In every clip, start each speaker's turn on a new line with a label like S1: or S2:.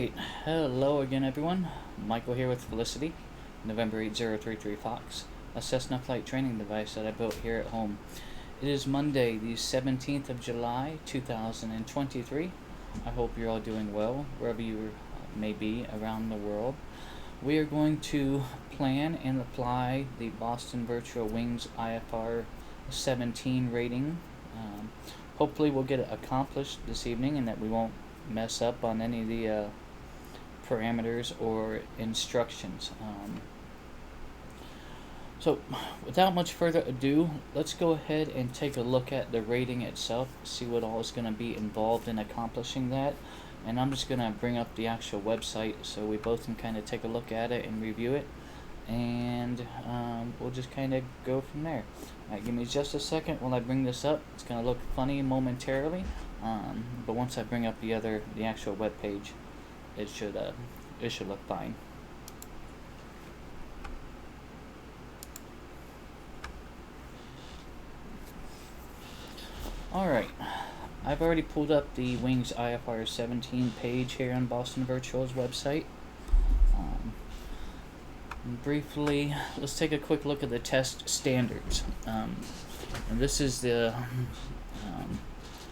S1: Alright, hello again everyone. Michael here with Felicity, November 8033 Fox, a Cessna flight training device that I built here at home. It is Monday, the 17th of July, 2023. I hope you're all doing well, wherever you may be around the world. We are going to plan and apply the Boston Virtual Wings IFR-17 rating. Hopefully we'll get it accomplished this evening and that we won't mess up on any of the parameters or instructions. So without much further ado, let's go ahead and take a look at the rating itself, see what all is going to be involved in accomplishing that. And I'm just going to bring up the actual website so we both can kind of take a look at it and review it, and we'll just kind of go from there. Alright, give me just a second while I bring this up. It's going to look funny momentarily, but once I bring up the actual web page, it should look fine. Alright, I've already pulled up the Wings IFR-17 page here on Boston Virtual's website. Briefly, let's take a quick look at the test standards. And this is the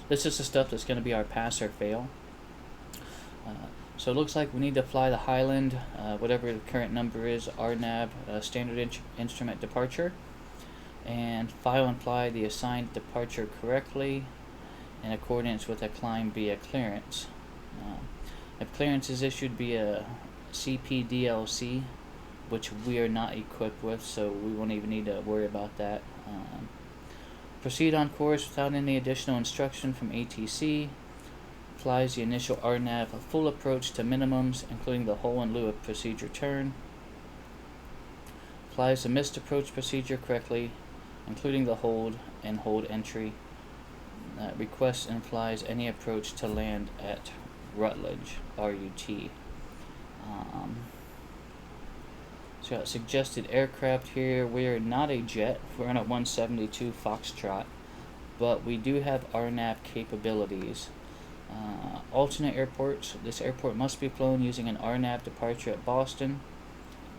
S1: stuff that's going to be our pass or fail. So it looks like we need to fly the Highland, whatever the current number is, RNAV, standard instrument departure, and file and fly the assigned departure correctly in accordance with a climb via clearance. If clearance is issued via CPDLC, which we are not equipped with, so we won't even need to worry about that. Proceed on course without any additional instruction from ATC. Flies the initial RNAV full approach to minimums, including the hole in lieu of procedure turn. Flies the missed approach procedure correctly, including the hold and hold entry. Requests and flies any approach to land at Rutledge, RUT. So got suggested aircraft here. We are not a jet. We're on a 172 Foxtrot, but we do have RNAV capabilities. Alternate airports. This airport must be flown using an RNAV departure at Boston.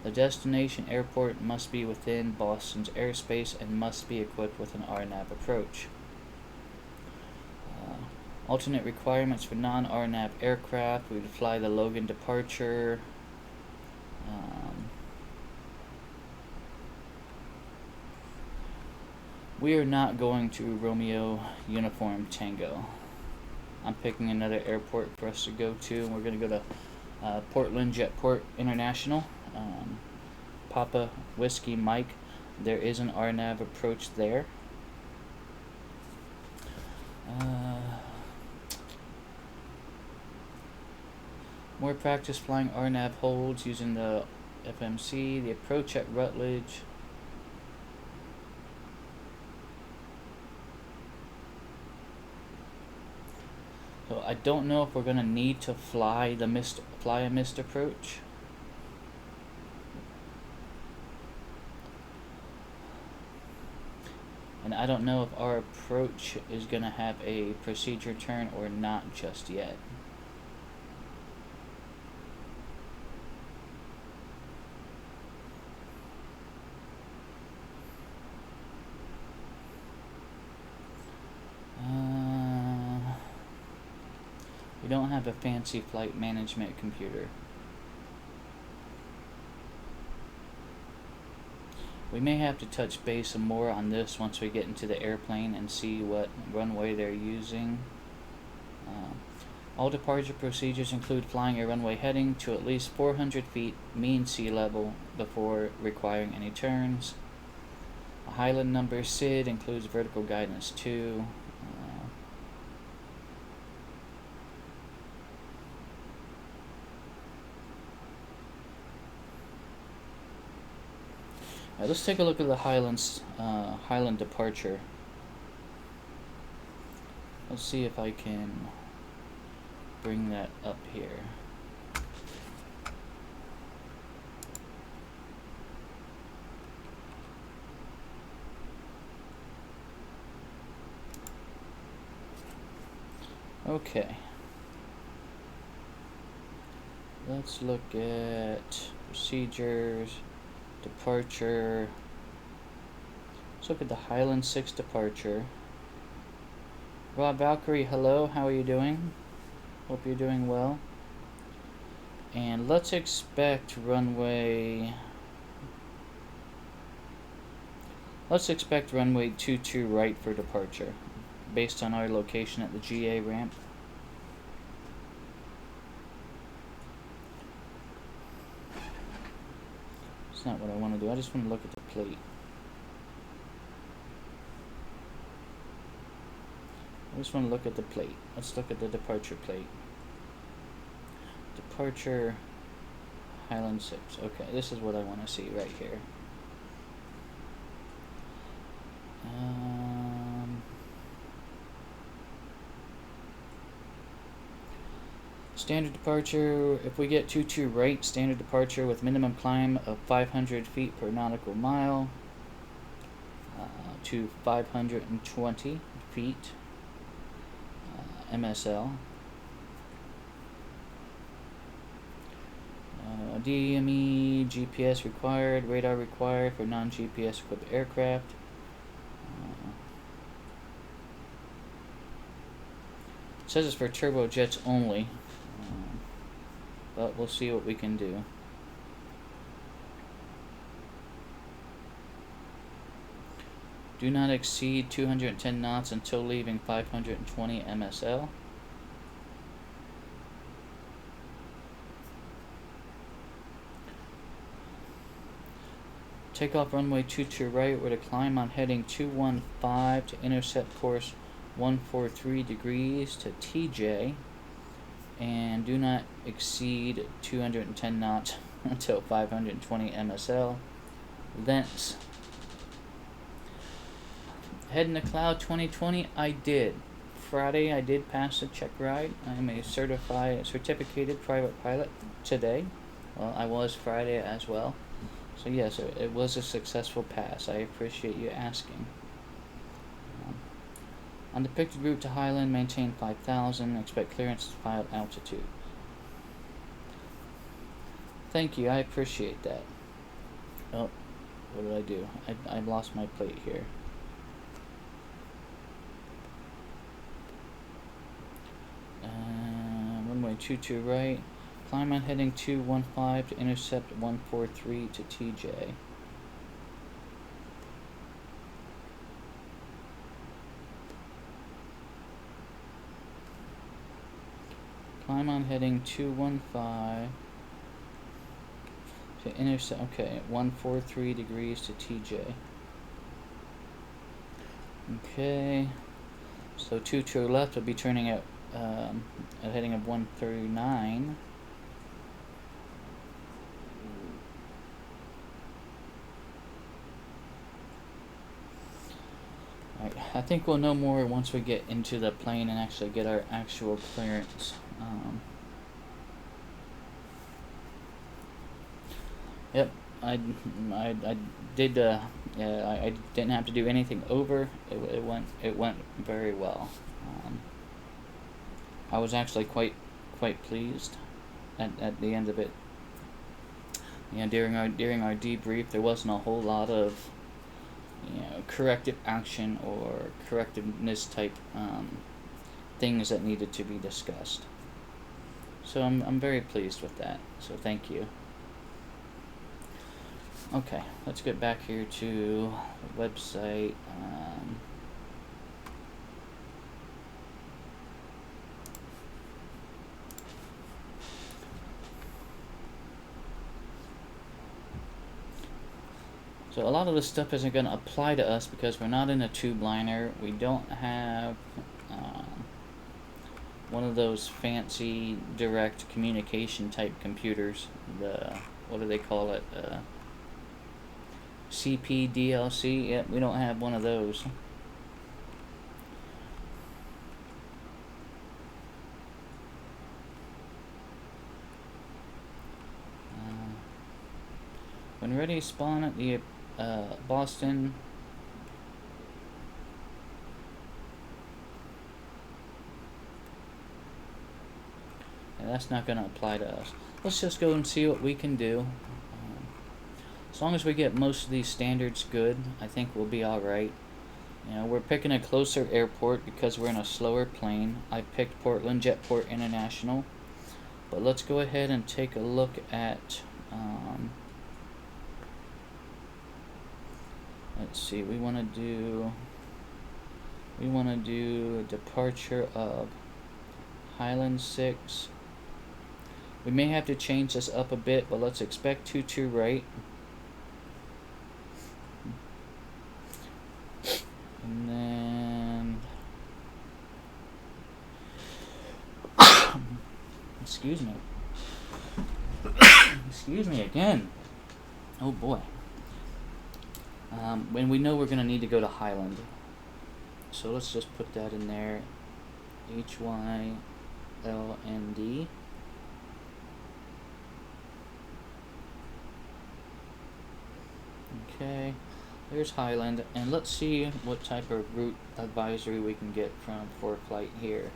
S1: The destination airport must be within Boston's airspace and must be equipped with an RNAV approach. Alternate requirements for non-RNAV aircraft. We would fly the Logan departure. We are not going to Romeo Uniform Tango. I'm picking another airport for us to go to, and we're going to go to Portland Jetport International. Papa Whiskey Mike. There is an RNAV approach there. More practice flying RNAV holds using the FMC. The approach at Rutledge. So I don't know if we're going to need to fly a missed approach. And I don't know if our approach is going to have a procedure turn or not just yet. We don't have a fancy flight management computer. We may have to touch base some more on this once we get into the airplane and see what runway they're using. All departure procedures include flying a runway heading to at least 400 feet mean sea level before requiring any turns. A Highland number SID includes vertical guidance 2. Let's take a look at the Highland departure. Let's see if I can bring that up here. Okay. let's look at procedures, departure. Let's look at the Highland 6 departure. Rob Valkyrie, hello, how are you doing? Hope you're doing well. And let's expect runway 22 right for departure, based on our location at the GA ramp. It's not what I want to do, I just want to look at the plate. I just want to look at the plate. Let's look at the departure plate. Departure Highland 6. Okay, this is what I want to see right here. Standard departure, if we get 22 right, standard departure with minimum climb of 500 feet per nautical mile to 520 feet MSL. DME, GPS required, radar required for non-GPS equipped aircraft. It says it's for turbojets only, but we'll see what we can do. Do not exceed 210 knots until leaving 520 MSL. Take off runway 22 right with a climb on heading 215 to intercept course 143 degrees to TJ, and do not exceed 210 knots until 520 MSL. Thence heading to Cloud 2020. I did. Friday I did pass the check ride. I am a certificated private pilot today. Well, I was Friday as well. So yes, it was a successful pass. I appreciate you asking. On depicted route to Highland, maintain 5,000. Expect clearance to pilot altitude. Thank you. I appreciate that. Oh, what did I do? I lost my plate here. Runway 22 right. Climb on heading 215 to intercept 143 to TJ. Climb on heading 215 to intercept, okay, 143 degrees to TJ. Okay, so 22 left will be turning at a heading of 139. I think we'll know more once we get into the plane and actually get our actual clearance. Yep, I did. Yeah, I didn't have to do anything over. It went very well. I was actually quite pleased at the end of it. Yeah, during our debrief, there wasn't a whole lot of corrective action or correctiveness type things that needed to be discussed. So I'm very pleased with that. So thank you. Okay, let's get back here to the website. So a lot of this stuff isn't going to apply to us because we're not in a tube liner. We don't have one of those fancy direct communication type computers. What do they call it? CPDLC. Yep, we don't have one of those. When ready, spawn at the Boston. Yeah, that's not going to apply to us. Let's just go and see what we can do. As long as we get most of these standards good, I think we'll be alright. You know, we're picking a closer airport because we're in a slower plane. I picked Portland Jetport International. But let's go ahead and take a look at, let's see, we want to do departure of Highland 6. We may have to change this up a bit, but let's expect 22 right. And then, excuse me. Excuse me again. Oh boy. When we know we're going to need to go to Highland. So let's just put that in there. HYLND. Okay. There's Highland. And let's see what type of route advisory we can get for a flight here.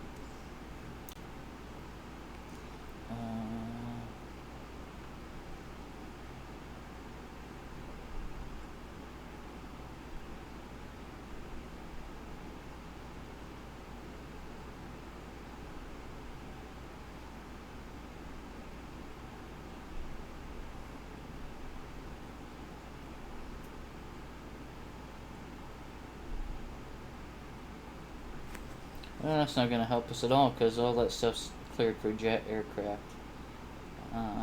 S1: Well, that's not going to help us at all because all that stuff's cleared for jet aircraft.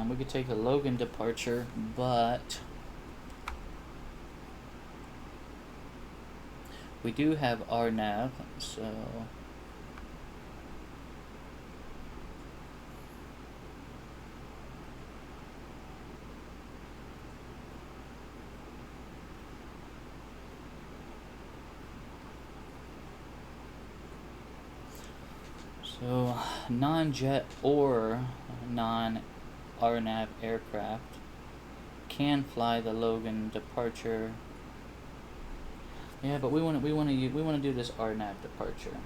S1: We could take a Logan departure, but we do have RNAV, so non-jet or non-RNAV aircraft can fly the Logan departure. Yeah, but we want to do this RNAV departure.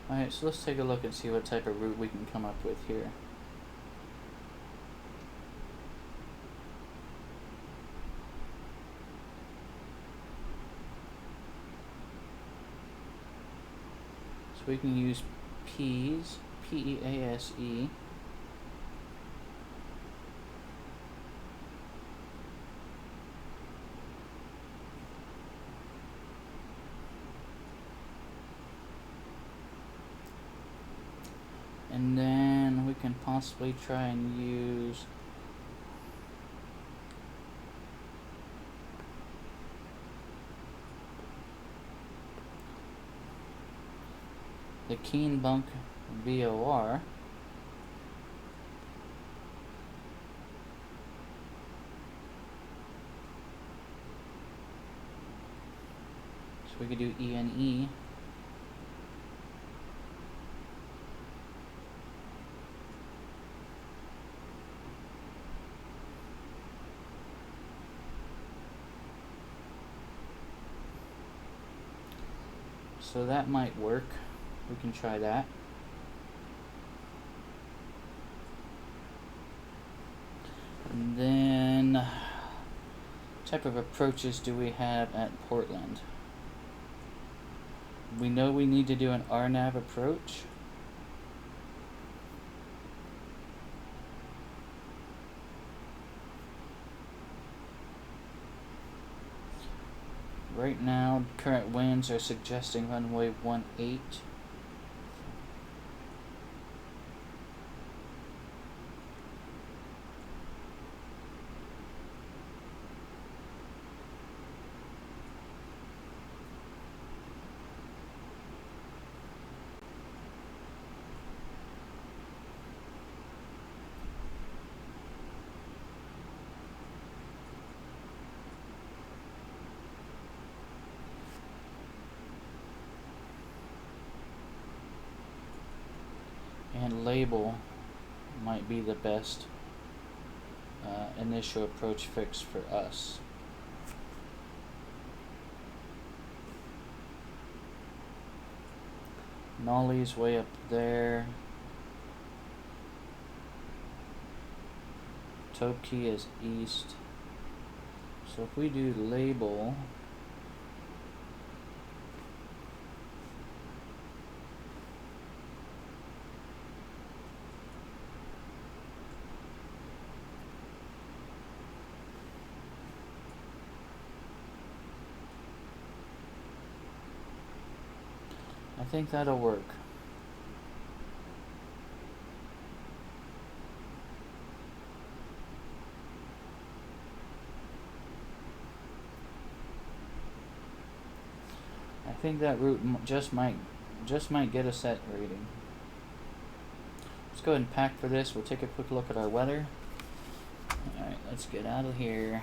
S1: Alright, so let's take a look and see what type of route we can come up with here. So we can use PEASE, P-E-A-S-E. And then we can possibly try and use the Keen Bunk VOR. So we could do ENE. So that might work. We can try that. And then, what type of approaches do we have at Portland? We know we need to do an RNAV approach. Right now, current winds are suggesting runway 18. And label might be the best initial approach fix for us. Nolly's way up there. Topkey is east. So if we do label, I think that'll work. I think that route just might get us that rating. Let's go ahead and pack for this. We'll take a quick look at our weather. Alright, let's get out of here.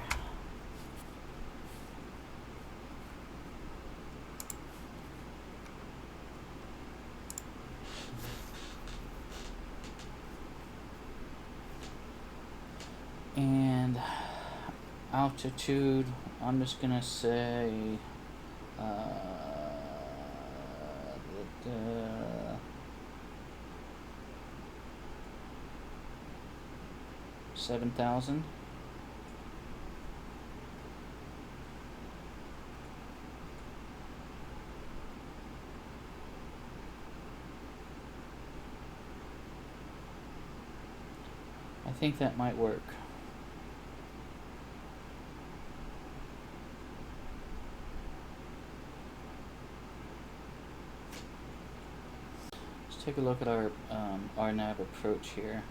S1: And altitude, I'm just gonna say 7,000. I think that might work. Let's take a look at our RNAV approach here.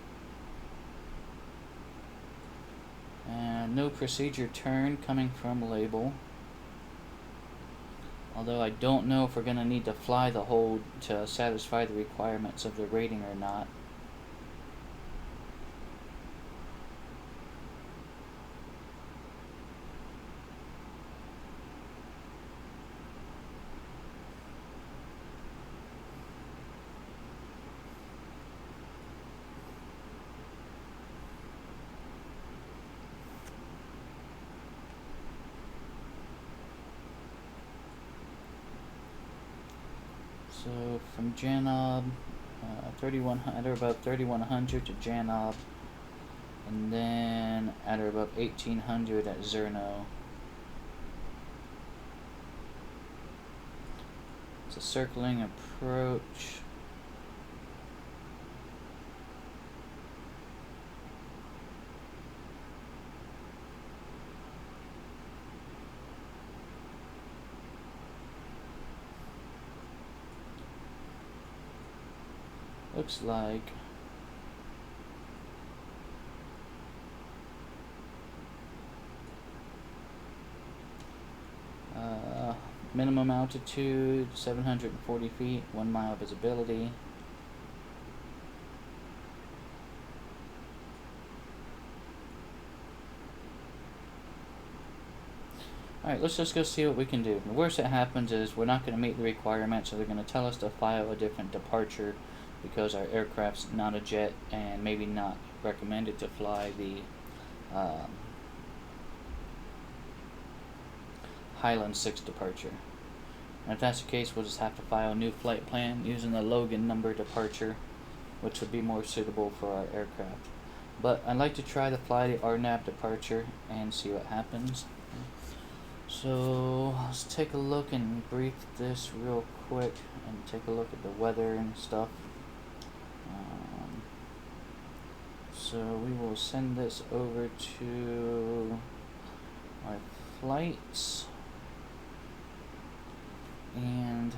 S1: And no procedure turn coming from label. Although I don't know if we're going to need to fly the hold to satisfy the requirements of the rating or not. So from Janob, 3100, about 3100 to Janob, and then at or about 1800 at Zerno. It's a circling approach. Looks like minimum altitude 740 feet, 1 mile visibility. Alright, let's just go see what we can do. The worst that happens is we're not going to meet the requirements, so they're going to tell us to file a different departure because our aircraft's not a jet and maybe not recommended to fly the Highland 6 departure. And if that's the case, we'll just have to file a new flight plan using the Logan number departure, which would be more suitable for our aircraft. But I'd like to try to fly the RNAV departure and see what happens. So let's take a look and brief this real quick and take a look at the weather and stuff. So we will send this over to our flights and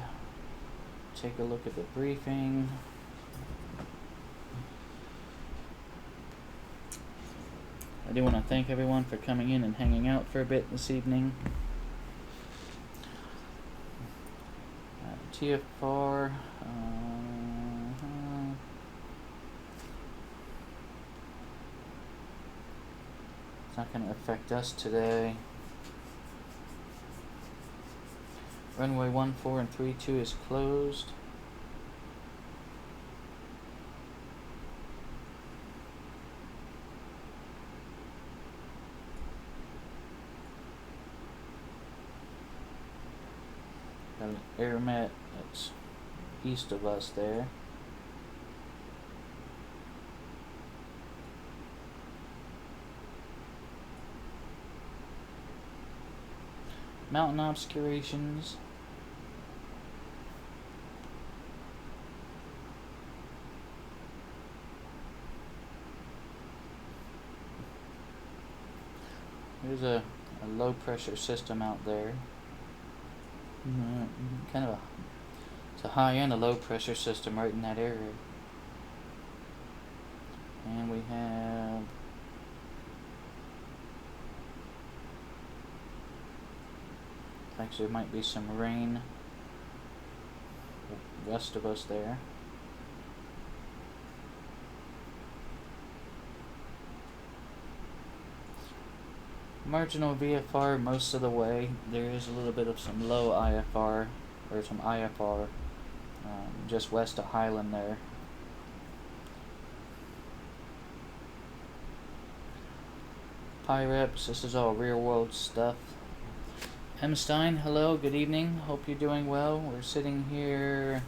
S1: take a look at the briefing. I do want to thank everyone for coming in and hanging out for a bit this evening. TFR. It's not going to affect us today. Runway 14 and 32 is closed. Airmet that's east of us there. Mountain obscurations. There's a low pressure system out there. Kind of it's a high and a low pressure system right in that area. And we have actually there might be some rain west of us there. Marginal VFR most of the way. There is a little bit of some low IFR, or some IFR, just west of Highland there. Pyreps, this is all real world stuff. M. Stein, hello, good evening. Hope you're doing well. We're sitting here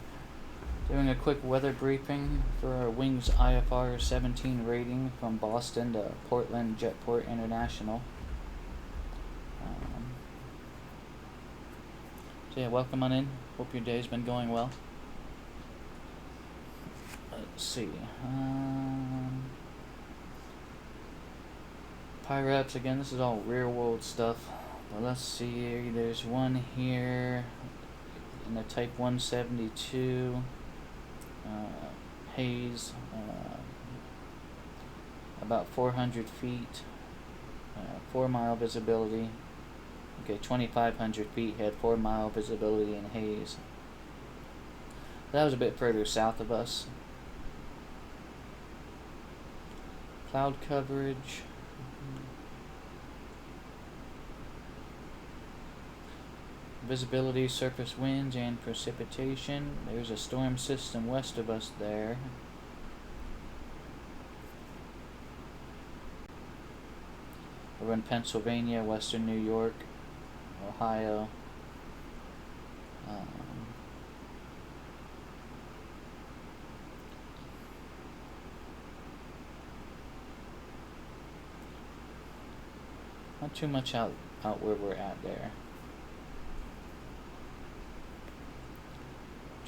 S1: doing a quick weather briefing for our Wings IFR-17 rating from Boston to Portland Jetport International. So yeah, welcome on in. Hope your day's been going well. Let's see. Pyreps, again, this is all real world stuff. But let's see, there's one here in the Type 172 haze, about 400 feet, 4 mile visibility. Okay, 2,500 feet had 4 mile visibility in haze. That was a bit further south of us. Cloud coverage. Visibility, surface winds, and precipitation. There's a storm system west of us there. We're in Pennsylvania, western New York, Ohio. Not too much out where we're at there.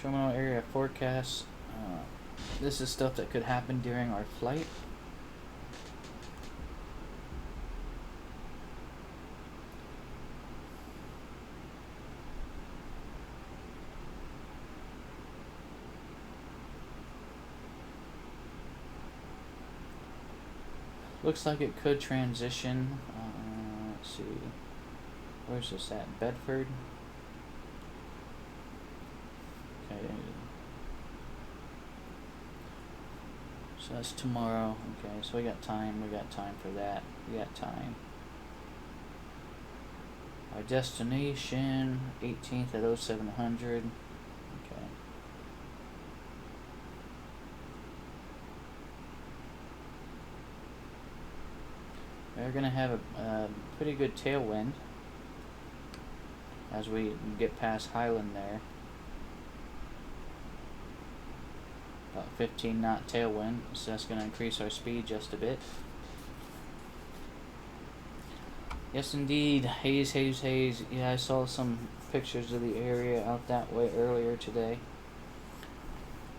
S1: Terminal area forecast. This is stuff that could happen during our flight. Looks like it could transition. Let's see. Where's this at? Bedford? Okay. So that's tomorrow. Okay, so we got time. We got time for that. We got time. Our destination, 18th at 0700. Okay. We're going to have a pretty good tailwind as we get past Highland there. About 15 knot tailwind, so that's going to increase our speed just a bit. Yes, indeed, haze, haze, haze. Yeah, I saw some pictures of the area out that way earlier today.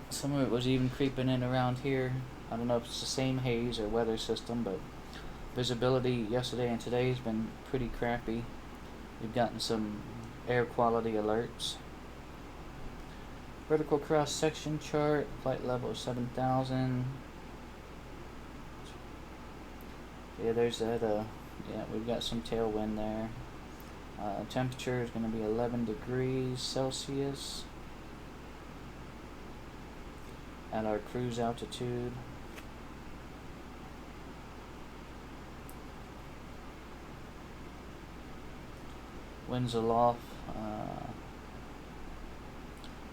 S1: Some of it was even creeping in around here. I don't know if it's the same haze or weather system, but visibility yesterday and today has been pretty crappy. We've gotten some air quality alerts. Vertical cross section chart, flight level 7,000. Yeah, there's that. Yeah, we've got some tailwind there. Temperature is going to be 11 degrees Celsius at our cruise altitude. Winds aloft.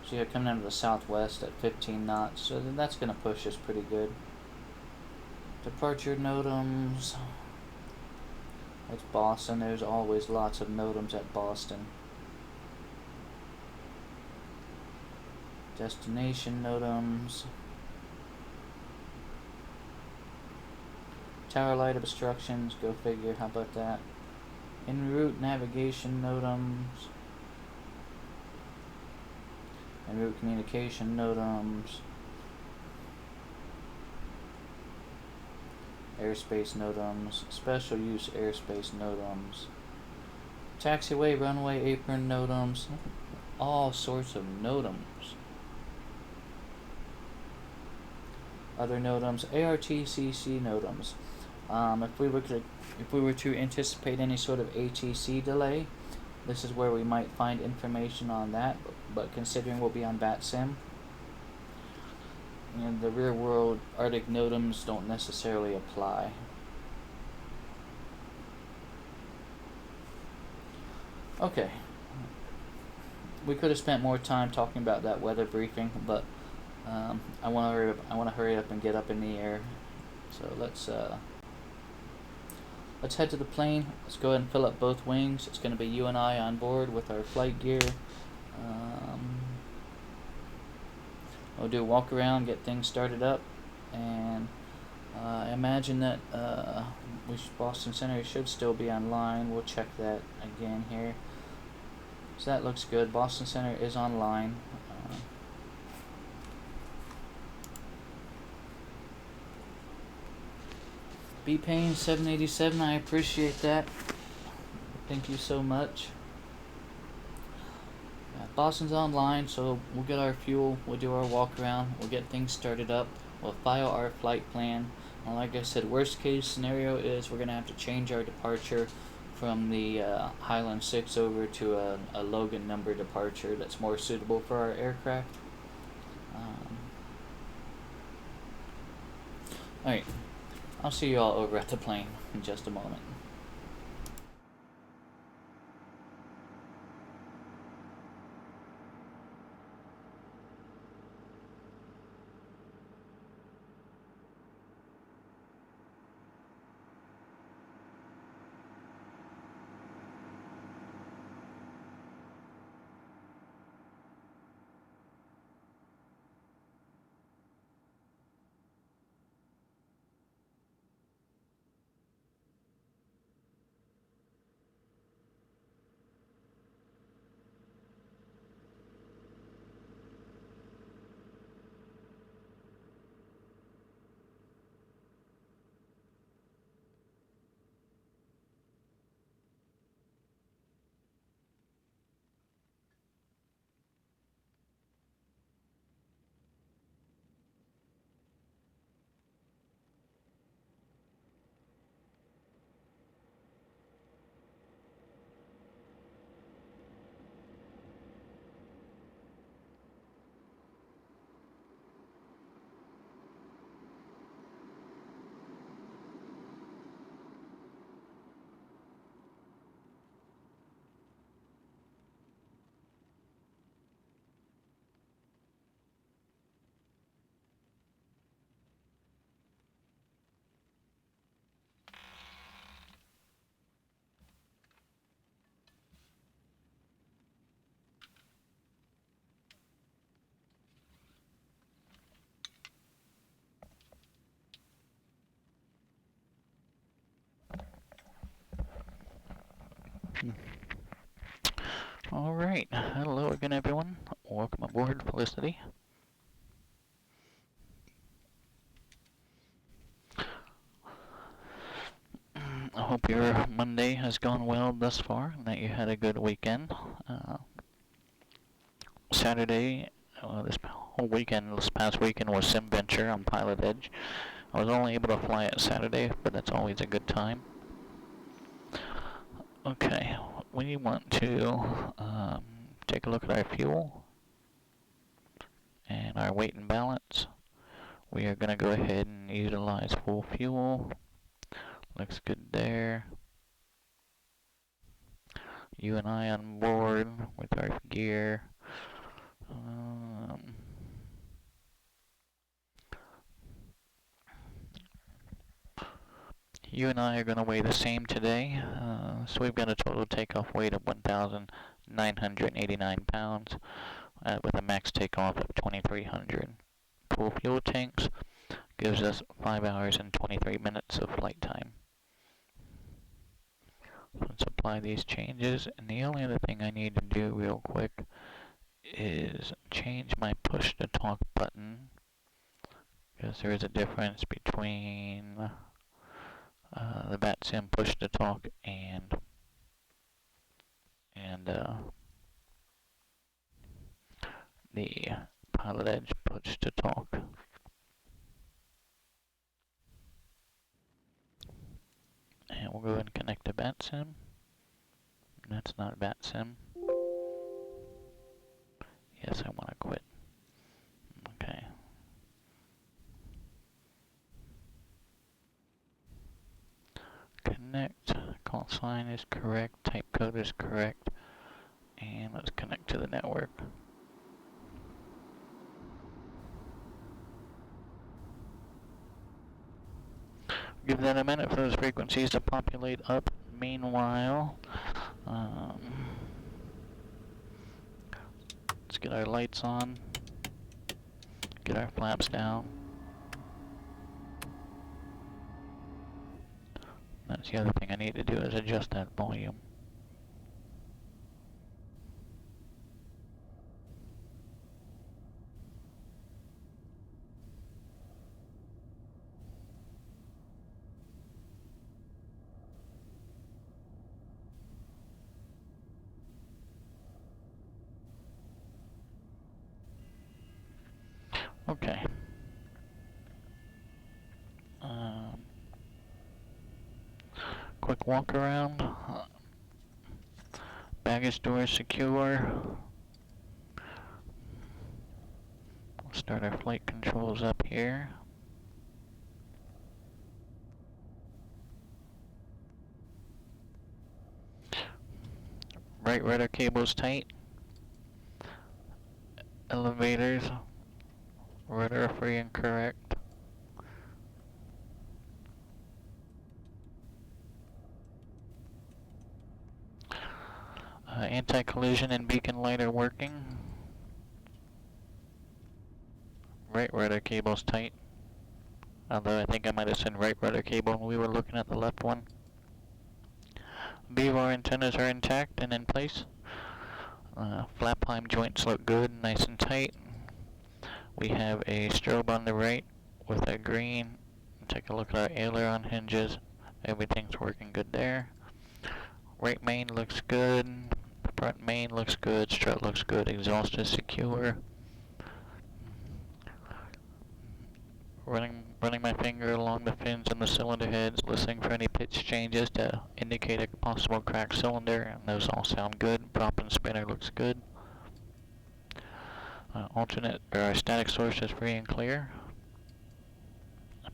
S1: So you're coming out of the southwest at 15 knots, so that's going to push us pretty good. Departure NOTAMs. That's Boston. There's always lots of NOTAMs at Boston. Destination NOTAMs. Tower light obstructions, go figure, how about that? En route navigation NOTAMs. En route communication NOTAMs. Airspace NOTAMs. Special use airspace NOTAMs. Taxiway, runway, apron NOTAMs. All sorts of NOTAMs. Other NOTAMs, ARTCC NOTAMs. If we were to anticipate any sort of ATC delay, this is where we might find information on that. But considering we'll be on VATSIM, and the real world Arctic NOTAMs don't necessarily apply. Okay. We could have spent more time talking about that weather briefing, but I want to hurry up and get up in the air. So let's head to the plane. Let's go ahead and fill up both wings. It's going to be you and I on board with our flight gear. We'll do a walk around, get things started up, and I imagine that Boston Center should still be online. We'll check that again here. So that looks good. Boston Center is online. B-Pain 787, I appreciate that. Thank you so much. Boston's online, so we'll get our fuel, we'll do our walk around, we'll get things started up, we'll file our flight plan. And like I said, worst case scenario is we're going to have to change our departure from the Highland 6 over to a Logan number departure that's more suitable for our aircraft. Alright, I'll see you all over at the plane in just a moment. Alright, hello again everyone. Welcome aboard, Felicity. I hope your Monday has gone well thus far and that you had a good weekend. Saturday, this past weekend was SimVenture on Pilot Edge. I was only able to fly it Saturday, but that's always a good time. Okay, we want to take a look at our fuel and our weight and balance. We are going to go ahead and utilize full fuel. Looks good there. You and I on board with our gear. You and I are going to weigh the same today, so we've got a total takeoff weight of 1,989 pounds. with a max takeoff of 2300. Full fuel tanks gives us 5 hours and 23 minutes of flight time. Let's apply these changes, and the only other thing I need to do real quick is change my push to talk button, because there is a difference between the VATSIM push to talk and the Pilot Edge push to talk. And we'll go ahead and connect to VATSIM. That's not VATSIM. Yes, I want to quit. Okay. Connect. Call sign is correct. Type code is correct. And let's connect to the network. Give that a minute for those frequencies to populate up. Meanwhile, let's get our lights on. Get our flaps down. That's the other thing I need to do is adjust that volume. Okay. Quick walk around. Baggage door is secure. We'll start our flight controls up here. Right rudder cable's tight. Elevators, rudder free and correct. Anti-collision and beacon light are working. Right rudder cable's tight. Although I think I might have said right rudder cable when we were looking at the left one. BVAR antennas are intact and in place. Flap heim joints look good, nice and tight. We have a strobe on the right with a green. Take a look at our aileron hinges. Everything's working good there. Right main looks good. Front main looks good. Strut looks good. Exhaust is secure. Running my finger along the fins and the cylinder heads, listening for any pitch changes to indicate a possible cracked cylinder, and those all sound good. Prop and spinner looks good. Our static source is free and clear.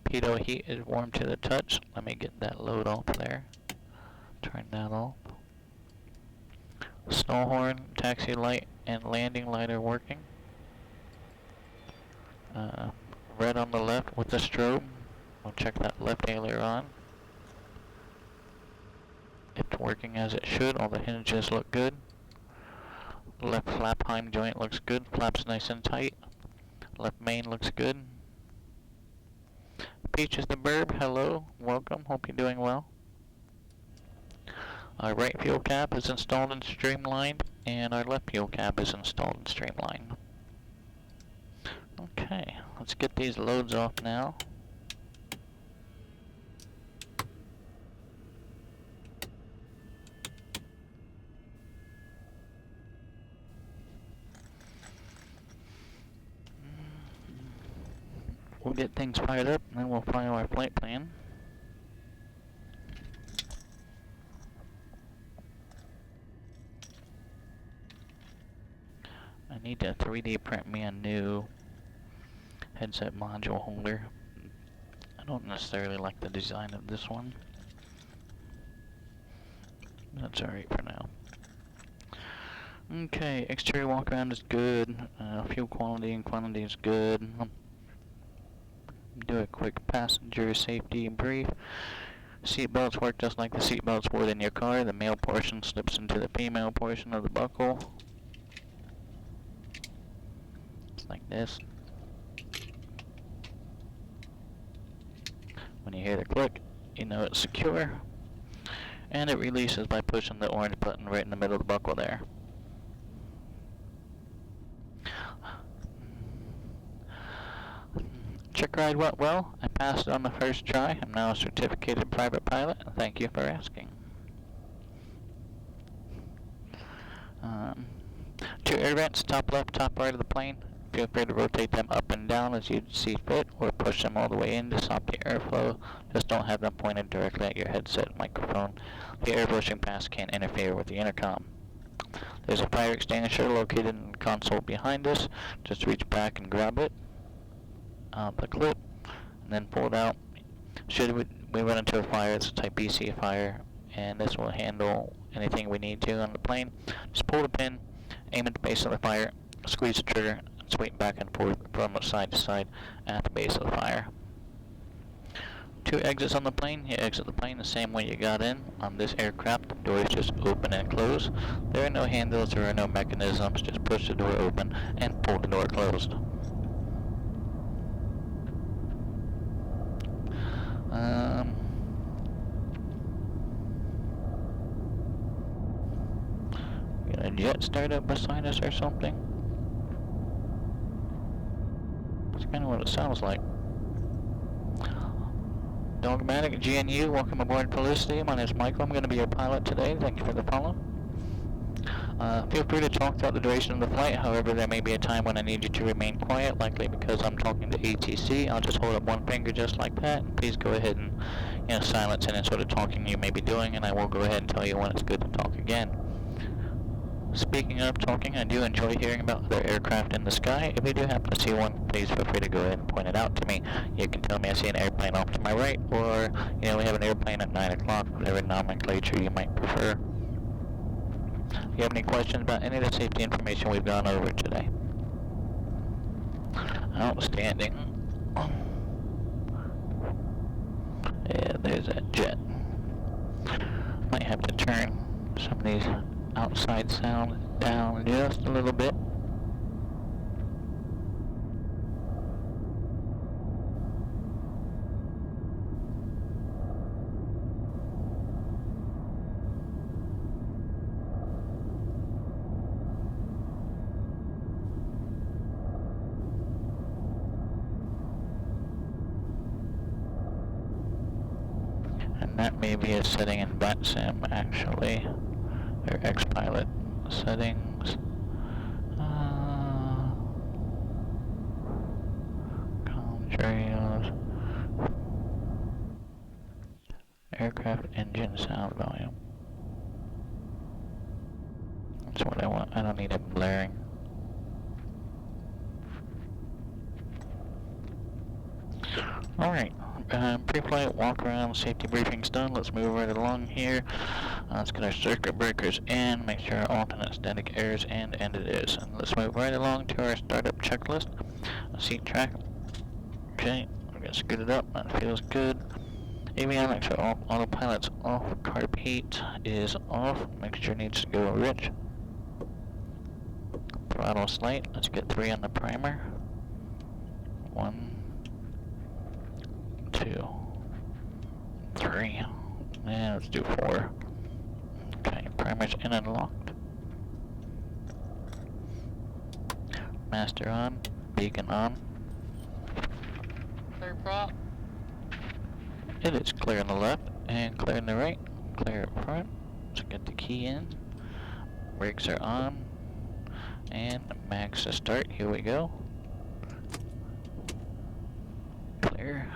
S1: Pitot heat is warm to the touch. Let me get that load off there. Turn that off. Snow horn, taxi light, and landing light are working. Red on the left with the strobe. We'll check that left aileron. It's working as it should. All the hinges look good. Left flap heim joint looks good. Flaps nice and tight. Left main looks good. Peach is the burb. Hello. Welcome. Hope you're doing well. Our right fuel cap is installed and streamlined, and our left fuel cap is installed and streamlined. Okay, let's get these loads off now. We'll get things fired up, and then we'll follow our flight plan. I need to 3D print me a new headset module holder. I don't necessarily like the design of this one. That's alright for now. Okay, exterior walk around is good. Fuel quality and quantity is good. Do a quick passenger safety brief. Seatbelts work just like the seatbelts would in your car. The male portion slips into the female portion of the buckle.
S2: like this. When you hear the click, you know it's secure, and it releases by pushing the orange button right in the middle of the buckle there. Check ride went well. I passed it on the first try. I'm now a certificated private pilot, and thank you for asking. Two air vents, top left, top right of the plane. Feel free to rotate them up and down as you see fit, or push them all the way in to stop the airflow. Just don't have them pointed directly at your headset microphone. The air brushing past can't interfere with the intercom. There's a fire extinguisher located in the console behind us. Just reach back and grab it out the clip, and then pull it out. Should we run into a fire, it's a type BC fire, and this will handle anything we need to on the plane. Just pull the pin, aim at the base of the fire, squeeze the trigger, and sweep back and forth from side to side at the base of the fire. Two exits on the plane. You exit the plane the same way you got in. On this aircraft, the doors just open and close. There are no handles, there are no mechanisms. Just push the door open and pull the door closed. Got a jet start up beside us or something? That's kind of what it sounds like. Dogmatic GNU, welcome aboard Felicity. My name is Michael. I'm going to be your pilot today. Thank you for the follow. Feel free to talk throughout the duration of the flight. However, there may be a time when I need you to remain quiet, likely because I'm talking to ATC. I'll just hold up one finger just like that, and please go ahead and silence any sort of talking you may be doing, and I will go ahead and tell you when it's good to talk again. Speaking of talking, I do enjoy hearing about other aircraft in the sky. If you do happen to see one, please feel free to go ahead and point it out to me. You can tell me I see an airplane off to my right, or we have an airplane at 9 o'clock, whatever nomenclature you might prefer. If you have any questions about any of the safety information we've gone over today. Outstanding. Yeah, there's that jet. Might have to turn some of these outside sounds down just a little bit. And that may be a setting in VATSIM actually. Or X-Pilot settings. Contrails. Aircraft engine sound volume. That's what I want. I don't need it blaring. Alright. Pre-flight, walk around, safety briefing's done. Let's move right along here. Let's get our circuit breakers in, make sure our alternate static air is in, and it is. And let's move right along to our startup checklist. Seat track. Okay, we're gonna scoot it up. That feels good. Avionics are off. Autopilot's off. Carb heat is off. Mixture needs to go rich. Throttle slight. Let's get 3 on the primer. 1, 2, 3, and let's do 4. Okay, primer's in and locked. Master on, beacon on. Clear prop. It is clear on the left and clear on the right. Clear up front. Let's get the key in. Brakes are on. And max to start. Here we go. Clear.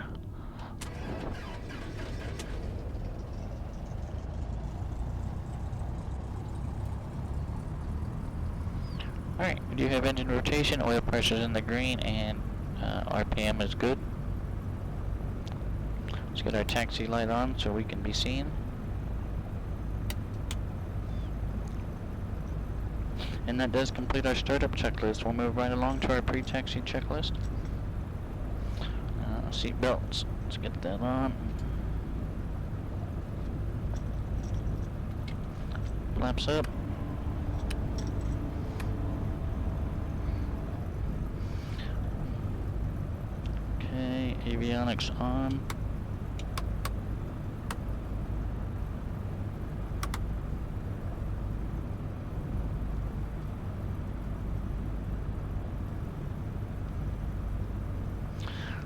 S2: Alright, we do have engine rotation, oil pressure's in the green, and RPM is good. Let's get our taxi light on so we can be seen. And that does complete our startup checklist. We'll move right along to our pre-taxi checklist. Seat belts, let's get that on. Flaps up. Avionics on.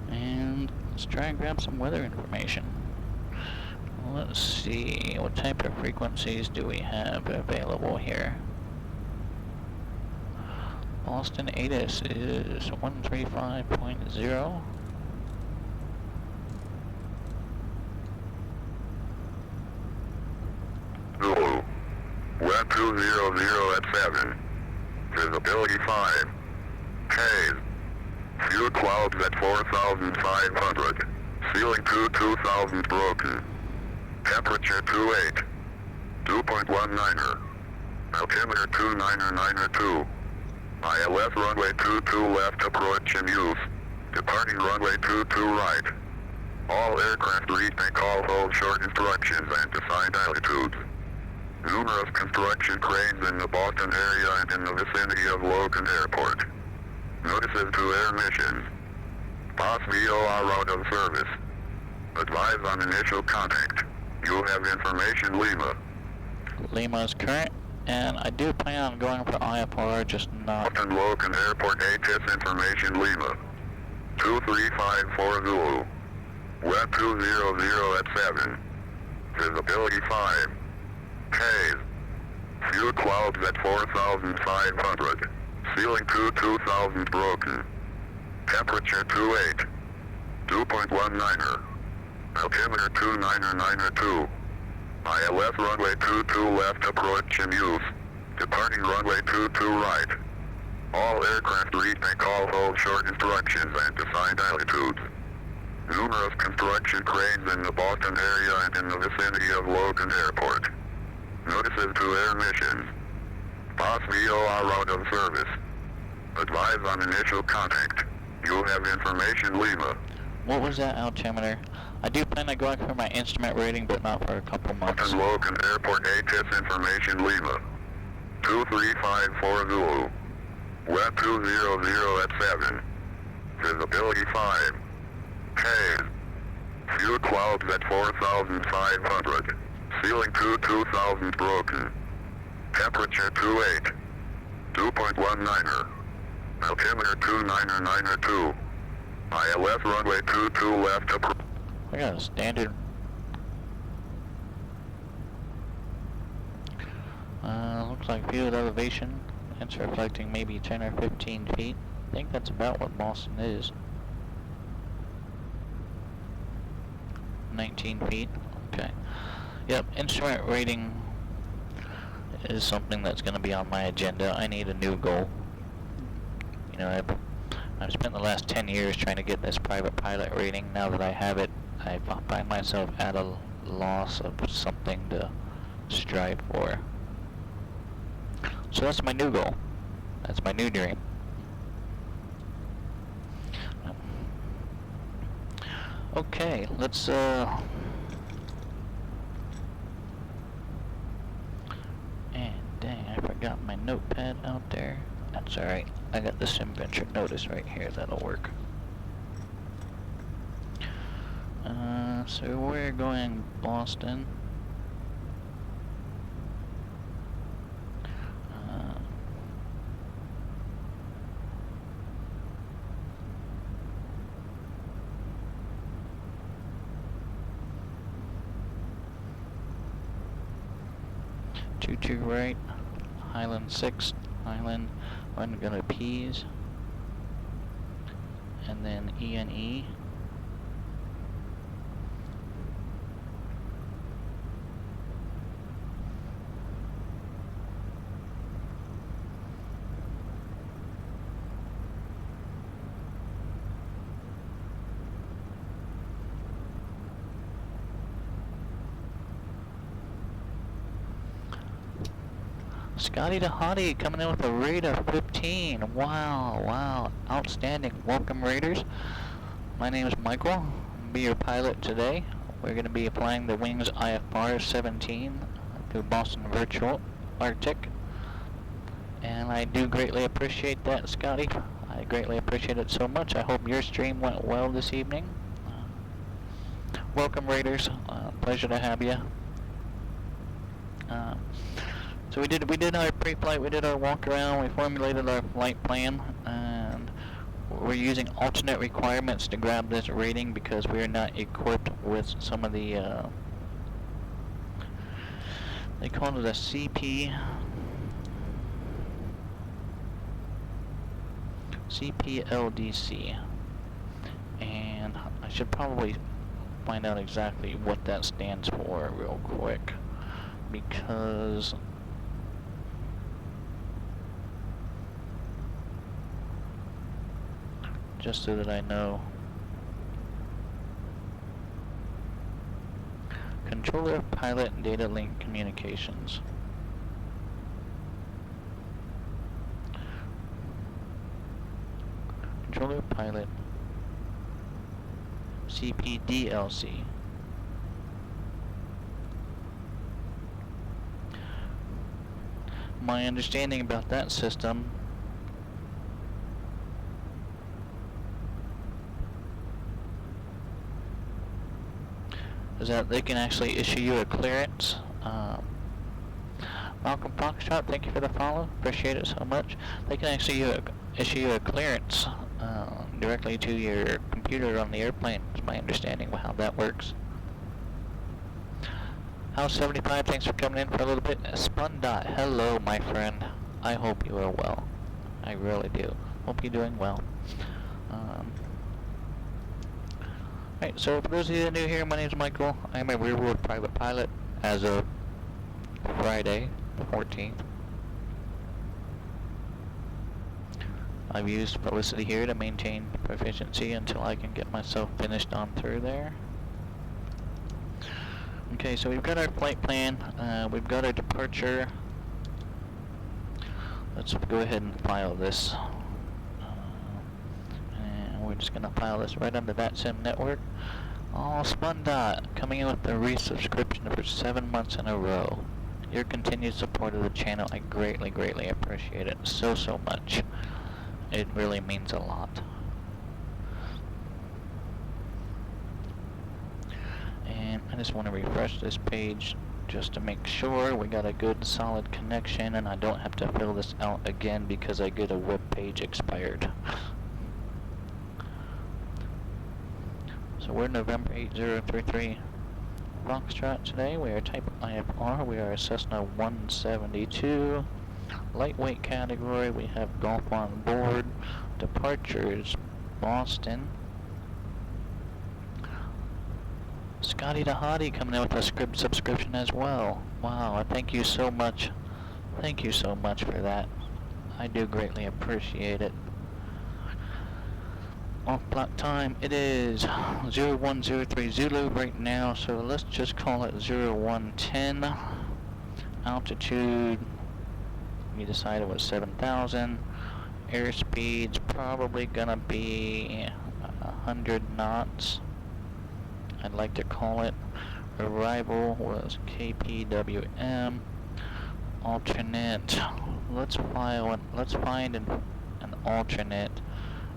S2: And let's try and grab some weather information. Let's see, what type of frequencies do we have available here? Boston ATIS is 135.0.
S3: Zulu. Web 200 at 7. Visibility 5. Haze. Few clouds at 4,500. Ceiling 2000 broken. Temperature 28. 2.19er. Altimeter 299er2. ILS runway 22 left approach in use. Departing runway 22 right. All aircraft read and call hold short instructions and assigned altitudes. Numerous construction cranes in the Boston area and in the vicinity of Logan Airport. Notices to air missions. POS VOR out of service. Advise on initial contact. You have information Lima.
S2: Lima is current, and I do plan on going for IFR, just not...
S3: Boston Logan Airport ATIS information Lima. 2354 Zulu. Web 200 at 7. Visibility 5. Haze. Few clouds at 4,500. Ceiling 2000 broken. Temperature 28. 2.19er. Altimeter 299er2. ILS runway 22 left approach in use. Departing runway 22 right. All aircraft read and call hold short instructions and assigned altitudes. Numerous construction cranes in the Boston area and in the vicinity of Logan Airport. Notices to air missions. POS VOR out of service. Advise on initial contact. You have information Lima.
S2: What was that altimeter? I do plan on going for my instrument rating, but not for a couple months.
S3: Boston Logan Airport ATIS information Lima. 2354 Zulu. Web 200 at 7. Visibility 5. Haze. Few clouds at 4,500. Ceiling 2000 broken. Temperature 28. 2.19er. Altimeter 299er2. ILS runway 22 left approach.
S2: I got a standard. Looks like field elevation. It's reflecting maybe 10 or 15 feet. I think that's about what Boston is. 19 feet. Okay. Yep, instrument rating is something that's going to be on my agenda. I need a new goal. You know, I've spent the last 10 years trying to get this private pilot rating. Now that I have it, I find myself at a loss of something to strive for. So that's my new goal. That's my new dream. Okay, let's and dang, I forgot my notepad out there. That's alright. I got the SimVenture notice right here. That'll work. So we're going Boston. Two right, Highland 6, Highland, I'm gonna P's, and then E&E. Scotty the Hottie coming in with a rate of 15. Wow, wow, outstanding. Welcome, Raiders. My name is Michael. I'll be your pilot today. We're going to be applying the Wings IFR-17 to Boston Virtual Arctic. And I do greatly appreciate that, Scotty. I greatly appreciate it so much. I hope your stream went well this evening. Welcome, Raiders. Pleasure to have you. So we did our pre-flight, we did our walk around, we formulated our flight plan, and we're using alternate requirements to grab this rating because we are not equipped with some of the, they call it a CPLDC, and I should probably find out exactly what that stands for real quick, because just so that I know. Controller Pilot Data Link Communications. Controller Pilot CPDLC. My understanding about that system is that they can actually issue you a clearance. Malcolm Foxtrot, thank you for the follow. Appreciate it so much. They can actually issue you a clearance directly to your computer on the airplane. Is my understanding of how that works. House 75, thanks for coming in for a little bit. Spundot, hello, my friend. I hope you are well. I really do. Hope you're doing well. Alright, so for those of you that are new here, my name is Michael. I am a rear-wheel private pilot as of Friday, the 14th. I've used Felicity here to maintain proficiency until I can get myself finished on through there. Okay, so we've got our flight plan, we've got our departure. Let's go ahead and file this. And we're just going to file this right under VATSIM network. Oh, Spundot, coming in with a resubscription for 7 months in a row. Your continued support of the channel, I greatly, greatly appreciate it so much. It really means a lot. And I just want to refresh this page just to make sure we got a good solid connection and I don't have to fill this out again because I get a web page expired. So we're November 8033 Foxtrot today. We are type IFR. We are a Cessna 172. Lightweight category. We have golf on board. Departures Boston. Scotty the Hottie coming in with a script subscription as well. Wow, thank you so much. Thank you so much for that. I do greatly appreciate it. Off block time, it is 0103 Zulu right now, so let's just call it 0110. Altitude, we decided was 7,000. Airspeed's probably gonna be 100 knots. I'd like to call it. Arrival was KPWM. Alternate. Let's find an alternate.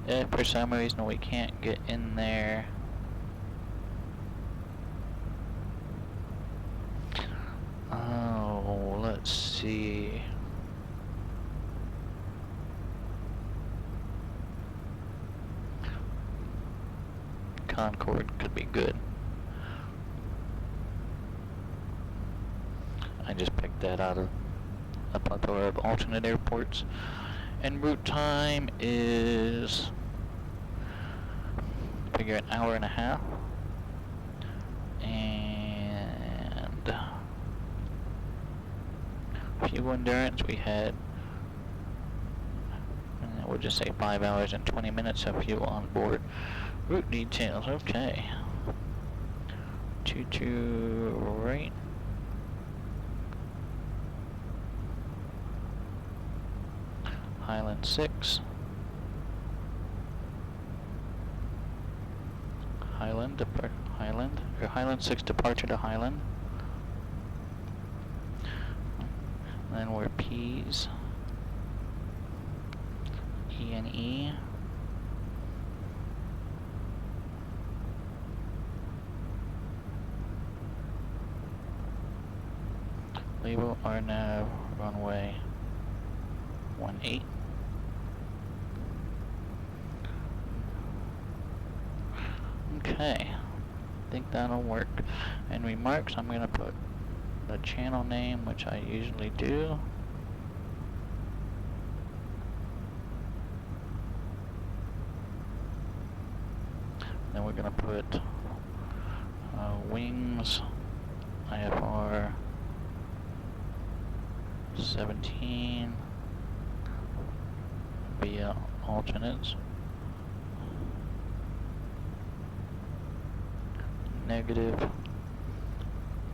S2: If for some reason we can't get in there, oh, let's see. Concord could be good. I just picked that out of a plethora of alternate airports. And route time is, figure, an hour and a half. And fuel endurance, we had, we'll just say 5 hours and 20 minutes of fuel on board. Route details, okay. 22 right. Highland 6. Highland 6 departure to Highland. And then we're P's. E&E. Able RNAV runway 18. Okay, I think that'll work. In remarks, I'm gonna put the channel name, which I usually do. Then we're gonna put wings IFR-17 via alternates. Negative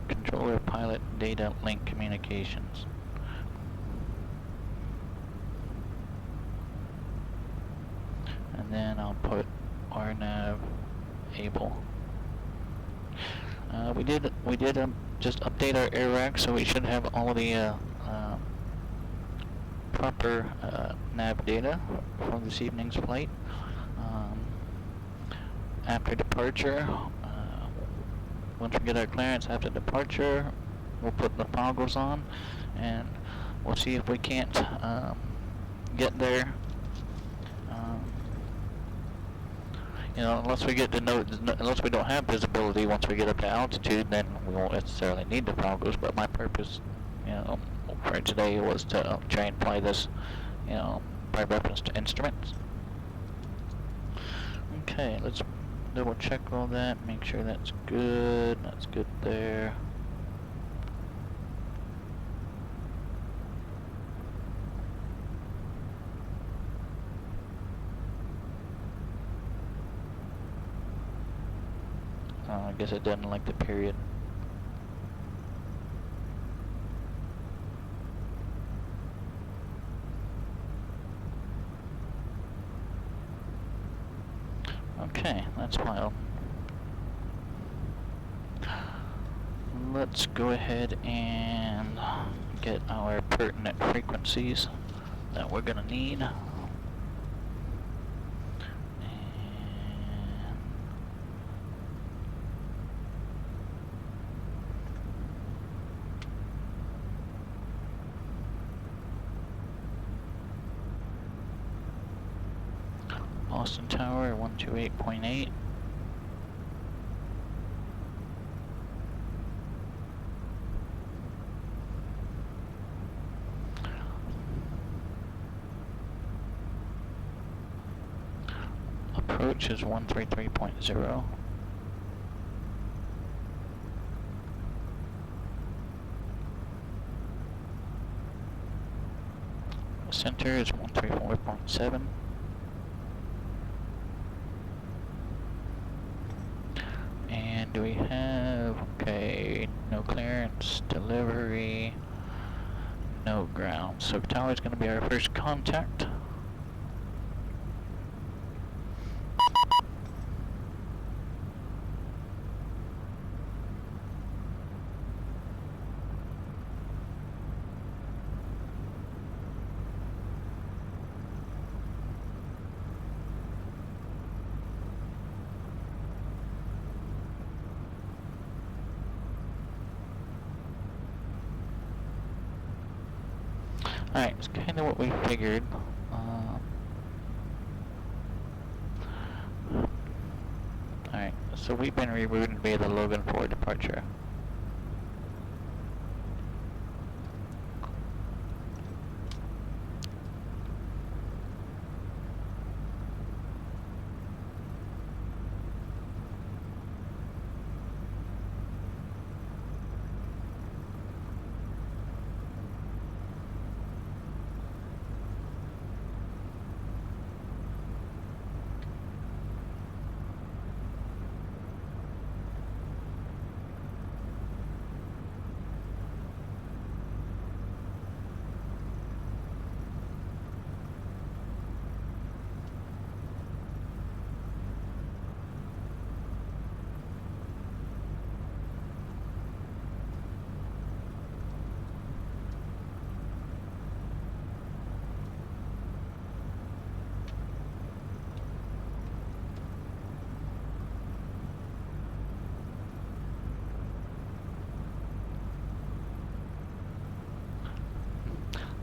S2: controller pilot data link communications. And then I'll put RNAV able. We did just update our air rack, so we should have all the proper nav data for this evening's flight. After departure, once we get our clearance after departure, we'll put the goggles on, and we'll see if we can't get there. You know, unless we get to know, unless we don't have visibility once we get up to altitude, then we won't necessarily need the goggles. But my purpose, you know, for today was to try and fly this, you know, by reference to instruments. Okay, let's double check all that, make sure that's good. That's good there. I guess it doesn't like the period. Okay, that's wild. Let's go ahead and get our pertinent frequencies that we're gonna need. Austin Tower 128.8. Approach is 133.0. Center is 134.7. And do we have, okay, no clearance, delivery, no ground. So tower is going to be our first contact. Alright, it's kind of what we figured. Alright, so we've been rerouted via the Logan 4 departure.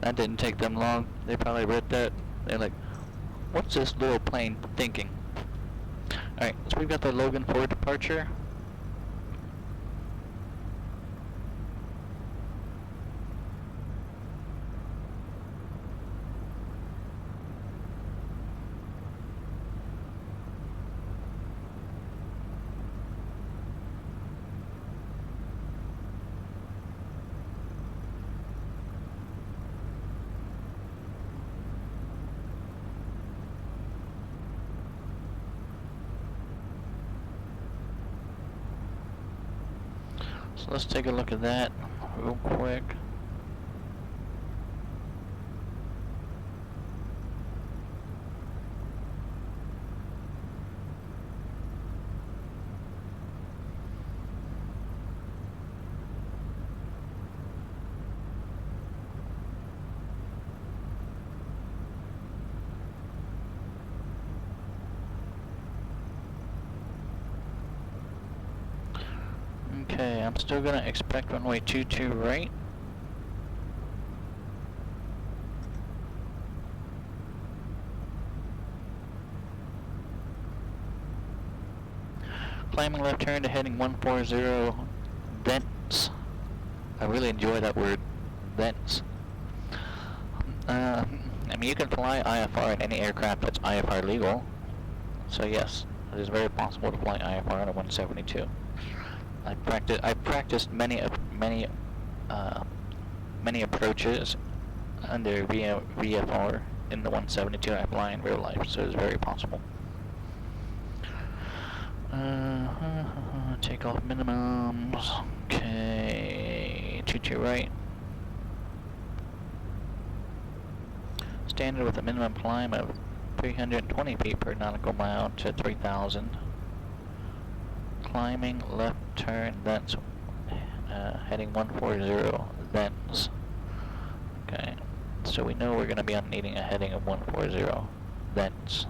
S2: That didn't take them long. They probably read that. They're like, what's this little plane thinking? Alright, so we've got the Logan 4 departure. So let's take a look at that real quick. Okay, I'm still gonna expect runway 22 right. Climbing left turn to heading 140 thence. I really enjoy that word, thence. I mean, you can fly IFR in any aircraft that's IFR legal. So yes, it is very possible to fly IFR on a 172. I've practiced many approaches under VFR in the 172 I fly in real life, so it's very possible. Takeoff minimums. Okay, 22 right. Standard with a minimum climb of 320 feet per nautical mile to 3,000. Climbing left turn thence, heading 140 thence. Okay, so we know we're going to be on needing a heading of 140 thence.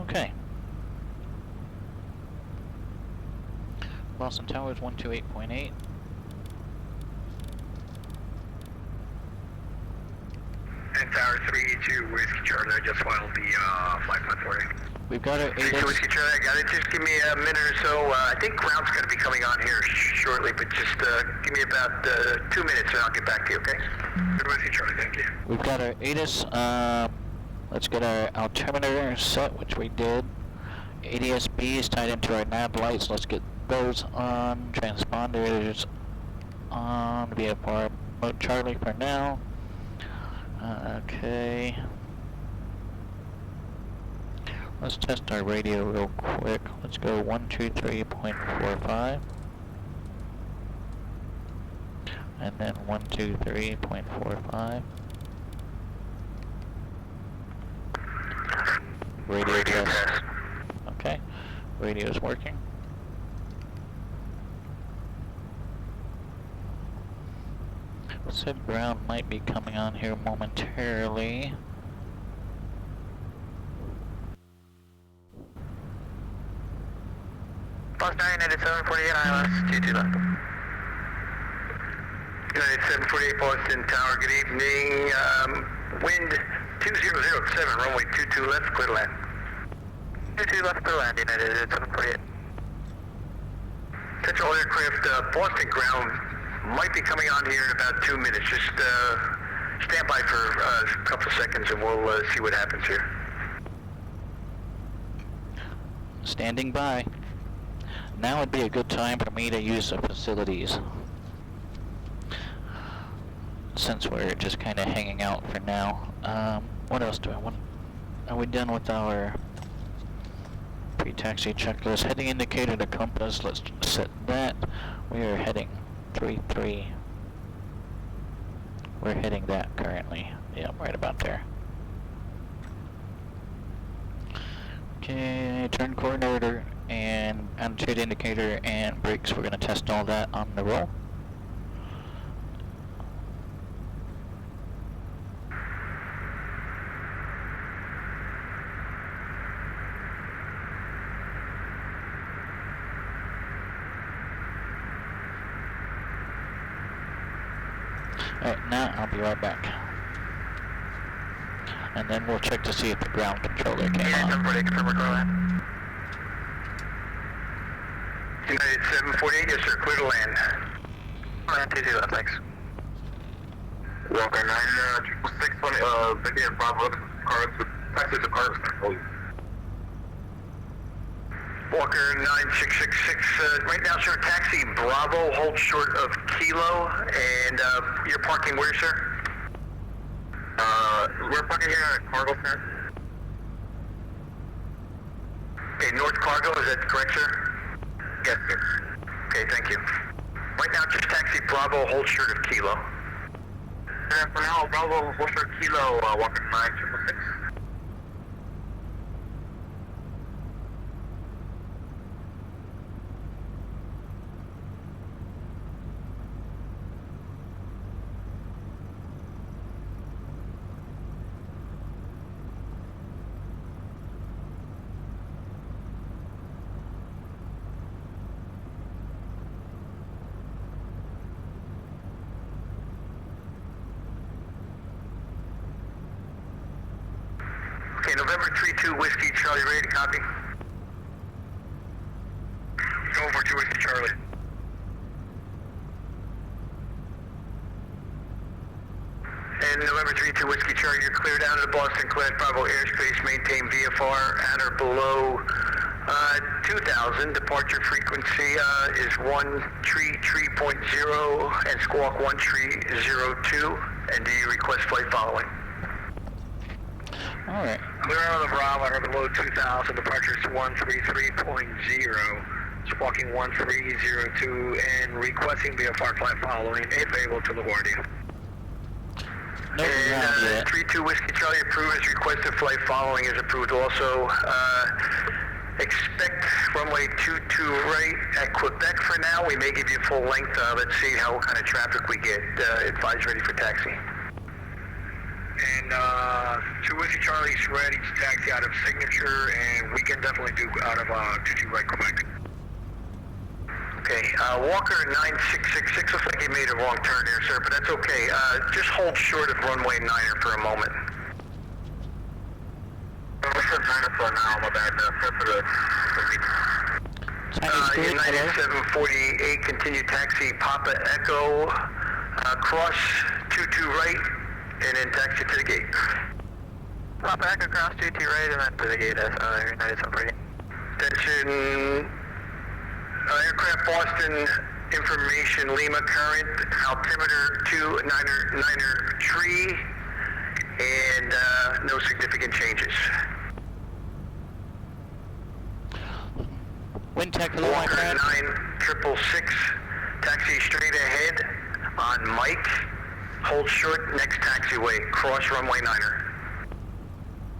S2: Okay. Boston Towers 128.8.
S3: And Tower 32, Whiskey Charlie, I just filed the flight plan for you.
S2: We've got our
S3: 32 Whiskey Charlie, I got it. Just give me a minute or so. I think ground's going to be coming on here shortly, but just give me about 2 minutes and I'll get back to you, okay? Good Whiskey Charlie, thank you.
S2: We've got our ATIS. Let's get our altimeter set, which we did. ADS-B is tied into our nav lights. Let's get those on. Transponders on. VFR mode Charlie for now. Okay. Let's test our radio real quick. Let's go 123.45. And then 123.45. Radio test. Okay. Radio is working. Said ground might be coming on here momentarily.
S3: Fox 9, United 748 ILS, 22 left. United 748 Boston Tower, good evening. Wind 2007, runway 22 left, clear to land. 22 left, clear to land, United 748. Central aircraft, Boston ground might be coming on here in about 2 minutes. Just stand by for a couple of seconds and we'll see what happens here.
S2: Standing by. Now would be a good time for me to use the facilities, since we're just kind of hanging out for now. What else do I want? Are we done with our pre-taxi checklist? Heading indicator to compass, let's set that. We are heading 33. We're hitting that currently. Yep, right about there. Okay, turn coordinator and altitude indicator and brakes. We're going to test all that on the roll. Alright, now I'll be right back. And then we'll check to see if the ground controller came on.
S3: United 748, yes sir, clear to land. Land 2 left, thanks. Walker 9, 620, again, Bravo, cars, taxi to cars, Walker 9666, right now sir, taxi Bravo, hold short of Kilo, and you're parking where sir? We're parking here at Cargo Center. Okay, North Cargo, is that correct sir? Yes sir. Okay, thank you. Right now just taxi Bravo, hold short of Kilo. And for now, Bravo, hold short of Kilo, Walker 9666. Okay, November 32 Whiskey Charlie, ready to copy? Over to Whiskey Charlie. And November 32 Whiskey Charlie, you're cleared out of the Boston Class Bravo airspace, maintain VFR at or below 2000. Departure frequency is 133.0 and squawk 1302. And do you request flight following?
S2: Alright.
S3: Clear out of the Bravo at or below 2000, departure is 133.0, squawking 1302, and requesting VFR flight following, available to LaGuardia.
S2: No ground yet.
S3: 32 Whiskey Charlie approved, as requested flight following is approved also. Expect runway 22 right at Quebec for now. We may give you full length. Let's see what kind of traffic we get. Advise ready for taxi. And 2 Whiskey Charlie's ready to taxi out of Signature, and we can definitely do out of 22 right Quebec. Okay, Walker 9666, looks like you made a wrong turn there, sir, but that's okay. Just hold short of runway 9er for a moment. Runway 9er for now, my bad, United 748, continue taxi Papa Echo, cross 22 right, and then taxi to the gate. Papa Echo, cross 22 right, and then to the gate, United 748. Attention, aircraft Boston information, Lima current, altimeter 299er tree, and no significant changes.
S2: Wind tech, hello,
S3: Walker
S2: my friend.
S3: 9666, taxi straight ahead on Mike, hold short, next taxiway, cross runway 9er.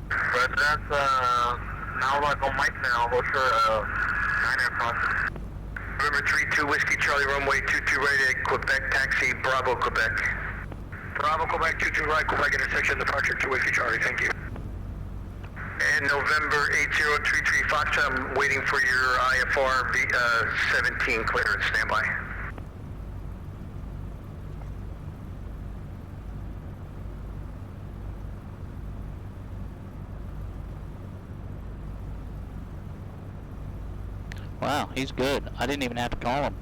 S3: But that's now like on Mike now, hold short, 9er cross. November 32 Whiskey Charlie, runway 22 right at Quebec, taxi Bravo, Quebec. Bravo, Quebec, 22 right, Quebec intersection, departure 2 Whiskey Charlie, thank you. And November 8033 Fox, I'm waiting for your IFR-17 clearance, standby.
S2: Wow, he's good. I didn't even have to call him.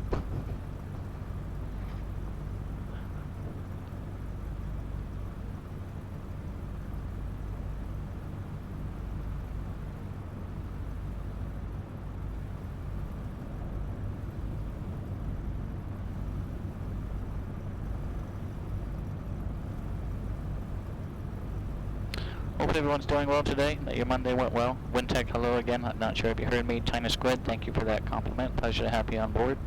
S2: Hopefully everyone's doing well today, that your Monday went well. Wintech, hello again. I'm not sure if you heard me. China Squid, thank you for that compliment. Pleasure to have you on board.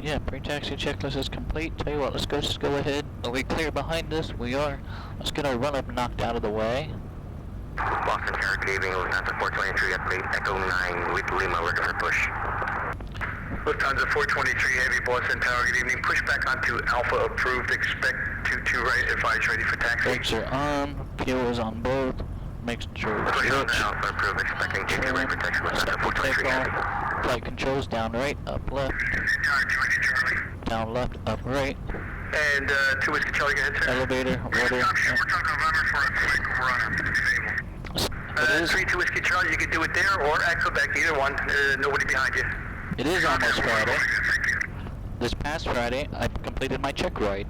S2: Yeah, pre-taxi checklist is complete. Tell you what, let's go ahead. Are we clear behind us? We are. Let's get our run-up knocked out of the way.
S3: Boston Tower, good evening, Lufthansa 423 at Echo 9 with Lima, looking for push. Lufthansa 423 Heavy, Boston Tower, good evening, push back onto Alpha approved, expect 22 right, advise ready for taxi.
S2: Brakes are on, fuel is on board, make sure it's
S3: Push on
S2: rich.
S3: to Alpha approved, expecting 22 right for taxi, Lufthansa 423 Heavy.
S2: Flight controls down right, up left,
S3: Charlie.
S2: down left, up right,
S3: And 2 Whiskey Charlie, go ahead, sir.
S2: elevator, water.
S3: November for a quick run.
S2: It is,
S3: 3-2 Whiskey Charlie, you can do it there or at Quebec, either one. Nobody behind you.
S2: it is almost Friday. This past Friday, I completed my check ride.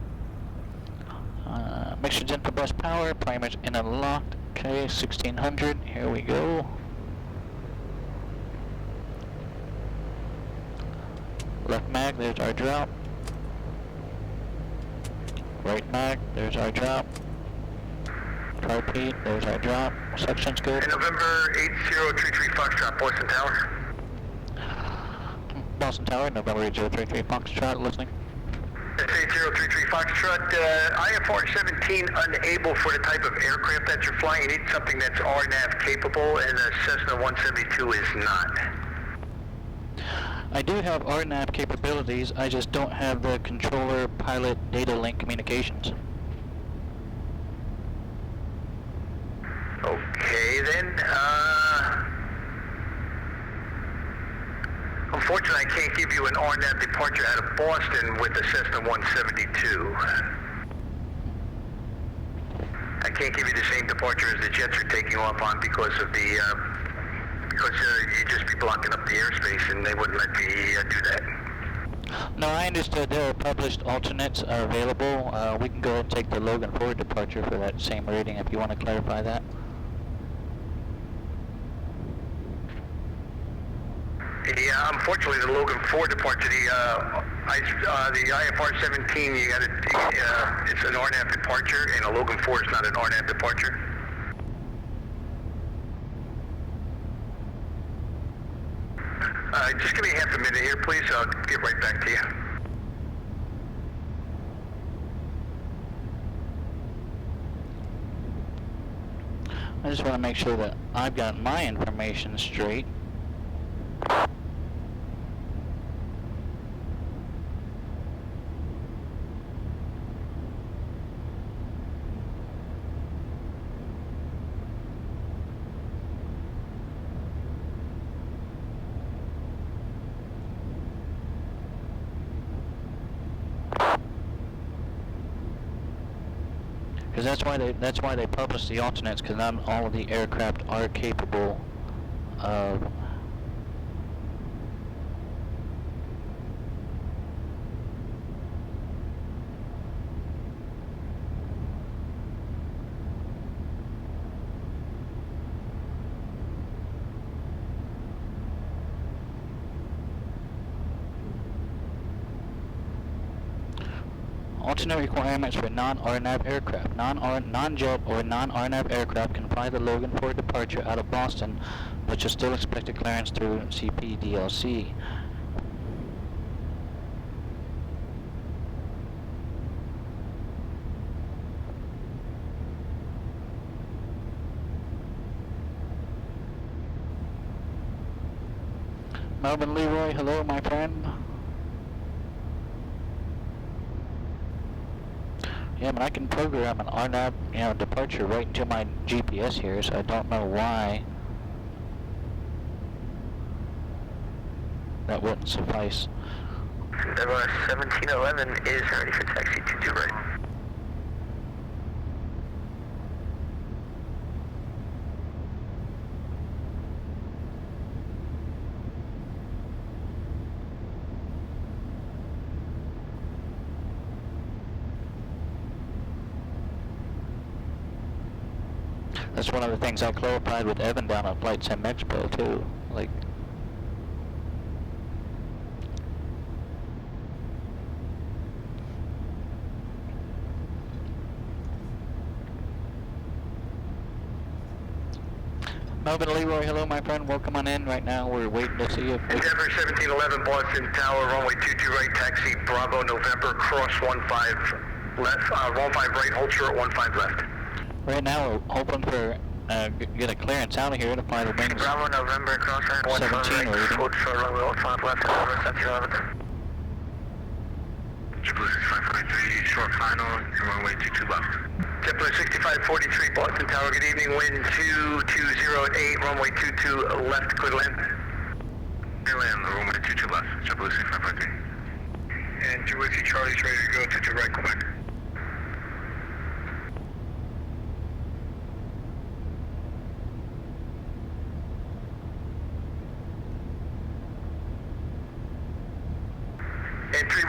S2: Mixture's in for best power, primers in and locked. Okay, 1600, here we go. Left mag, there's our drop. Right mag, there's our drop. Repeat, there's our drop. Section's good.
S3: November 8033 Foxtrot, Boston Tower.
S2: Boston Tower, November 8033 Foxtrot, listening.
S3: That's 8033 Foxtrot. IFR-17 unable for the type of aircraft that you're flying. You need something that's RNAV capable, and the Cessna 172 is not.
S2: I do have RNAV capabilities, I just don't have the controller pilot data link communications.
S3: Okay then, unfortunately I can't give you an RNAV departure out of Boston with the Cessna 172. I can't give you the same departure as the jets are taking off on because of the, you'd just be blocking up the airspace and they wouldn't let me do that.
S2: No, I understood there are published alternates are available. We can go ahead and take the Logan 4 departure for that same rating if you want to clarify that.
S3: Yeah, unfortunately, the Logan 4 departure, the IFR-17, you got it's an RNAV departure, and a Logan 4 is not an RNAV departure. Just give me half a minute here, please. I'll get right back to you.
S2: I just want to make sure that I've got my information straight. Because that's why they publish the alternates, because not all of the aircraft are capable of alternate requirements for non-RNAV aircraft. Non-jet or non-RNAV aircraft can fly the Logan 4 departure out of Boston, but you'll still expect a clearance through CPDLC. Melvin Leroy, hello my friend. Yeah, but I can program an RNAV, departure right into my GPS here, so I don't know why that wouldn't suffice.
S3: 1711 is ready for taxi 22 right.
S2: That's one of the things I clarified with Evan down at Flight Sim Expo too. Like, Melvin Leroy, hello my friend, welcome on in. Right now we're waiting to see if
S3: Endeavor 1711 Boston Tower, runway 22 right, taxi Bravo November, cross 15 left, 15 right, hold short, 15 left.
S2: right now we're hoping for Get a clearance out of here to fly the wings.
S4: Bravo, November, crosswind
S2: 17 reading.
S4: Hold short runway 15 left, November 1711.
S3: JetBlue 6543, short final, runway 22 left.
S4: JetBlue 6543, Boston Tower, good evening, wind 220 at 8, runway 22 left, clear to land.
S3: Clear land, runway 22 left, JetBlue 6543.
S4: And 2 Whiskey Charlie's ready to go to right, Quebec. And 2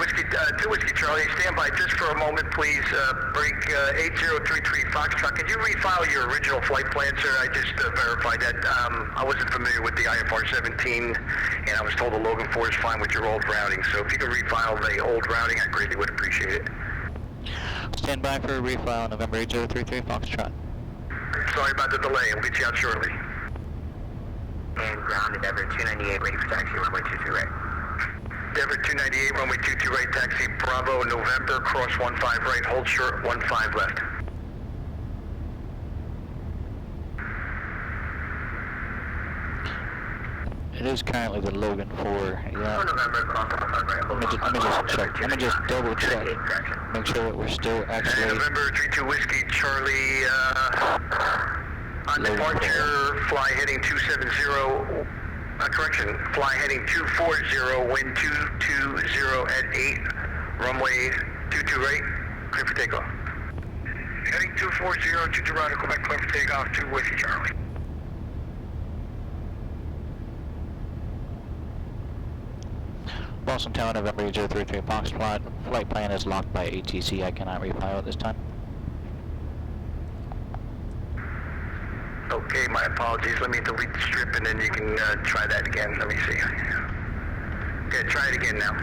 S4: Whiskey Charlie, stand by just for a moment, please. Break 8033 Foxtrot. Could you refile your original flight plan, sir? I just verified that. I wasn't familiar with the IFR-17, and I was told the Logan 4 is fine with your old routing. So if you could refile the old routing, I greatly would appreciate it.
S2: Stand by for a refile, November 8033 Foxtrot.
S4: Sorry about the delay. I'll get you out shortly.
S5: And ground Endeavor 298, ready for taxi, runway 22 right.
S4: Endeavor 298, runway 22 right, taxi Bravo, November, cross 15 right, hold short 15 left.
S2: It is currently the Logan 4. Yeah.
S5: November, cross 15 right, hold
S2: Let me just check. Let me just double check. Make sure that we're still actually.
S4: November 32 Whiskey Charlie, on departure, fly heading 270. Correction, fly heading 240, wind 220 at 8, runway 22 right, clear for takeoff. Heading 240, 22 right, Quebec, clear for takeoff, 2 Whiskey Charlie.
S2: Boston Tower, November 8033 Foxtrot. Flight plan is locked by ATC. I cannot refile at this time.
S4: Okay, my apologies. Let me delete the strip and then you can try that again. Let me see. Okay, try it again now.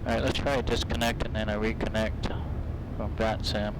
S2: Alright, let's try a disconnect and then a reconnect from VATSIM.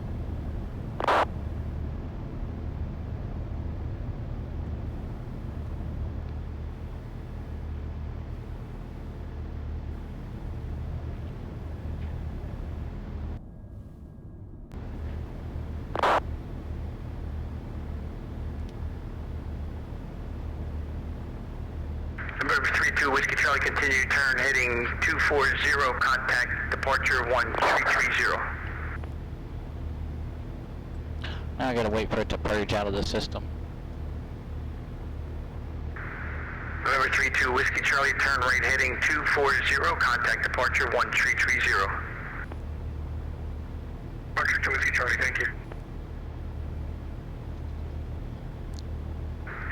S4: November 32 Whiskey Charlie, continue turn heading 240, contact departure 1330.
S2: Now I gotta wait for it to purge out of the system.
S4: November 32 Whiskey Charlie, turn right heading 240, contact departure 1330. Departure 2 Whiskey Charlie, thank you.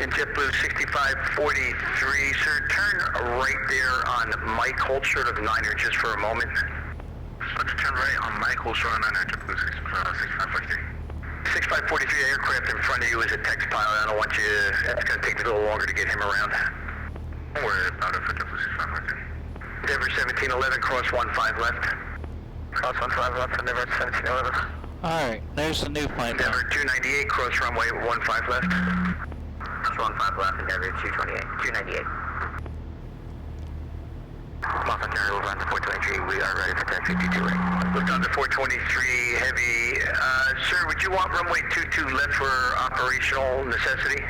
S4: In JetBlue 6543, sir, turn right there on Mike, hold short of 9er just for a moment.
S3: Let's turn right on Mike, hold short on 9er, JetBlue 6543.
S4: 6543 aircraft in front of you is a text pilot. I don't want you, it's going to take me a little longer to get him around.
S3: Don't worry about it for JetBlue 6543.
S4: Endeavor 1711, cross 15 left. Cross 15 left, Endeavor 1711.
S2: Alright, there's the new flight
S4: Endeavor
S2: now.
S4: 298, cross runway 15 left.
S5: Cross 15 left, Endeavor 298.
S4: Mafia Tower, we'll run to 423, we are ready for taxi 22 right. Looked on to 423 heavy. Sir, would you want runway 22 left for operational necessity?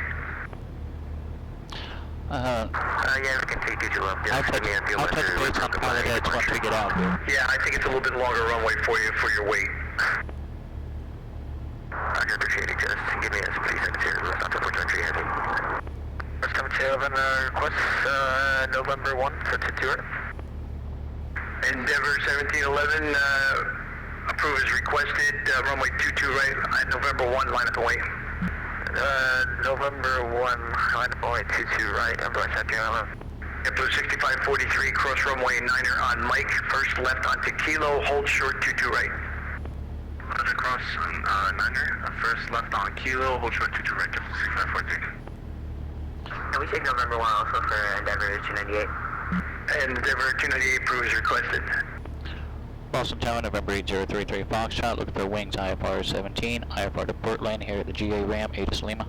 S5: Yeah, we can take 22 left.
S2: I'll touch base on pilot heads once we get out here.
S4: Yeah, I think it's a little bit longer runway for you for your weight.
S5: I can appreciate it, just give me a split seconds here. Let's not 423 heavy.
S4: First 1711 request November 1 for 22 right. Endeavor 1711, approve as requested, runway 22 right, at November 1, line up and wait.
S5: November 1, line up only 22 right, Embraer 1711.
S4: JetBlue 6543, cross runway 9er on Mike, first left onto Kilo, hold short 22 right.
S3: Roger, cross on Niner, first left on Kilo, hold short 22 right, 6543.
S5: Can we take November 1 also for Endeavor 298?
S4: And Endeavor 298 approval is requested.
S2: Boston Tower, November 8033 Foxtrot, looking for wings IFR-17, IFR to Portland here at the GA Ram, Aegis Lima.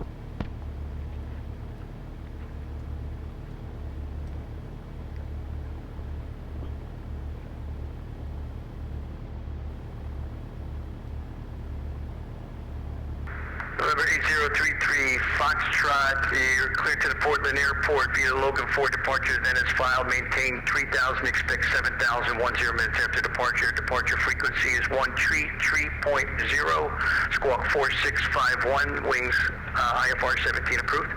S4: November 8033 Foxtrot, you're clear to the Portland Airport via Logan 4 departures, then as filed, maintain 3000, expect 7000, 10 minutes after departure. Departure frequency is 133.0, squawk 4651, wings IFR-17 approved.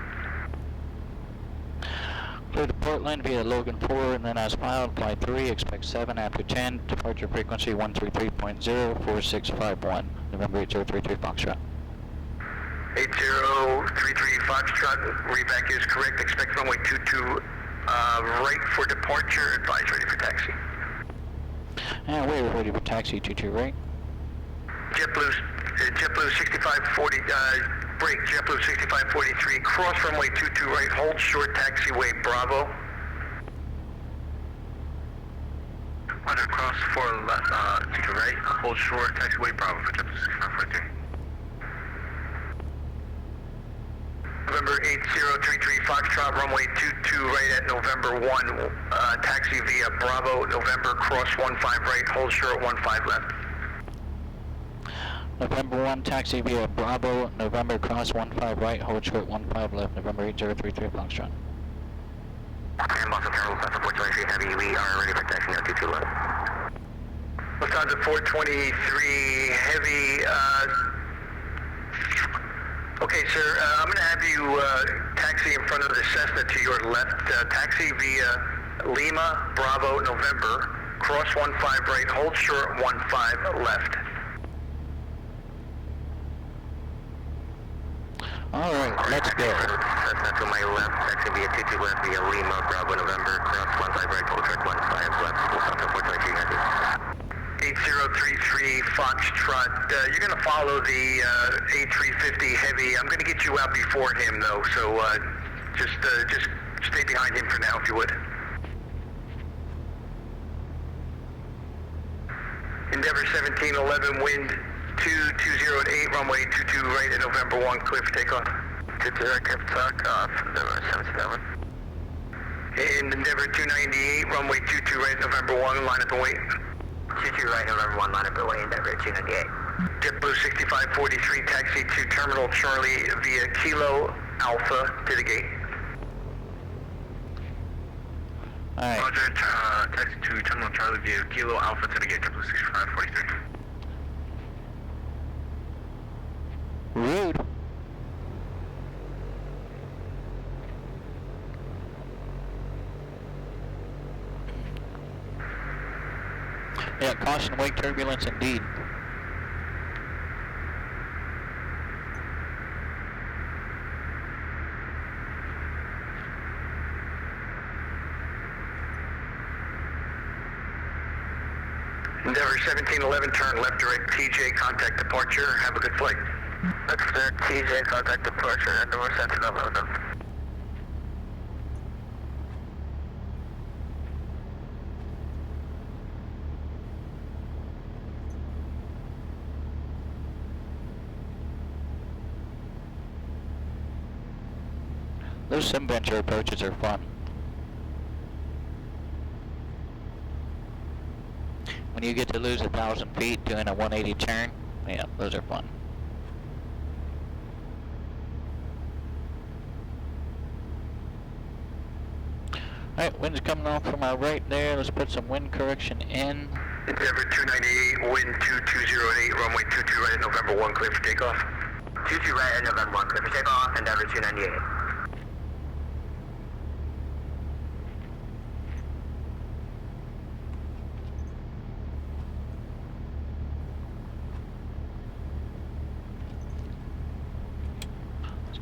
S2: Clear to Portland via Logan 4 and then as filed, flight 3, expect 7 after 10, departure frequency 133.0, 4651, November 8033 Foxtrot.
S4: 8033 Foxtrot, readback is correct, expect runway 22 right for departure, advise ready for taxi.
S2: And we're ready for taxi, 22 right.
S4: JetBlue 6540, break, JetBlue 6543, cross runway 22 right, hold short, taxiway Bravo.
S3: Roger, cross 4 left, 22 right, hold short, taxiway Bravo for JetBlue 6543.
S4: November 8033 Foxtrot, runway 22 right at November 1, taxi via Bravo, November, cross 15 right, hold short 15 left.
S2: November 1, taxi via Bravo, November cross 15 right, hold short 15 left, November 8033 Foxtrot.
S5: And Boston Tower, Lufthansa 423 Heavy, we are ready for taxi now, 22 left.
S4: Lufthansa 423 Heavy, okay, sir, I'm going to have you taxi in front of the Cessna to your left. Taxi via Lima, Bravo, November. Cross 15 right, hold short 15 left.
S2: Alright, let's go.
S5: Cessna to my left, taxi via 22 left via Lima, Bravo, November. Cross 15 right, hold short 15 left. Lufthansa 423 Heavy.
S4: 8033 Foxtrot, you're going to follow the A350 Heavy. I'm going to get you out before him, though, so just stay behind him for now, if you would. Endeavor 1711, wind 220 at 8, runway 22 right at November 1, clear for takeoff.
S5: 22 aircraft takeoff, Endeavor 1711.
S4: And Endeavor 298, runway 22 right at November 1, line up and wait.
S5: 22 right, November 1, line up and wait, Endeavor 298.
S4: JetBlue 6543, taxi to Terminal Charlie via Kilo Alpha to the gate.
S2: Alright.
S3: Roger, taxi to Terminal Charlie via Kilo Alpha to the gate, JetBlue 6543.
S2: Rude. Yeah, caution wake turbulence indeed.
S4: Endeavor 1711, turn left direct TJ, contact departure. Have a good flight.
S5: Left direct TJ, contact departure, Endeavor 1711.
S2: Those sim venture approaches are fun. When you get to lose 1,000 feet doing a 180 turn, yeah, those are fun. Alright, wind's coming off from our right there. Let's put some wind correction in.
S4: Endeavor 298, wind 2208, runway 22 right at November 1, clear for takeoff.
S5: 22 right at November 1, clear for takeoff, Endeavor 298.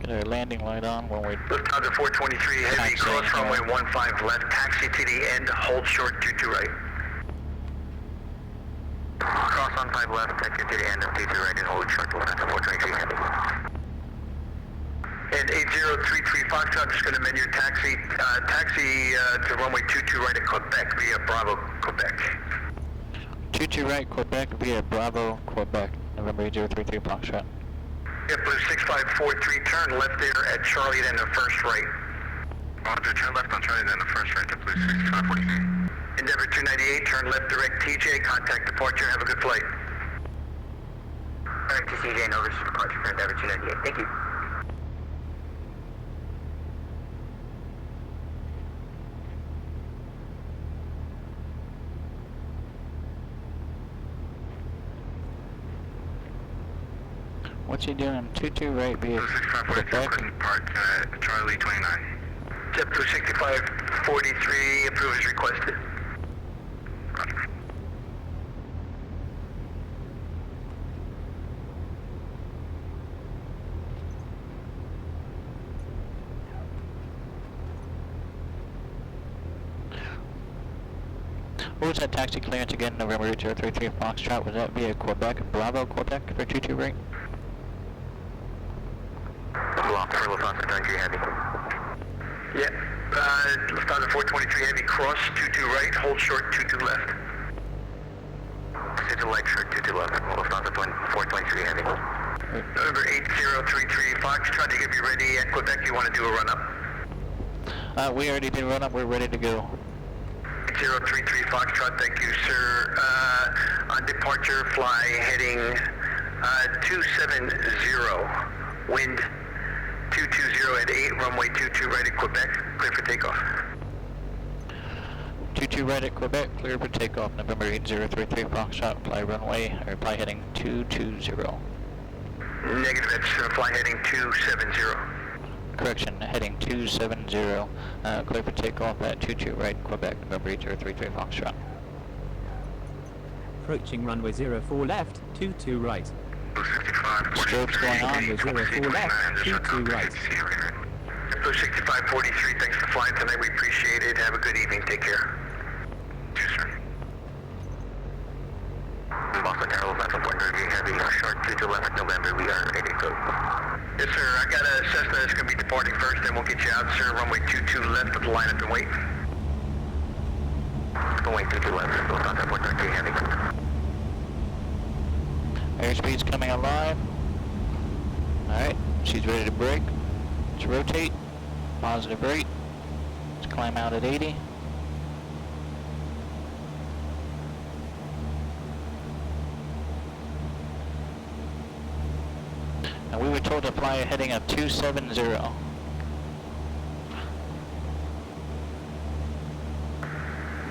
S2: Get our landing light on when we
S4: Lufthansa 423 Heavy,
S2: Taxi,
S4: cross runway
S2: yeah.
S4: 15 left, taxi to the end, hold short 22 right.
S5: Cross Lost 15 left, take you to the end of 22 right and hold short to Lufthansa 423 heavy.
S4: And 8033 Foxtrot, just going to amend your taxi to runway 22 right at Quebec via Bravo, Quebec.
S2: 22 right, Quebec via Bravo, Quebec, November 8033 Foxtrot.
S4: Yep, blue 6543, turn left there at Charlie, then the first right.
S3: Roger, turn left on Charlie, then the first right to blue 6543.
S4: Endeavor 298, turn left direct TJ, contact departure, have a good flight.
S5: Direct to CJ, no risk departure for Endeavor 298, thank you.
S2: What's he doing? 22 right via
S3: Blue 6542,
S2: Quebec.
S3: Clinton Park, Charlie 29.
S4: Jet blue 6543, approve as requested.
S3: Roger.
S2: What was that taxi clearance again, November 8033 Foxtrot? Was that via Quebec, Bravo, Quebec for 22 right?
S5: Block for Lufthansa 23 heavy.
S4: Yeah, Lufthansa 423 heavy, cross 22 right, hold short 22 left.
S5: 22 light short, 22 left, Lufthansa 423 heavy.
S4: November 8033 Foxtrot, you gonna be ready at Quebec, you want to do a run-up?
S2: We already did run up, we're ready to go.
S4: 8033 Foxtrot, thank you, sir. On departure, fly heading 270, wind 220 at 8, runway 22 right at Quebec, clear for takeoff.
S2: 22 right at Quebec, clear for takeoff, November 8033 Foxtrot, fly heading 220.
S4: Negative, that's fly heading 270.
S2: Correction, heading 270, clear for takeoff at 22 right, Quebec, November 8033 Foxtrot.
S6: Approaching runway 04 left, 22 right.
S3: Blue 65
S2: Strobes going on.
S6: Runway 04 left, 22 right.
S4: Blue 6543, thanks for flying tonight, we appreciate it, have a good evening, take care.
S3: Yes, sir.
S5: Boston Tower, Lufthansa 423 heavy, short 22 left, November, we are ready to go.
S4: Yes, sir, I got a Cessna that's going to be departing first, then we'll get you out, sir, runway 22 left, put the line up and wait.
S5: Runway 22 left, Lufthansa 423 heavy.
S2: Airspeed's coming alive. Alright, she's ready to brake. Let's rotate. Positive rate. Let's climb out at 80. And we were told to fly a heading of 270.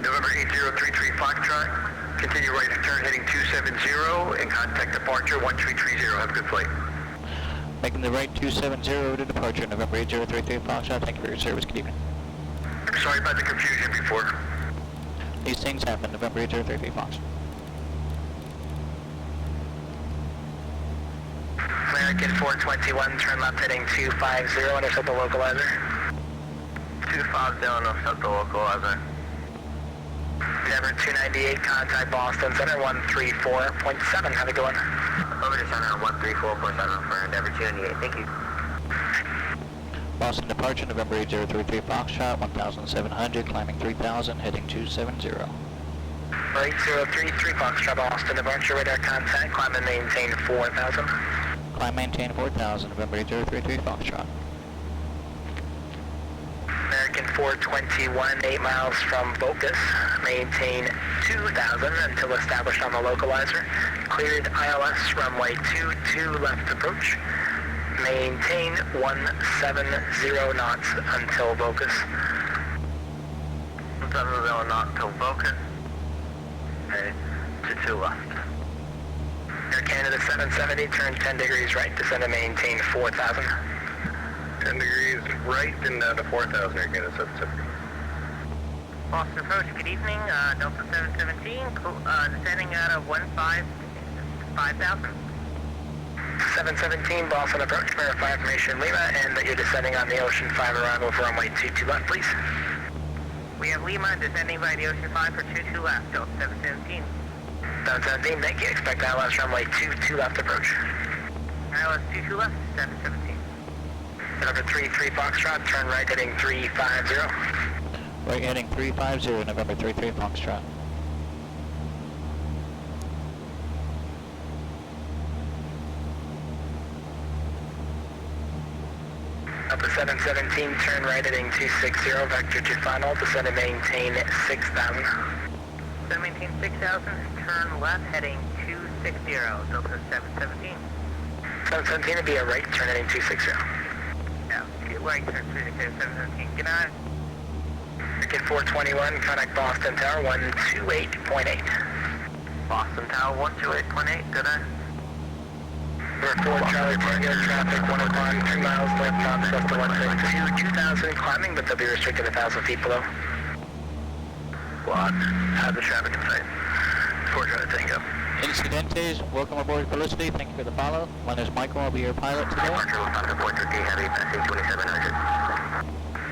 S4: November 8033 Foxtrot, continue right to turn heading 270 and contact departure 1330, have a good flight.
S2: Making the right 270 to departure, November 8033 Foxtrot. Thank you for your service. Good evening.
S4: Sorry about the confusion before.
S2: These things happen, November 8033 Foxtrot.
S4: American 421, turn left heading 250 and accept the localizer.
S5: 250, no, accept the localizer.
S4: Endeavor 298, contact Boston Center 134.7, have a good one.
S5: Over to Center 134.7 for Endeavor 298, thank you.
S2: Boston departure, November 8033 Foxtrot, 1700, climbing 3000, heading 270.
S4: 8033 Foxtrot, Boston departure, radar contact, climb and maintain 4000.
S2: Climb maintain 4000, November 8033 Foxtrot.
S4: American 421, 8 miles from Focus, maintain 2000 until established on the localizer. Cleared ILS runway 22 left approach. Maintain 170 knots until Focus.
S5: 170 knots till Focus. Okay, 22 left.
S4: Air Canada 770, turn 10 degrees right, descend and maintain 4000. 10 degrees right, and to 4000 Air Canada 770.
S5: Boston approach, good evening, Delta 717, descending out of 5000.
S4: 717, Boston approach, verify information Lima, and that you're descending on the Ocean 5 arrival for runway 22 left, please.
S5: We have Lima descending by the Ocean 5 for 22 left, Delta 717.
S4: 717, thank you. Expect ILS runway 22 left approach.
S5: ILS 22 left, 717.
S4: November 33 Foxtrot, turn right heading 350.
S2: Right heading 350, November 33 Foxtrot.
S4: Delta 717, turn right heading 260, vector to final, descend and maintain 6,000.
S5: Descend and maintain 6,000, turn left heading 260, Delta 717.
S4: 717 will be a right, turn heading 260.
S5: Yeah, get right, turn 260, 717. Good night.
S4: Ticket 421, contact Boston Tower 128.8.
S5: Boston Tower 128.8, good night.
S4: Number 4 Charlie Tango, traffic 1 upon 2 miles left, southwest to 162, 2,000 climbing, but they'll be restricted 1,000 feet below.
S5: Squad, have the traffic in sight. 4 Charlie Tango.
S2: Incidentes, welcome aboard Felicity, thank you for the follow. My name is Michael, I'll be your pilot today.
S5: Departure Lufthansa 430 Heavy, passing 2700.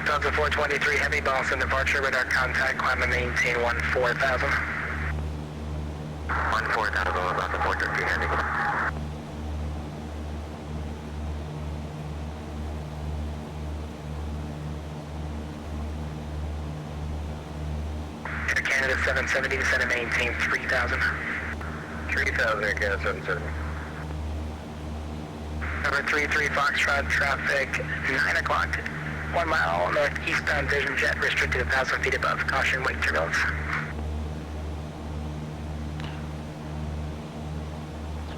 S4: Lufthansa 423 Heavy, Boston departure, radar contact, climb and maintain 14,000.
S5: 14,000, Lufthansa 430 Heavy.
S4: Air Canada 770, descend and maintain 3,000.
S3: 3,000 Air Canada 770.
S4: Number 33 Foxtrot, traffic 9 o'clock, 1 mile northeastbound Vision Jet, restricted 1,000 feet above, caution wake turbulence.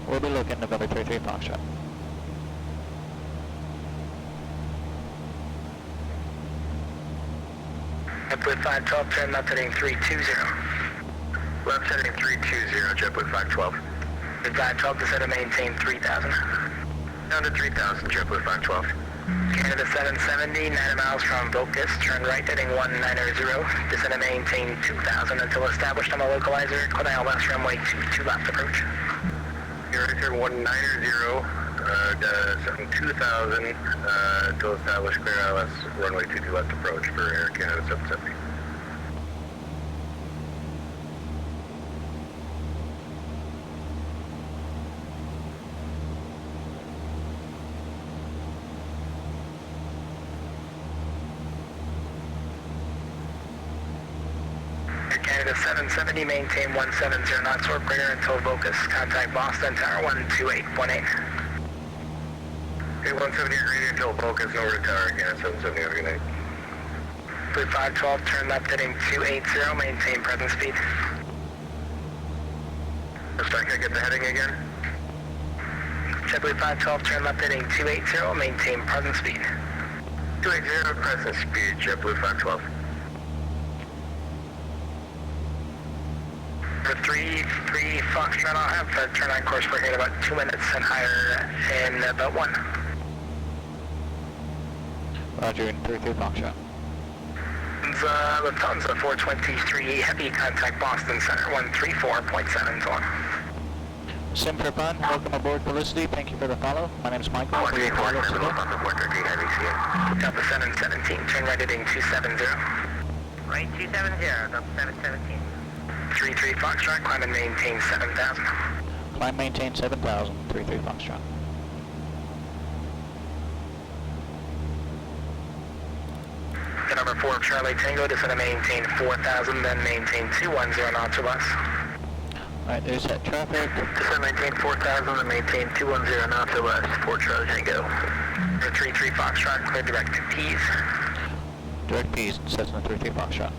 S2: We'll be looking November 33 Foxtrot.
S4: JetBlue 512, turn left heading 320.
S3: Left heading 320, JetBlue 512.
S4: JetBlue 512, descend and maintain 3,000.
S3: Down to 3,000, JetBlue 512.
S4: Canada 770, 9 miles from Vocus, turn right heading 190, descend and maintain 2,000 until established on the localizer, clear ILS runway 22 left approach.
S3: You're right here 190, 2,000, until established clear ILS runway 22 left approach for Air Canada 770.
S4: Air Canada 770, maintain 170 knots or greater until Vocus, contact Boston Tower 128.8.
S3: Okay, 170 radio until Vulcan's over to Tower again, 770, have a good night.
S4: Blue 512, turn left heading 280, maintain present speed.
S3: Looks like I get the heading again.
S4: JetBlue 512, turn left heading 280, maintain present speed.
S3: 280, present speed, JetBlue 512.
S4: For 3 Foxtrot, I'll have turn on course for here in about 2 minutes and higher in about 1.
S2: Roger, in 33 Foxtrot.
S4: Lufthansa 423 Heavy, contact Boston Center 134.7 long.
S2: Sim for fun, welcome aboard Felicity, thank you for the follow. My name is Michael, I'll be your
S5: 134,
S2: pilot today.
S5: Lufthansa 430 Heavy, CA.
S4: Delta 717, turn right heading 270.
S5: Right 270, Delta 717.
S4: 33 Foxtrot, climb and maintain 7,000.
S2: Climb maintain 7,000, 33 Foxtrot.
S4: The number 4 Charlie Tango, descend and maintain 4,000, then maintain 210 knots or less.
S2: Alright, there's that traffic.
S4: Descend maintain 4,000 and maintain 210 knots or less, 4 Charlie Tango. The 33 Foxtrot, clear direct to P's.
S2: Direct P's, Cessna 33 Foxtrot.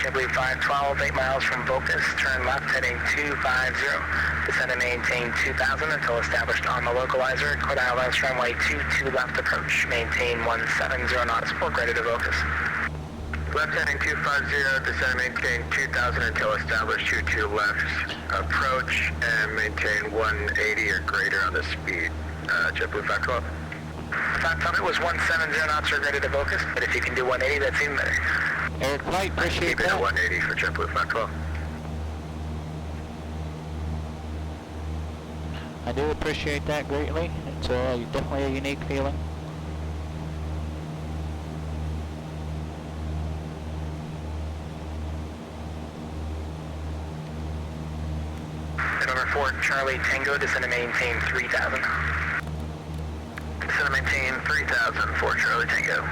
S4: JetBlue 512, 8 miles from Vocus, turn left heading 250, descend and maintain 2,000 until established on the localizer, clear ILS runway 22 left approach, maintain 170 knots or greater to Vocus.
S3: Left heading 250, descend and maintain 2,000 until established 22 left approach and maintain 180 or greater on the speed. JetBlue 512.
S4: 512, it was 170 knots or greater to Vocus, but if you can do 180, that's even better.
S2: Air flight, appreciate
S3: Keep it at
S2: that.
S3: 180 for JetBlue 512.
S2: I do appreciate that greatly. It's definitely a unique feeling.
S4: November 4 Charlie Tango, descend and maintain 3000. Descend and maintain 3000 for Charlie Tango.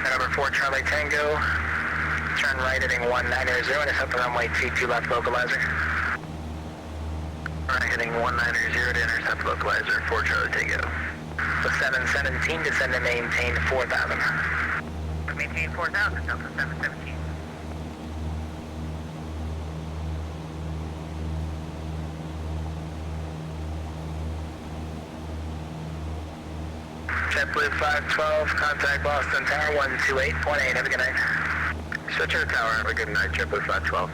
S4: November 4 Charlie Tango, turn right heading 190 and it's up the runway T2 left localizer. Right heading 190 to intercept localizer 4 Charlie Tango. So 717, descend and maintain 4000. Maintain 4000, Delta 717. JetBlue 512, contact Boston Tower 128.8, have a good night. Switcher Tower, have a good night, JetBlue 512.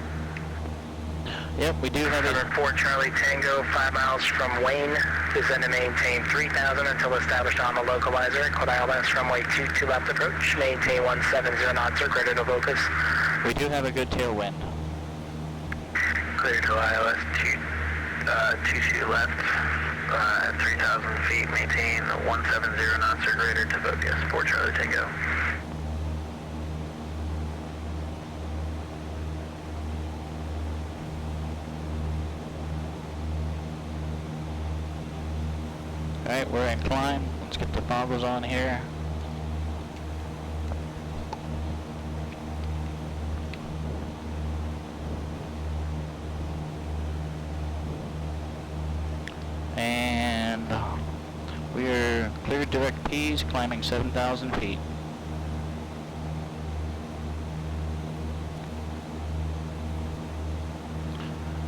S2: Yep, we do have it.
S4: Number 4 Charlie Tango, 5 miles from Wayne, descend and maintain 3000 until established on the localizer. Code ILS runway 22 left approach, maintain 170 knots or greater to locus.
S2: We do have a good tailwind.
S4: Clear to ILS 22 left, at 3000 feet, maintain 170 knots or greater to focus, 4 Charlie Tango.
S2: Alright, we're in climb. Let's get the goggles on here. And we are cleared direct P's, climbing 7,000 feet.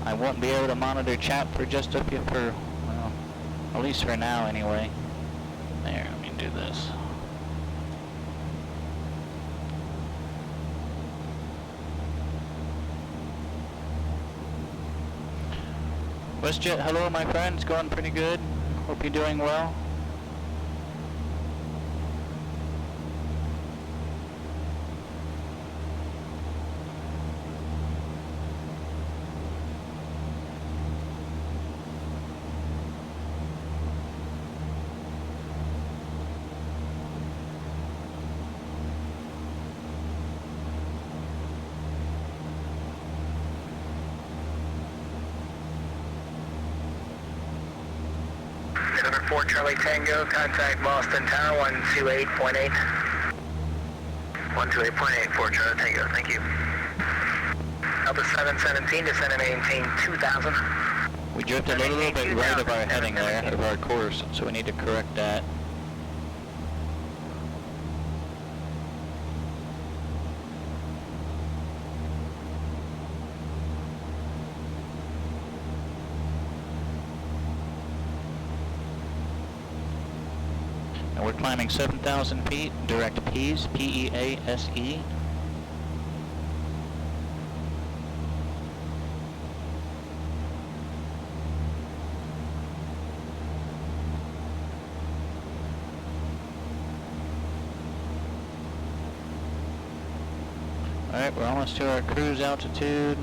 S2: I won't be able to monitor chat for just a few, well, at least for now anyway. There, let me do this. WestJet, hello my friend, it's going pretty good. Hope you're doing well.
S4: November 4 Charlie Tango, contact Boston Tower 128.8. 128.8 for Charlie Tango, thank you. Delta 717, descend and maintain 2000.
S2: We drifted a little bit right of our heading there, of our course, so we need to correct that. And we're climbing 7,000 feet, direct P's, P-E-A-S-E. Alright, we're almost to our cruise altitude.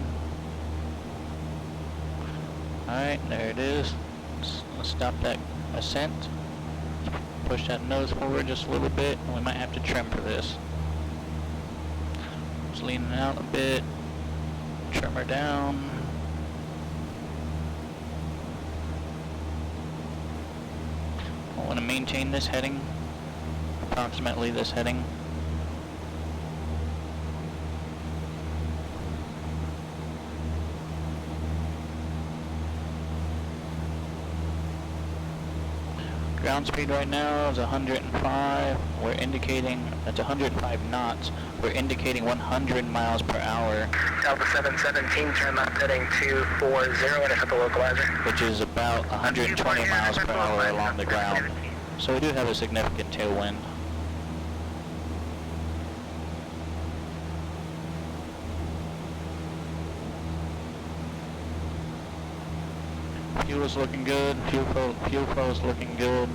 S2: Alright, there it is. Let's stop that ascent. Push that nose forward just a little bit, and we might have to trim for this. Just leaning out a bit, trim her down. I want to maintain this heading, approximately this heading. Ground speed right now is 105. We're indicating, that's 105 knots. We're indicating 100 miles per hour.
S4: Delta 717, turn left heading 240 and it's at the localizer.
S2: Which is about 120 miles per hour along the ground. So we do have a significant tailwind. Fuel's looking good. Fuel flow's looking good.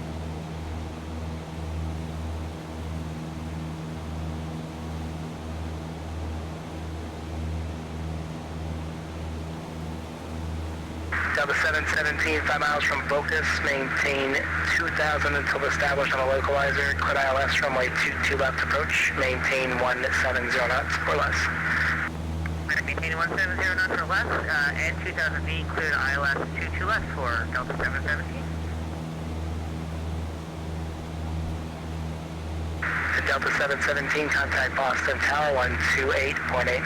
S4: Delta 717, 5 miles from focus, maintain 2000 until established on a localizer. Clear ILS runway 22 left approach, maintain 170 knots or less.
S5: Maintain 170 knots or less, and 2000 feet, cleared ILS 22 left for Delta 717.
S4: To Delta 717, contact Boston Tower 128.8.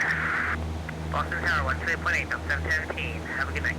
S5: Boston Tower 128.8, Delta 717, have a good night.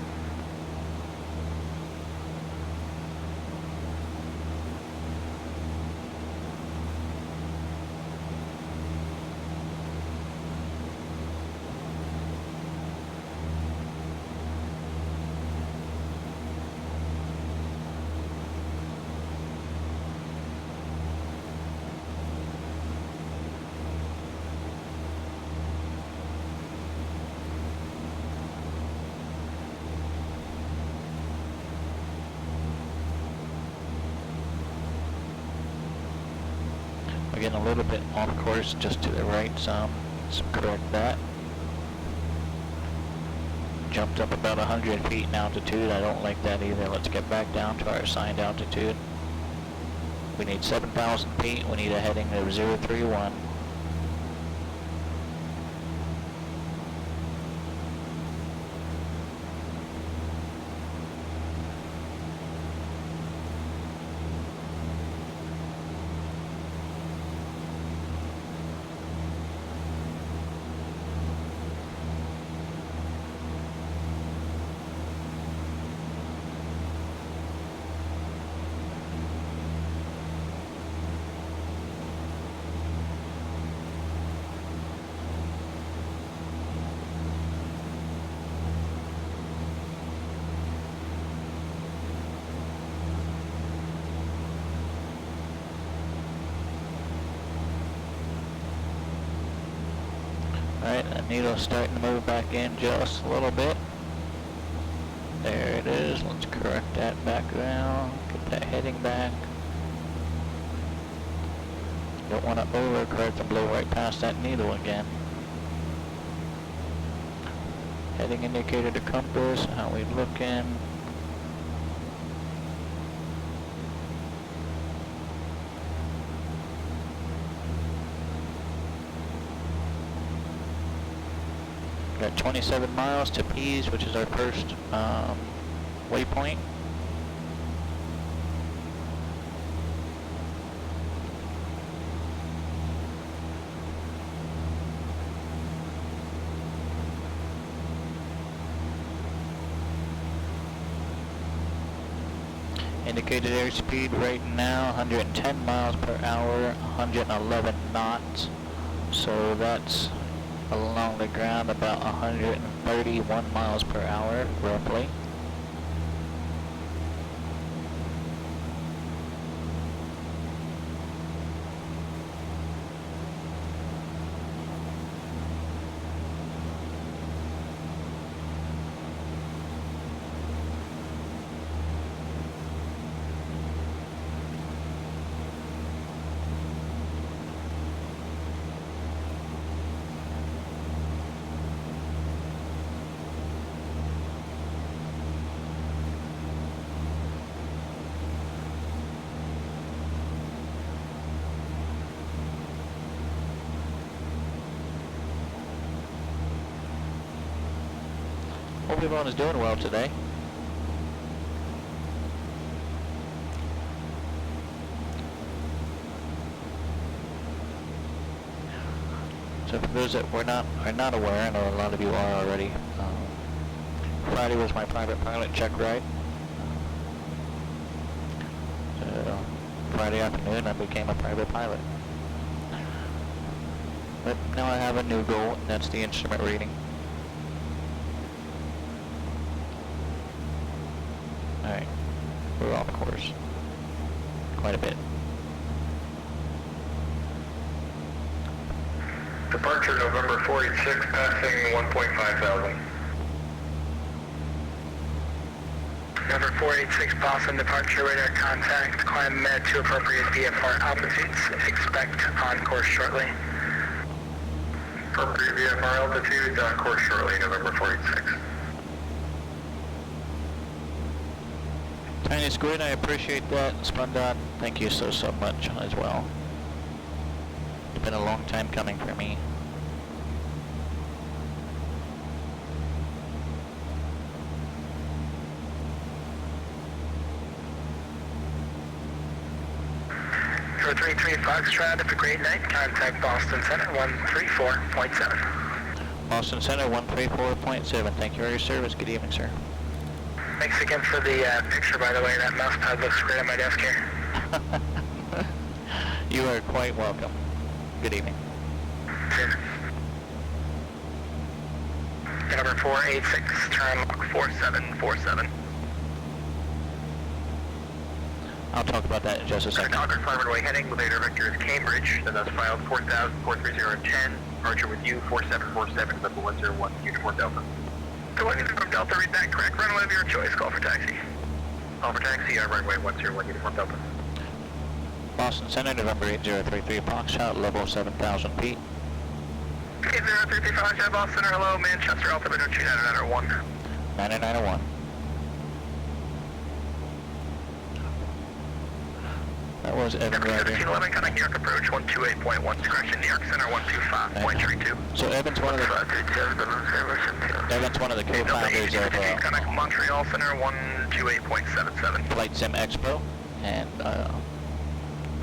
S2: We're getting a little bit off course just to the right some. Let's correct that. Jumped up about 100 feet in altitude. I don't like that either. Let's get back down to our assigned altitude. We need 7,000 feet. We need a heading of 031. Alright, that needle's starting to move back in just a little bit. There it is. Let's correct that back down. Get that heading back. Don't want to overcorrect and blow right past that needle again. Heading indicator to compass. How we looking? Got 27 miles to Pease, which is our first waypoint. Indicated airspeed right now 110 miles per hour, 111 knots. So that's along the ground about 131 miles per hour roughly. Hope everyone is doing well today. So for those that are not aware, I know a lot of you are already, Friday was my private pilot check ride. So Friday afternoon I became a private pilot. But now I have a new goal, and that's the instrument reading. Alright, we're off course. Quite a bit.
S4: Departure November 486, passing 1.5 thousand. Number 486 Boston departure radar contact. Climb to appropriate VFR altitudes. Expect on course shortly. Appropriate VFR altitude on course shortly, November 486.
S2: Tiny Squid, I appreciate that. Spundot, thank you so much as well. It's been a long time coming for me.
S4: Number 33 Foxtrot, have a great night. Contact Boston Center 134.7.
S2: Boston Center 134.7. Thank you for your service. Good evening, sir.
S4: Thanks again for the picture, by the way. That mouse pad looks great on my desk here.
S2: You are quite welcome. Good evening.
S4: Number 486, turn lock 4747.
S2: I'll talk about that in just a second.
S4: Concord Farmer Way heading, elevator vector is Cambridge, then that's filed 4,43010, departure with you 4747, level 101, Uniform Delta. The one Uniform Delta, read that correct, runway of your choice, call for taxi. Call for taxi, runway 101, Uniform Delta.
S2: Boston Center, November 8033 Foxtrot, level 7,000 feet.
S4: 8033 Foxtrot, Boston Center, hello, Manchester, altimeter 2901.
S2: 9901. That was Evan Ryder.
S4: 1511, contact New York approach 128.1, correction, New York Center 125.32.
S2: So Evan's one of the co-founders of
S4: contact Montreal Center 128.77.
S2: Flight Sim Expo and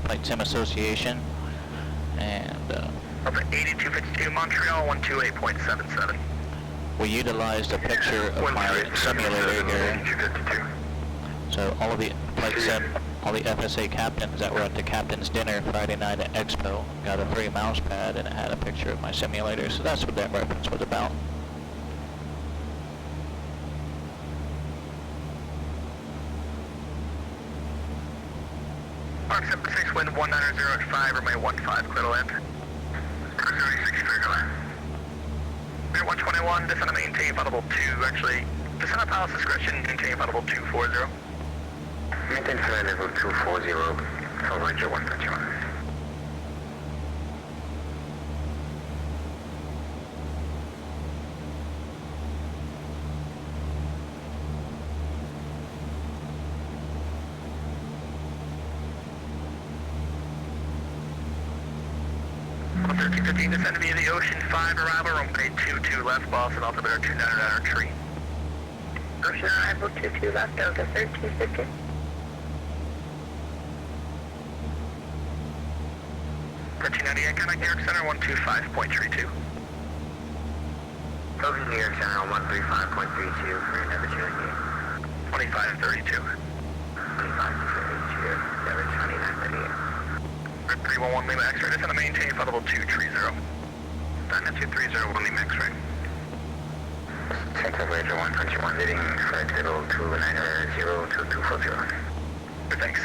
S2: Flight Sim Association, and
S4: Over 8252 Montreal 128.77.
S2: we utilized a picture of my simulator here. So all of the Flight Sim, all the FSA captains that were at the captain's dinner Friday night at Expo got a free mouse pad and it had a picture of my simulator, so that's what that reference was about.
S4: Mark 76, wind 190 at 5, runway 15, clear to land. 36, clear to land. Wind 121, descend to maintain audible 2, actually, descend at pilot's discretion, maintain audible 240. Maintain flight level 240, for Roger 131. On 1315, descend via the Ocean 5 arrival, runway 22 left, Boston, altimeter 29 tree. Ocean arrival 22 left, Delta 1315. Contact New York Center 125.32. Ocean New York Center 135.32 for your Never 2532. 2532, Never 2938. 311 Lima X-ray, descend to maintain flight level 230. Diamond 2301 Lima X-ray. Take Voyager 121, leading flight level 2902240. Thanks.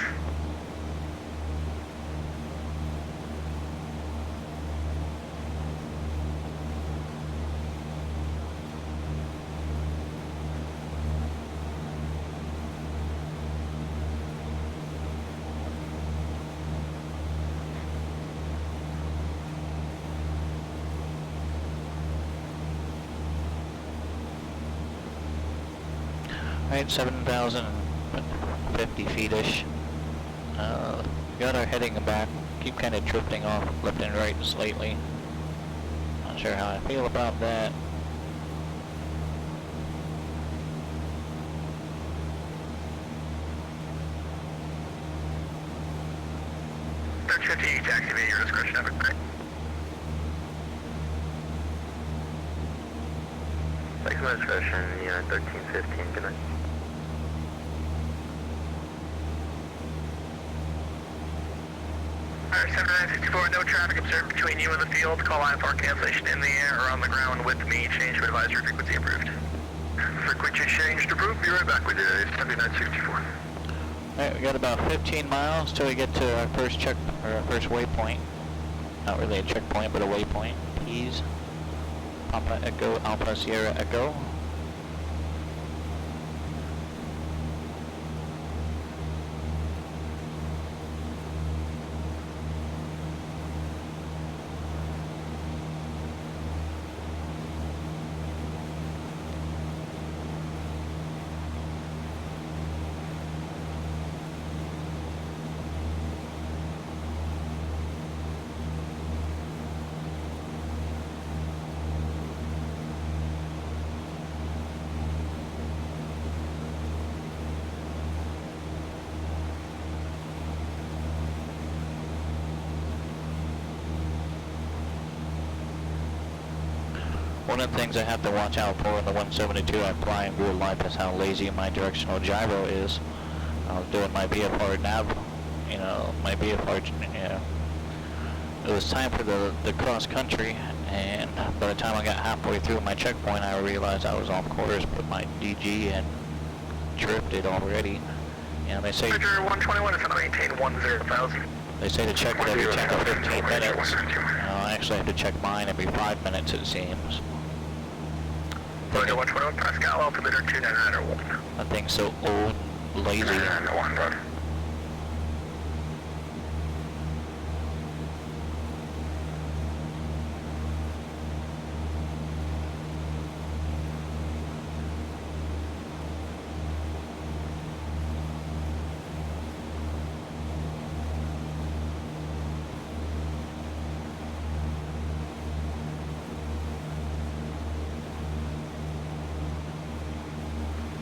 S2: Alright, 7,050 feet-ish. Got our heading back. Keep kind of drifting off left and right slightly. Not sure how I feel about that.
S4: Taxi at your discretion, have a great. Thanks for my discretion, 1315, good night. Alright, 7964, no traffic observed between you and the field. Call IFR cancellation in the air or on the ground with me. Change to advisory frequency approved. Frequency changed approved. Be right back with you. 7964.
S2: Alright, we got about 15 miles till we get to our first first waypoint. Not really a checkpoint, but a waypoint. Peas. Papa Echo, Alpha Sierra Echo. One of the things I have to watch out for in the 172 I fly in real life is how lazy my directional gyro is. I was doing my VFR nav, you know, my VFR, you know, it was time for the cross country, and by the time I got halfway through my checkpoint, I realized I was off course, but my DG had drifted already. You know, they say...
S4: Roger, 121 is going to maintain 10,000.
S2: They say to check it every 10 to 15 minutes. I actually have to check mine every 5 minutes, it seems.
S4: Roger, 121 Pascal, altimeter 29901.
S2: That thing's so old, lazy.
S4: 29901, Roger.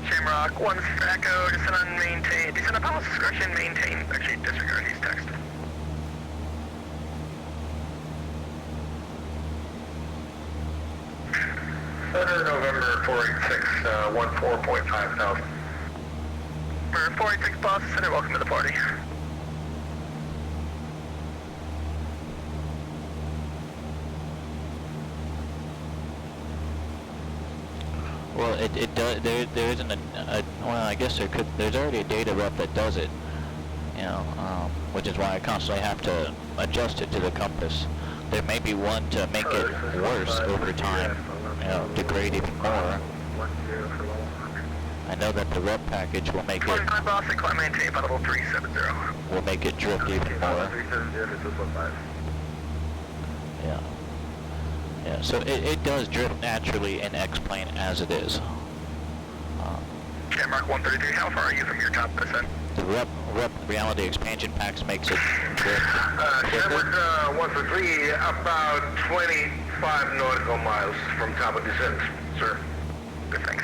S4: Shamrock, 1 Echo, descend on maintain, descend on pilot's discretion, maintain, actually disregard his text. Center November 486, 14.5 thousand. 486 Boston Center, welcome to the party.
S2: Well, it does. There isn't a well, I guess there's already a data rep that does it. You know, which is why I constantly have to adjust it to the compass. There may be one to make it worse over time. You know, degrade even more. I know that the rep package will make it.
S4: Boston, climb maintain by level 370.
S2: Will make it drift even more. Yeah. Yeah, so it does drift naturally in X-plane as it is.
S4: Shamrock 133, how far are you from your top descent?
S2: The rep reality expansion packs makes it drift.
S4: Shamrock 133, about 25 nautical miles from top of descent, sir. Good, thanks.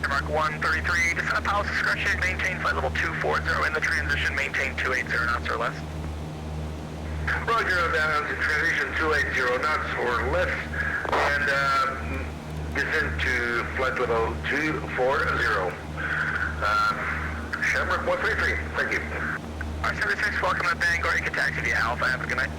S4: Mark 133, descend on pilot's discretion, maintain flight level 240, in the transition, maintain 280 knots or less. Roger, down to transition 280 knots or less, and descend to flight level 240. Shamrock 133, thank you. R76, welcome to Bangor, you can taxi via Alpha, have a good night.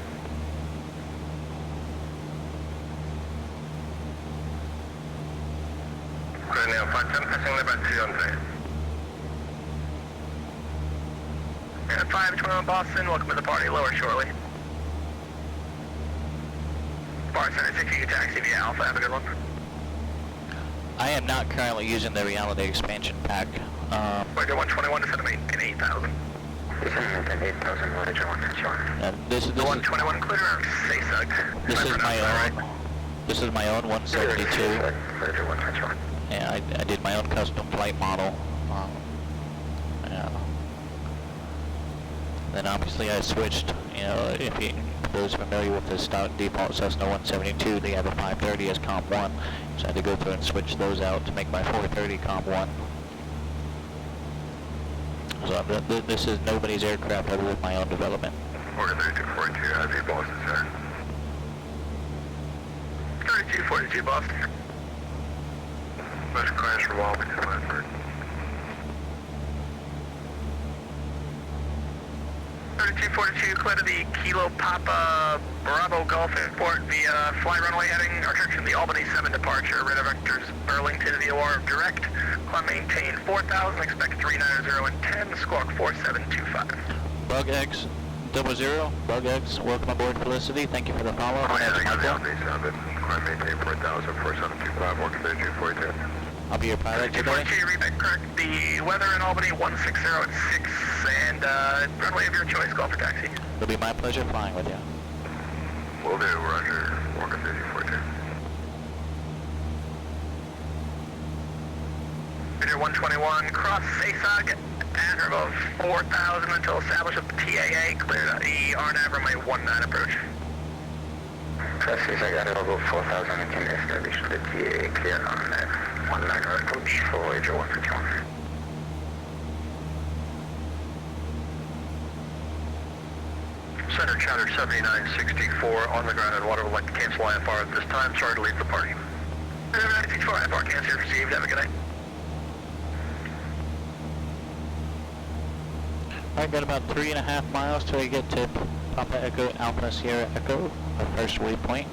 S4: Now, 57, passing about 200. And 521 Boston, welcome to the party, lower shortly. Bar 76, you can taxi via Alpha, have a good one.
S2: I am not currently using the reality expansion pack.
S4: Roger 121 to set them in 8,000.
S5: 8,000, Roger 121.
S2: This is
S4: 121 clear, say suck.
S2: This is my own. This is my own 172.
S5: Roger 121.
S2: Yeah, I did my own custom flight model. Yeah. Then obviously I switched. You know, if those familiar with the stock default Cessna 172, they have a 530 as Comp 1, so I had to go through and switch those out to make my 430 Comp 1. So this is nobody's aircraft other than my own development.
S3: Order 3242, IV Boston, sir.
S4: 3242 Boston.
S3: Most crash for Wilmington, Lanford.
S4: 3242, clear to the Kilo Papa Bravo Golf Airport via fly runway heading, or correction, the Albany 7 departure, radar vectors Burlington VOR direct, climb maintain 4,000, expect 390 and 10, squawk 4725.
S2: Bug X 00, Bug X, welcome aboard Felicity, thank you for the follow-up.
S3: Oh, yeah,
S2: That's
S3: I got
S2: Michael.
S3: down the 7, climb maintain 4,000, 4725, working 3242.
S2: I'll be your pilot today.
S4: 3242, read back correct. The weather in Albany 160 at 6, and runway of your choice, call for taxi.
S2: It'll be my pleasure flying with you.
S3: Will do, Roger, working 3242.
S4: Meter 121, cross ASOG at or above 4,000 until established with the TAA, clear the RNAV runway 19 approach.
S5: Cross ASOG at or above 4,000 and can establish the TAA, clear on 19 approach for Voyager 151.
S4: Center Chatter 7964 on the ground and water would like to cancel IFR at this time. Sorry to leave the party. 964 IFR cancel received. Have a good night.
S2: Alright, got about 3.5 miles till we get to Papa Echo Alpha Sierra Echo, our first waypoint.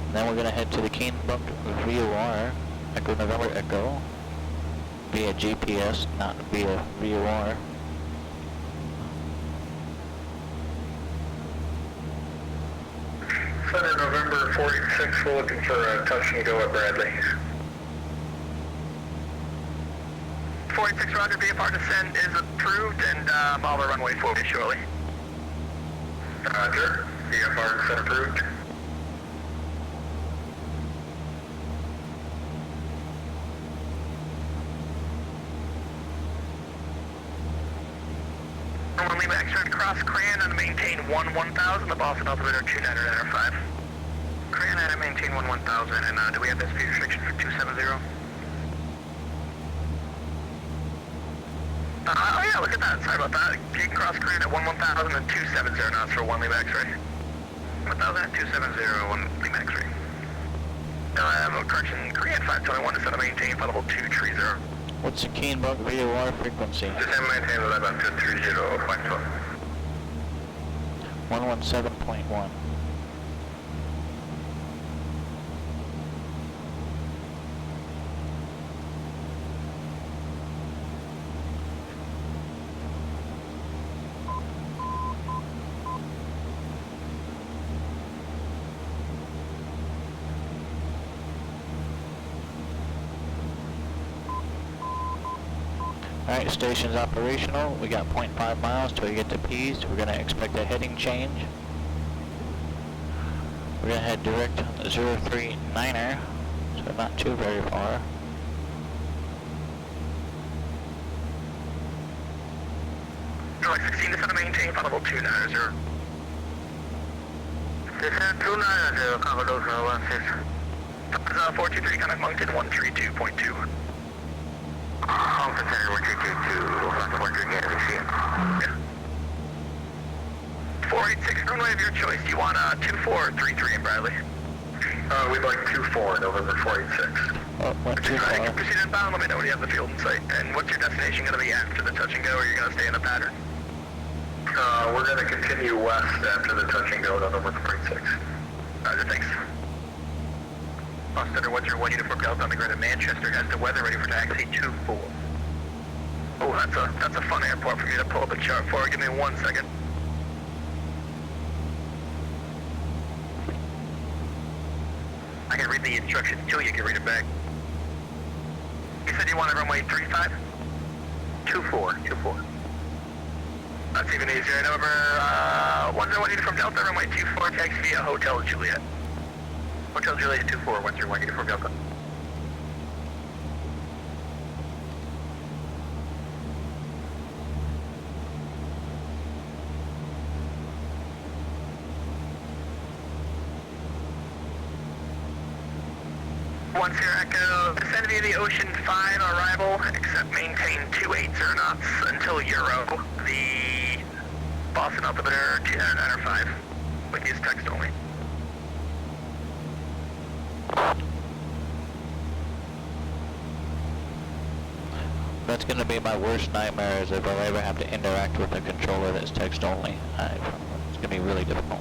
S2: And then we're going to head to the Keenebunk VOR, Echo November Echo, via GPS, not via VOR.
S4: Center November 46, we're looking for a touch and go at Bradley. 46, roger, VFR descent is approved and all the runway forward shortly. Roger, VFR descent approved. One Lima X-ray cross Crayon and maintain 1000, the Boston altimeter 2995. Crayon and maintain 1000, and do we have that speed restriction for 270? Oh yeah, look at that, sorry about that. Gate cross Crayon at 1000 and 270 knots for 1 Lima X-ray. 1000 and 270, 1 Lima X-ray. Correction, Crayon 521 descend to maintain, flight level 230.
S2: What's the Keenebunk VOR frequency?
S4: Descend maintain 11230.12.
S2: 117.1. Alright, station's operational. We got 0.5 miles till we get to Pease. We're going to expect a heading change. We're going to head direct 039er, so not too very far.
S4: Like 16 descend to maintain, flight level 290. Descend 290, cover those 16. 423, contact Moncton 132.2.
S5: Alpha Center 132 Alpha 132, yeah,
S4: Yeah. 486, runway of your choice. Do you want 24 or 33 in Bradley? We'd like 24, November 486.
S2: Oh, went too
S4: Alright,
S2: far.
S4: proceed inbound, let me know when you have the field in sight. And what's your destination going to be after the touch and go, or are you going to stay in the pattern? We're going to continue west after the touch and go, November 486. Roger, thanks. Center 101 Uniform Delta on the grid at Manchester has the weather ready for taxi 24. Oh, that's a fun airport for me to pull up a chart for. Give me 1 second. I can read the instructions too, you can read it back. You said you wanted runway 35? 24. That's even easier. Number 101 Uniform Delta, runway 24, taxi via Hotel Juliet. Hotel Juliet 24, 101 Uniform Delta. One Sierra Echo, descend via the Ocean 5 on arrival, except maintain 280 knots until Euro. The Boston altimeter 2995, with use text only.
S2: That's going to be my worst nightmare, is if I ever have to interact with a controller that's text only. It's going to be really difficult.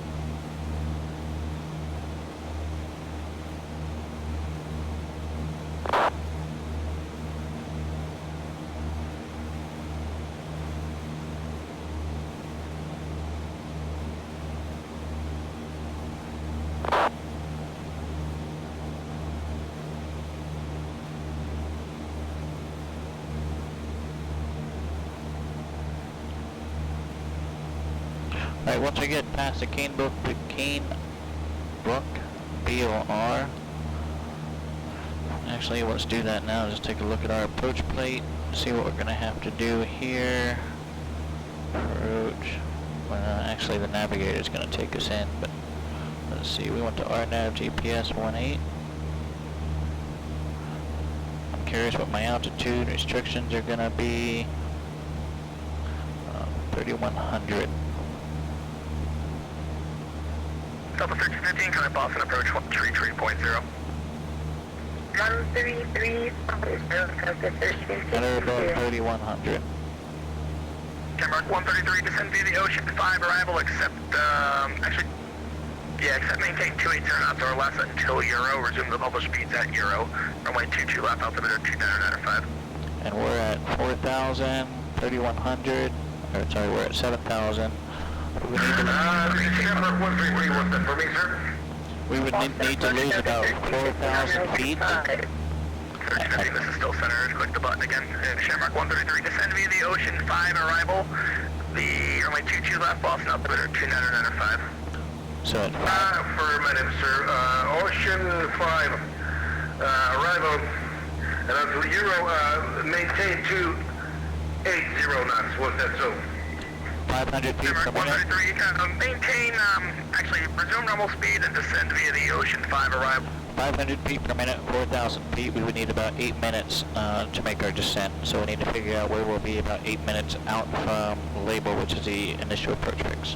S2: Alright, once we get past the Keenebunk VOR, actually, let's do that now. Just take a look at our approach plate, see what we're going to have to do here. Approach. Well, actually, the navigator is going to take us in, but let's see. We went to RNAV GPS 18. I'm curious what my altitude restrictions are going to be. 3100.
S4: Delta 1315, coming Boston approach 133.0.
S5: 133,
S2: Better above 3100.
S4: Mark 133, descend via the Ocean 5, arrival, except maintain 280 knots or less until Euro, resume the bubble speeds at Euro, runway 22 left, altimeter 2995.
S2: And we're at 4,000, 3,100, or sorry, we're at 7,000. We need to,
S4: Mark 133, what's that for me, sir?
S2: we would need to lose about 4,000 feet.
S4: 1315, this is still center, click the button again. Shamrock 133, descend via the Ocean 5, arrival, the runway 22 left, Boston, altimeter 2995.
S2: So at
S4: Affirmative, sir. Ocean 5, arrival, and until Euro, maintain 280 knots. Was that so?
S2: 500 feet per minute.
S4: 133, maintain, actually, resume normal speed and descend via the Ocean 5, arrival.
S2: 500 feet per minute, 4,000 feet. We would need about 8 minutes to make our descent. So we need to figure out where we'll be about 8 minutes out from label, which is the initial approach fix.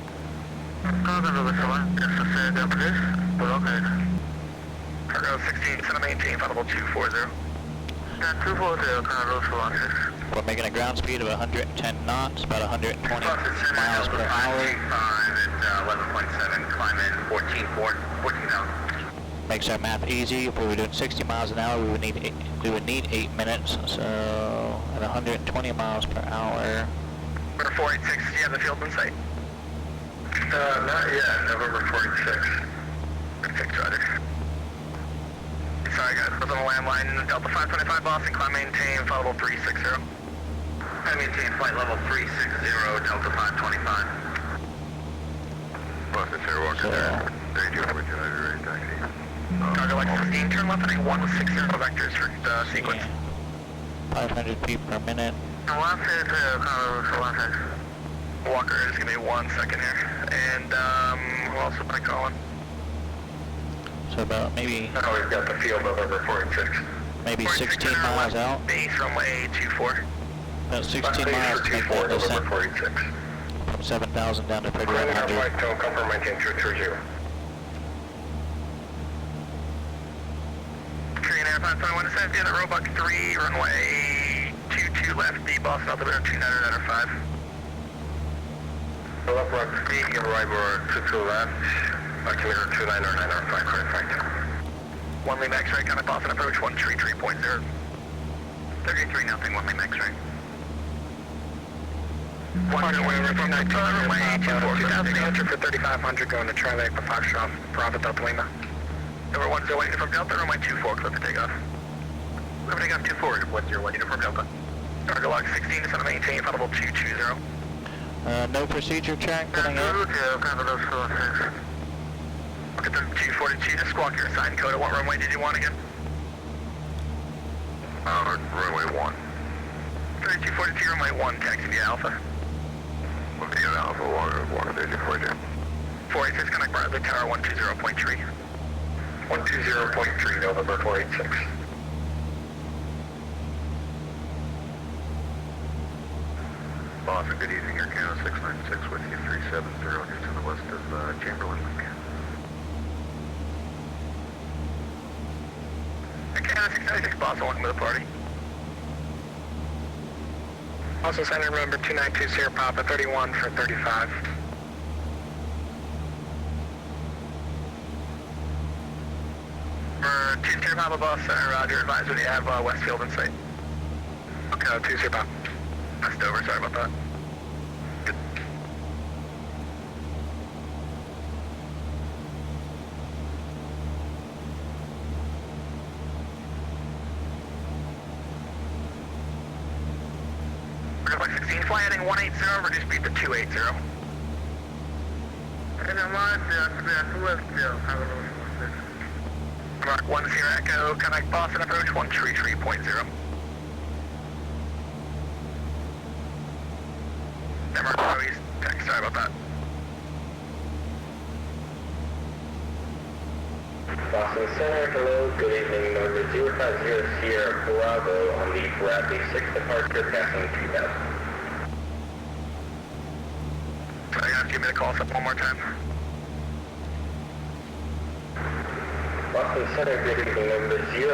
S4: Cargo 16, center maintain, final 240. 240, Cargo Solaris.
S2: We're making a ground speed of 110 knots, about 120 miles per hour.
S4: 11.7, climb in 14,000.
S2: Makes our math easy. If we were doing 60 miles an hour, we would need 8 minutes. So at 120 miles per hour.
S4: Number 486, do you have the field in sight? Not yet, November 46. 46, Roger. Sorry guys, was on the landline, Delta 525 Boston, climb maintain, flight level 360. I maintain flight level 360, Delta 525. Boston, sir, walking there. Thank you for United Rail Taxi. Cargo like 16, turn left heading 160 vectors for sequence.
S2: 500 feet per minute.
S4: Walker, just give me 1 second here. And, who else am I calling?
S2: So about maybe
S4: Oh, we've got the field November 46.
S2: maybe 16 miles out.
S4: Base runway 24.
S2: About 16 miles to make that descent
S4: 46.
S2: from 7,000 down to 3,100.
S4: Flight to confirm maintain 230. Korean Air 521 descent via the Roebuck 3, runway 22 left, the Boston altimeter 2995. Roebuck 3, arrival 22 left, altimeter 2995, correct flight. 1 lean X-ray, kind of Boston approach 133.0. 33 nothing, 1 lean X-ray. 1 enter for 3500 going to Charlie Echo Foxtrot, Bravo Delta Lima. Number 1 0 uniform Delta, runway 24, clear for takeoff. Clear for takeoff 24, 101 uniform Delta. Cargo log 16, descend to maintain, flight level 220.
S2: No procedure check coming in.
S4: Okay, the 242, just squawk your sign code. At what runway did you want again? Runway 1. 3242, runway 1, taxi via Alpha. We'll be at Alpha, walk 3242. 486, connect Bradley Tower 120.3. 120.3, November 486. Boston, good evening, Air Canada 696 with you, 370, just to the west of Chamberlain. Air Canada 696, Boston, welcome to the party. Also Center, remember 2920, Papa 31 for 35. For 20 Papa Bus, Center, Roger, advise when you have Westfield in sight. Okay, 20 Papa. Passed over, sorry about that. Good. Flight 16, fly heading 180, reduce speed to 280. Mark 10 Echo, connect Boston approach 133.0. Mark Ruiz, sorry about that.
S5: Boston Center, hello, good evening, number 050 Sierra Bravo on the Bradley 6 departure, passing 2000.
S4: Sorry guys, give me the call up one more time.
S5: Boston Center, good evening, number 050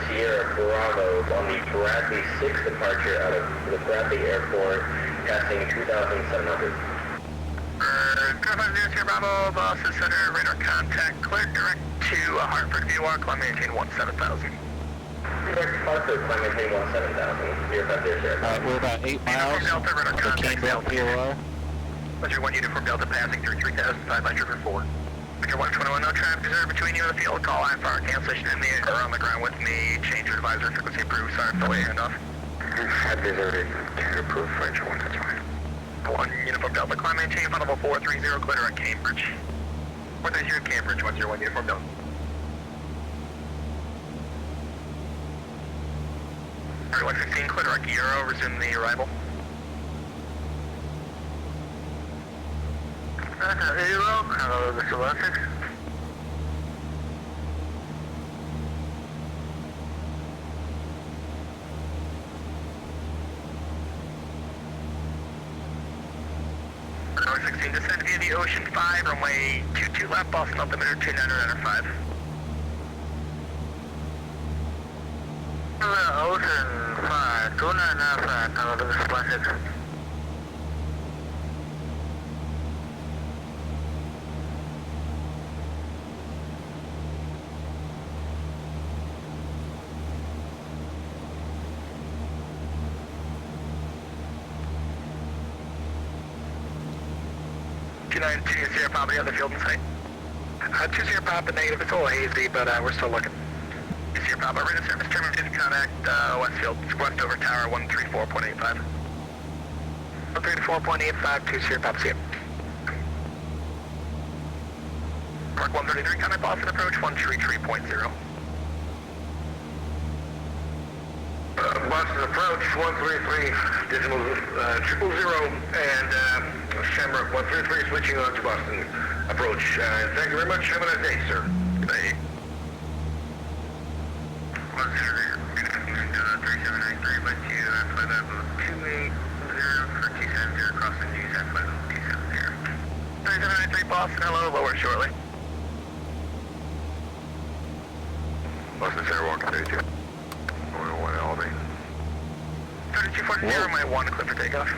S5: Sierra Bravo on the Bradley 6 departure out of the Bradley Airport, passing 2,700.
S4: 050 Sierra Bravo, Boston Center, radar contact, cleared direct to Hartford, VWAR, climb maintain 17,000.
S5: Direct Hartford, climb maintain 17,000, 050 Sierra.
S2: We're about 8 miles from the Canberra POR.
S4: Measure 1 uniform Delta passing through 3,500 for 4. Measure 121, no traffic reserved between you and the field. Call IFR cancellation in the air or on the ground with me. Change your advisor, frequency approved. Sorry for the way handoff.
S5: Advisory, can approve, French 1, that's fine.
S4: 1 uniform Delta, climb maintain, front level 430, clear at Cambridge. 430 Cambridge, 101 uniform Delta. Alright, 115, clear at Euro, resume the arrival. Euro, hello, this is Electric. Runway 16, descend via the Ocean 5, runway 22 left, Boston altimeter 2995. Ocean 5, 2995, hello, this is Electric. Sierra Papa, the other field in sight. 2 Sierra Papa negative, it's a little hazy, but we're still looking. 2 Sierra Papa, radar service terminated, contact Westfield, west over tower 134.85. 134.85, 2 Sierra Papa, see it. Mark 133, contact Boston approach 133.0. Boston approach 133, decimal 000, and Shamrock 133 switching on to Boston approach. Thank you very much. Have a nice day, sir. Bye. 3793, but you fly level 280 for 270, crossing News at flight level 270. 3793 Boston, hello, lower shortly. Boston Center, walking 32. 101 Albany. 3240, my 1, clear for takeoff.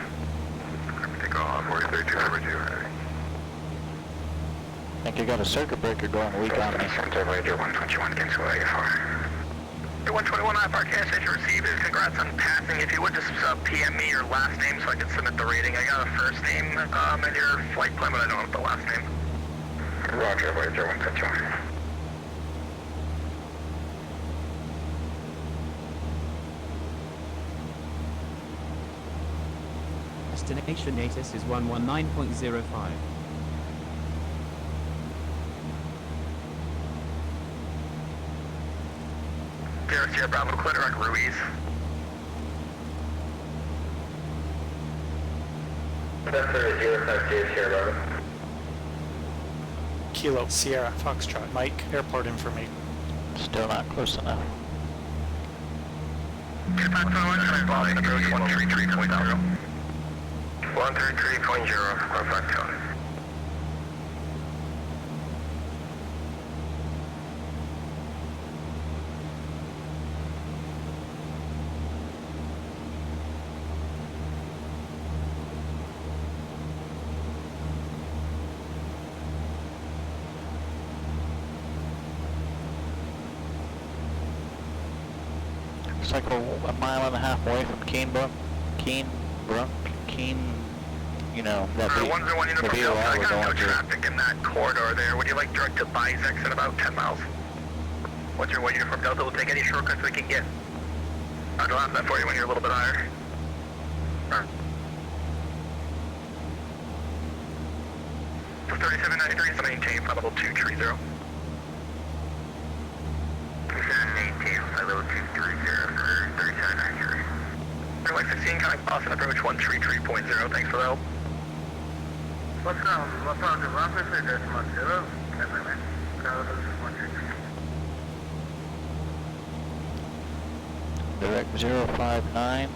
S4: Take off, 42, 42.
S2: I think you got a circuit breaker going weak on me.
S5: Center, Ranger 121, cancel IFR.
S4: 121 IFR cancellation received. Congrats on passing. If you would just PM me your last name so I can submit the rating. I got a first name and your flight plan, but I don't have the last name.
S5: Roger, Ranger 121.
S6: Destination ATIS is 119.05.
S4: Sierra Bravo, clear direct Ruiz.
S5: That's 050 Sierra Bravo.
S7: Kilo Sierra Foxtrot Mike, airport information.
S2: Still not close enough.
S4: Boston approach 133.0. 133.0, contact tone.
S2: It's like a mile and a half away from Keenbrook, you know, that
S4: One uniform
S2: the
S4: Delta, I
S2: VOR we're
S4: got no
S2: going through.
S4: traffic in that corridor there. Would you like direct to Bizex at about 10 miles? What's your 1 uniform Delta? We'll take any shortcuts we can get. I'll have that for you when you're a little bit higher. Alright. 3793 is maintained, level 230. Contact Boston approach 133.0, thanks for the help.
S5: What's on the office? That's 10. No, this is 133.
S2: Direct 059.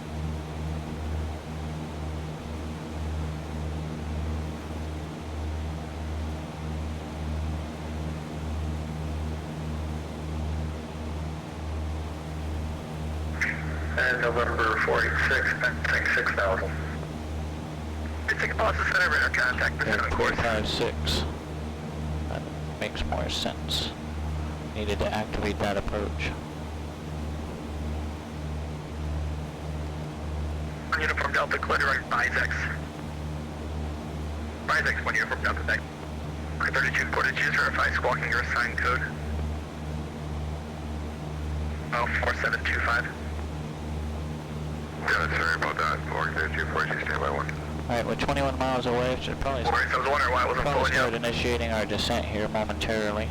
S4: And November 486, fencing 6,000. Fencing Boston Center, radar contact, pursuit on course.
S2: 456. That makes more sense. Needed to activate that approach.
S4: One uniform Delta, clear direct Bizex. Bizex, one uniform Delta, deck. 32 portages, verify squawking your assigned code. Oh, 4725.
S3: Yeah, sorry about that. 432, stand by 1.
S2: Alright, we're 21 miles away. Should probably
S4: Alright, so I was wondering why I wasn't pulling you
S2: start
S4: up.
S2: initiating our descent here momentarily.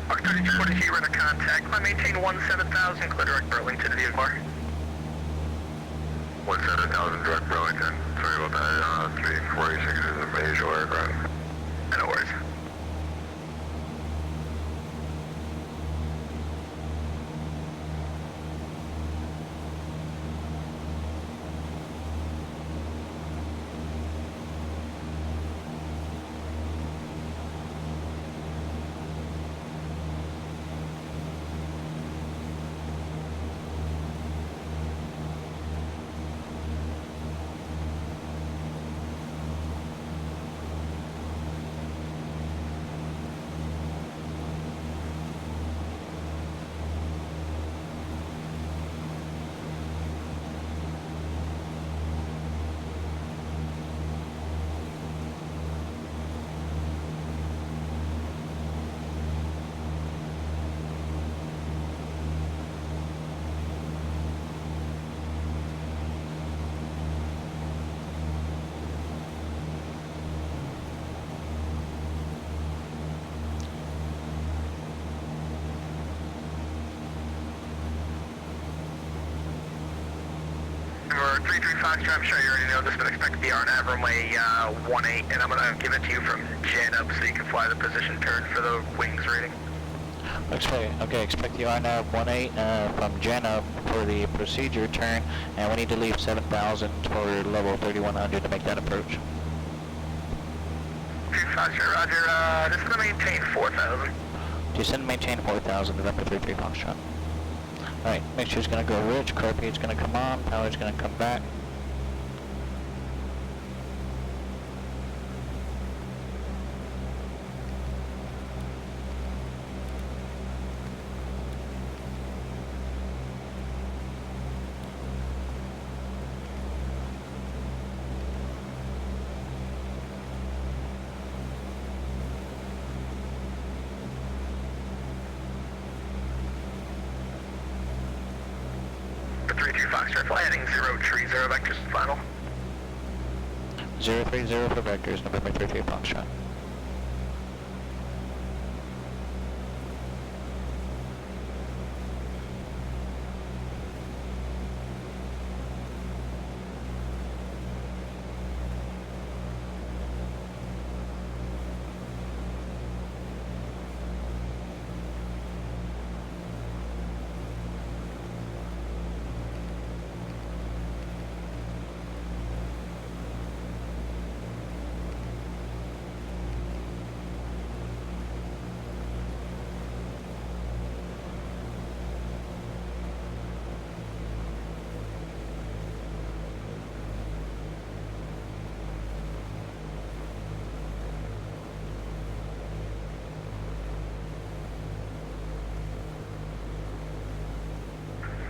S4: Mark 32 portage, radar contact. I maintain 17,000, clear direct Burlington to the Bar.
S3: 17,000 direct Burlington. Sorry about that. 346 is a visual aircraft.
S4: No worries. Number 335, I'm sure you already know this, but expect the RNAV runway 18, and I'm going to give it to you from Jan up so you can fly the position turn for the wings rating.
S2: Expect the RNAV 18 from Jenna for the procedure turn, and we need to leave 7,000 toward level 3100 to make that approach.
S4: 350, roger, this is going to maintain 4,000.
S2: Descend and maintain 4,000, November 33 Foxtrot. Alright, mixture's gonna go rich, carpete's gonna come on, power's gonna come back.
S4: For 32 Foxtrot, fly heading 030, vectors final.
S2: 030 for vectors, November 33 Foxtrot.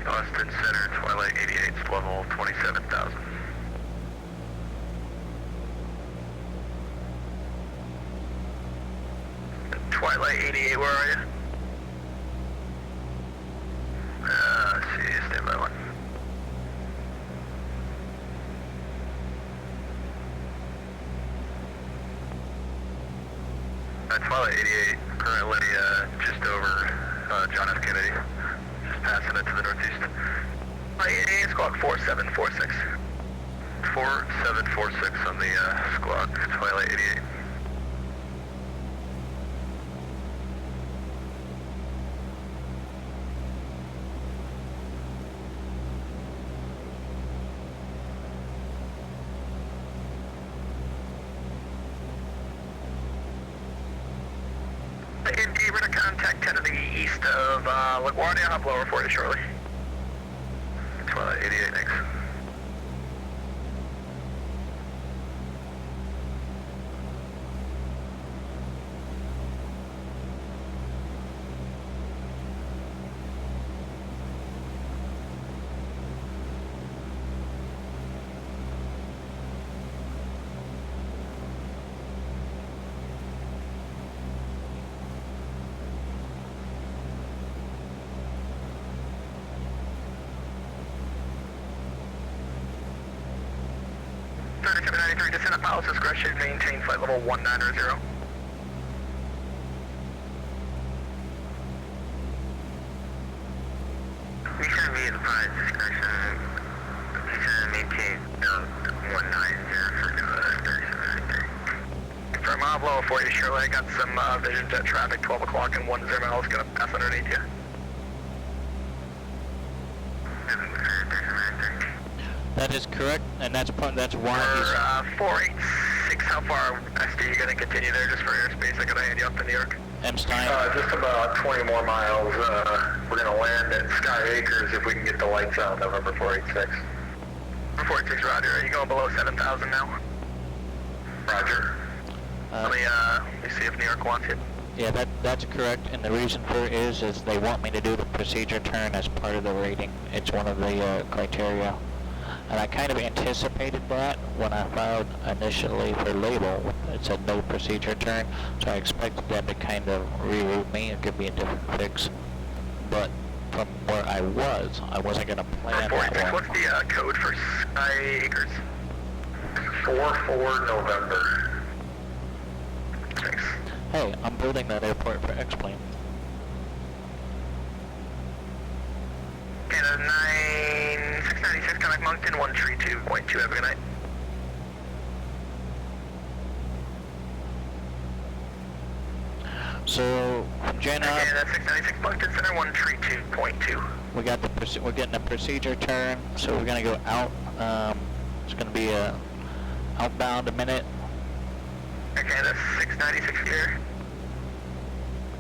S4: Austin Center, Twilight 88, level 27,000. Twilight 88, where are you? Let's see, stand by 1. Twilight 88, currently just over John F. Kennedy. Just passing it to the northeast. 88, squawk 4746. 4746 on the squawk, Twilight 88. Indeed, we're going to contact 10 to the east of LaGuardia. I'll have lower for you shortly. Twilight 88 next. Descend at pilot's discretion, maintain flight level 1900. We should be at pilot's discretion. We should maintain 190 for 3793. From I'll blow for you, Shirley. I got some vision jet traffic, 12 o'clock and 10 miles, gonna pass underneath you.
S2: That is correct, and that's why he's...
S4: 486, how far west are you going to continue there just for airspace? I got to hand you up to New York.
S2: M. Stein.
S4: Just about 20 more miles. We're going to land at Sky Acres if we can get the lights out, November 486. 486, roger. Are you going below 7,000 now? Roger. Let me see if New York wants it.
S2: Yeah, that's correct, and the reason for it is they want me to do the procedure turn as part of the rating. It's one of the criteria. And I kind of anticipated that when I filed initially for label. It said no procedure turn, so I expected them to kind of reroute me and give me a different fix. But from where I wasn't going to plan that one.
S4: What's the code for Sky Acres? 44 November. Thanks.
S2: Hey, I'm building that airport for X-Plane.
S4: Canada 9696, contact Moncton 132.2, have a good night.
S2: So, from Canada...
S4: Canada 696, Moncton Center 132.2.
S2: We're getting a procedure turn, so we're going to go out. It's going to be outbound a minute.
S4: Canada 696 here.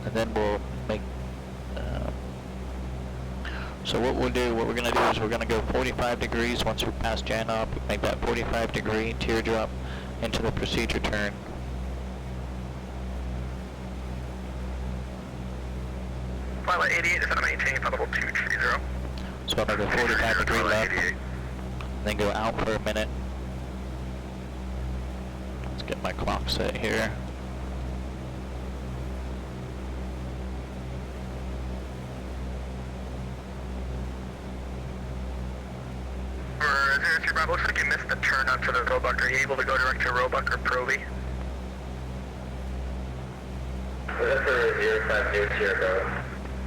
S2: And then we'll make... So what we're going to do is we're going to go 45 degrees once we pass Janop, make that 45 degree teardrop into the procedure turn.
S4: Pilot 88 is going to maintain level 230.
S2: So I'm going to go 45 degree left, then go out for a minute. Let's get my clock set here.
S4: Looks like you missed the turn onto the Roebuck. Are you able to go direct to Roebuck or Proby?
S5: Was that for 0500 go?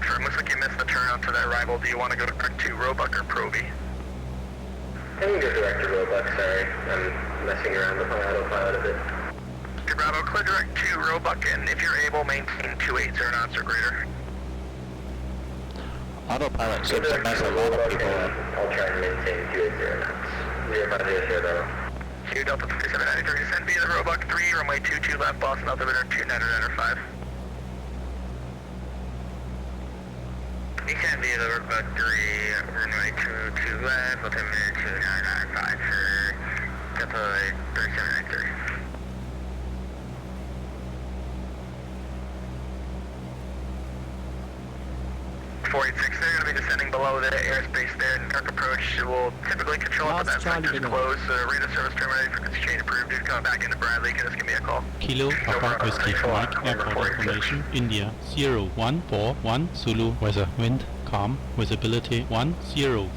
S4: Sure, looks like you missed the turn onto that arrival. Do you want to go direct to Roebuck or Proby?
S5: I can go direct to Roebuck, sorry. I'm messing around with my autopilot a bit.
S4: Okay, Bravo, clear direct to Roebuck, and if you're able, maintain 280 knots or greater.
S2: Autopilot seems to mess a lot of people up.
S5: I'll try and maintain 280 knots. 0500 though.
S4: Q Delta 3793, descend via the Roebuck 3, runway 22 left, Boston altimeter 2995. You can via the Roebuck 3, runway 22 left, altimeter 2995 for Delta 3793. 486, they're going to be descending below the airspace there. Dark approach will typically control up that sector's closed. Radar service terminated, frequency change approved. Dude, coming back into Bradley. Can just give me a call.
S8: Kilo Papa Whiskey Mike, airport information, India 0141 Zulu, weather, wind, calm, visibility 10,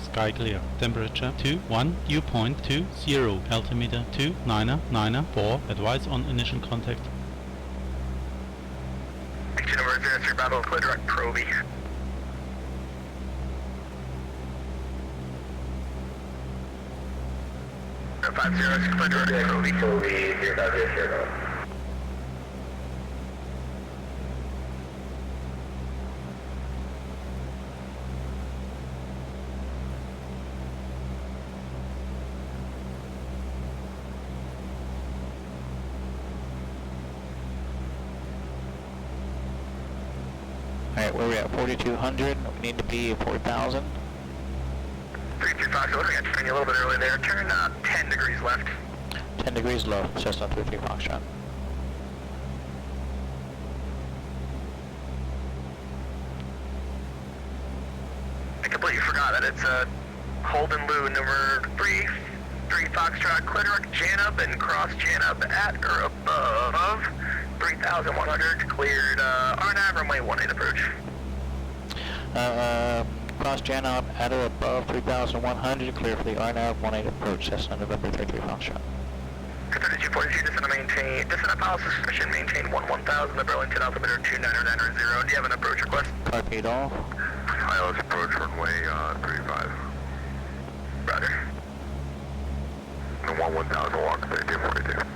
S8: sky clear, temperature 21, dew point 20, altimeter 2994, advise on initial contact.
S4: Action number 03 Bravo, clear direct Proby. No 50, clear direct Proby.
S5: Proby 050.
S2: Alright, where are we at? 4,200. We need to be 4,000.
S4: 33 Fox, looking at turning a little bit early there. Turn 10 degrees left.
S2: 10 degrees low. Cessna 33 Foxtrot.
S4: I completely forgot that it's Holden Lou number 3 Foxtrot, clear direct Janub and cross Janub at or above 3,100, cleared RNAV runway 18 approach.
S2: Cross Janop at or above 3,100, clear for the RNAV 18 approach. Cessna November 33 Foxtrot.
S4: 3242, descent policy suspension, maintain 1,000, the Burlington altimeter 29990. Do you have an approach request?
S2: Carpe all.
S3: Pilot's approach runway 35.
S4: Roger.
S3: The 1,000 walk 3242.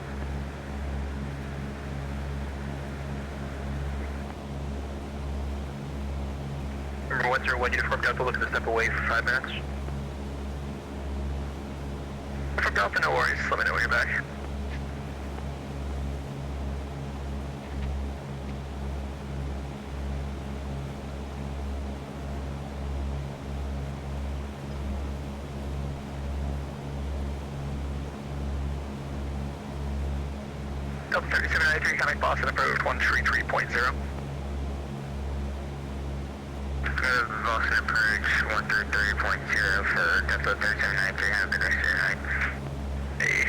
S4: Remember 101 uniform Delta looking to step away for 5 minutes. From Delta, no worries, let me know when you're back. Delta 3793, coming Boston approach 133.0.
S3: Boston approach 133.0 for Delta 3793, have a good rest of your night.
S4: Hey.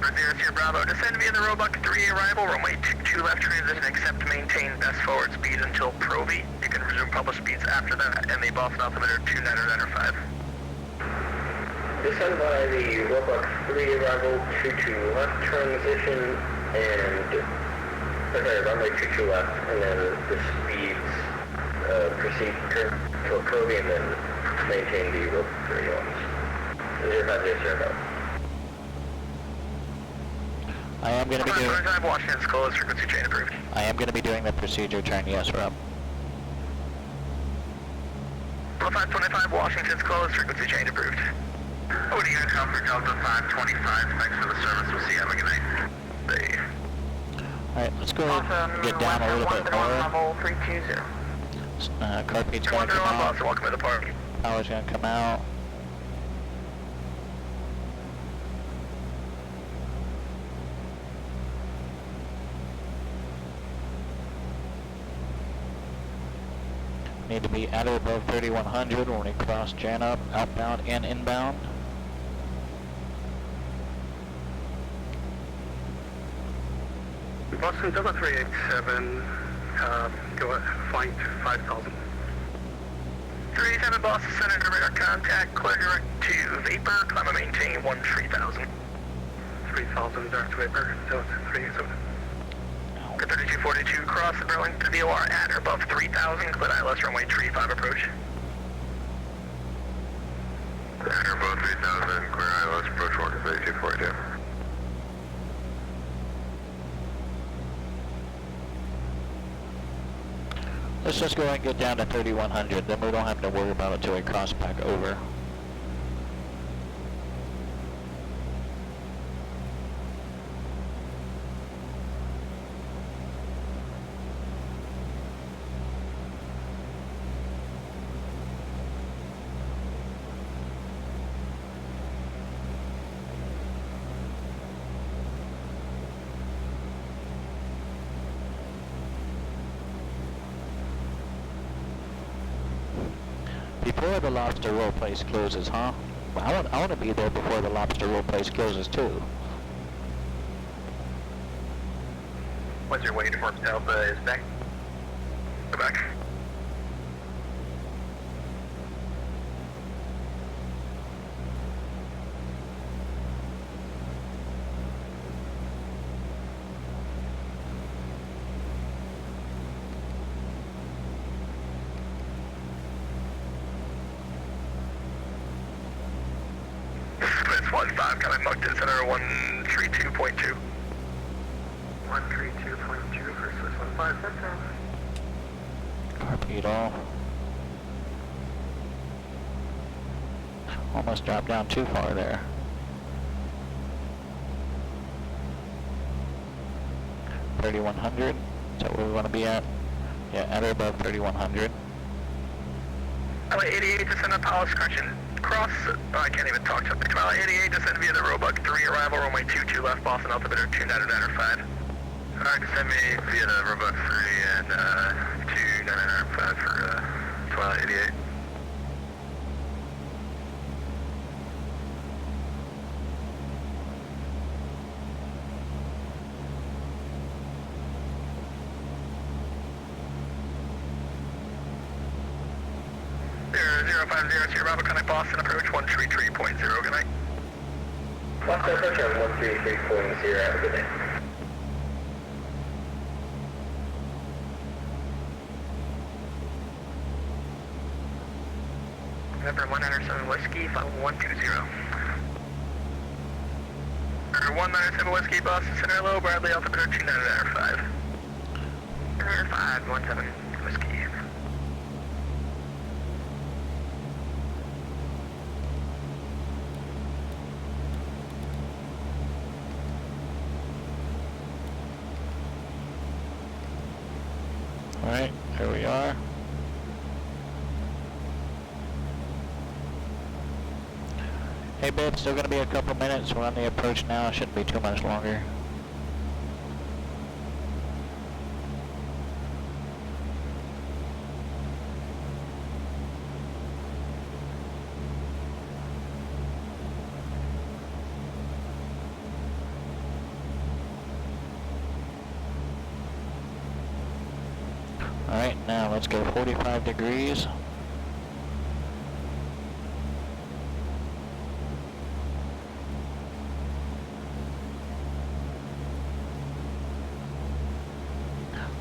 S4: 0 Bravo, descend via the Roebuck 3 arrival, runway 22 left transition, accept maintain best forward speed until Proby. You can resume published speeds after that, and the Boston altimeter 29905.
S5: Descend by the Roebuck 3 arrival, 22 left transition, and runway 22 left, and then the speeds proceed to a Proby and then maintain the Roebuck 3 ones. 050.
S2: I am going to be doing.
S4: Washington's closed, frequency chain approved.
S2: I am going to be doing the procedure. Turn yes, Rob.
S4: 525 Washington's closed, frequency chain approved.
S3: What do you guys have for Delta 525? Thanks for the service. We'll see you. Have a good night.
S2: Alright, let's go ahead and get down a little bit more.
S4: Level 320.
S2: Carpeet's going to come out.
S4: Boston, welcome to the park.
S2: Power's going to come out. Need to be at or above 3,100 when we cross Janup, outbound and inbound.
S4: Boston, Delta 387, go at flight 5,000. 387 Boston Center, radar contact, clear direct to Vapor, climb and maintain 13,000. 3,000 direct to Vapor, Delta 387. 3242, cross the Burlington VOR at or above 3,000, clear ILS runway 35 approach.
S3: At or above 3,000, clear ILS approach 3242.
S2: Let's just go ahead and get down to 3,100, then we don't have to worry about it till we cross back over. Before the lobster roll place closes, huh? Well, I want to be there before the lobster roll place closes too.
S4: What's your weight for Delta is back? Go back. 5, can I mucked in center 132.2. 132.2 for 615 Central.
S2: Carpeed off. Almost dropped down too far there. $3,100. Is that where we want to be at? Yeah, at or above 3,100.
S4: LA 88, descend on Palace, correction. Cross, I can't even talk to him. LA 88, descend via the Roebuck 3, arrival, runway 22 left, Boston, altimeter 299.5. Alright, descend me via the Roebuck 3 and 299.5 for Twilight 88. Zero 50 Sierra Bravo, connect Boston, approach 133.0, good night.
S5: Boston approach on 133.0, have a good day.
S4: November 197 Whiskey, 5120. 197 Whiskey, Boston Center, low, Bradley, altimeter 299.5. 517 Whiskey.
S2: Alright, here we are. Hey babe, still gonna be a couple minutes. We're on the approach now. Shouldn't be too much longer. Alright, now let's go 45 degrees.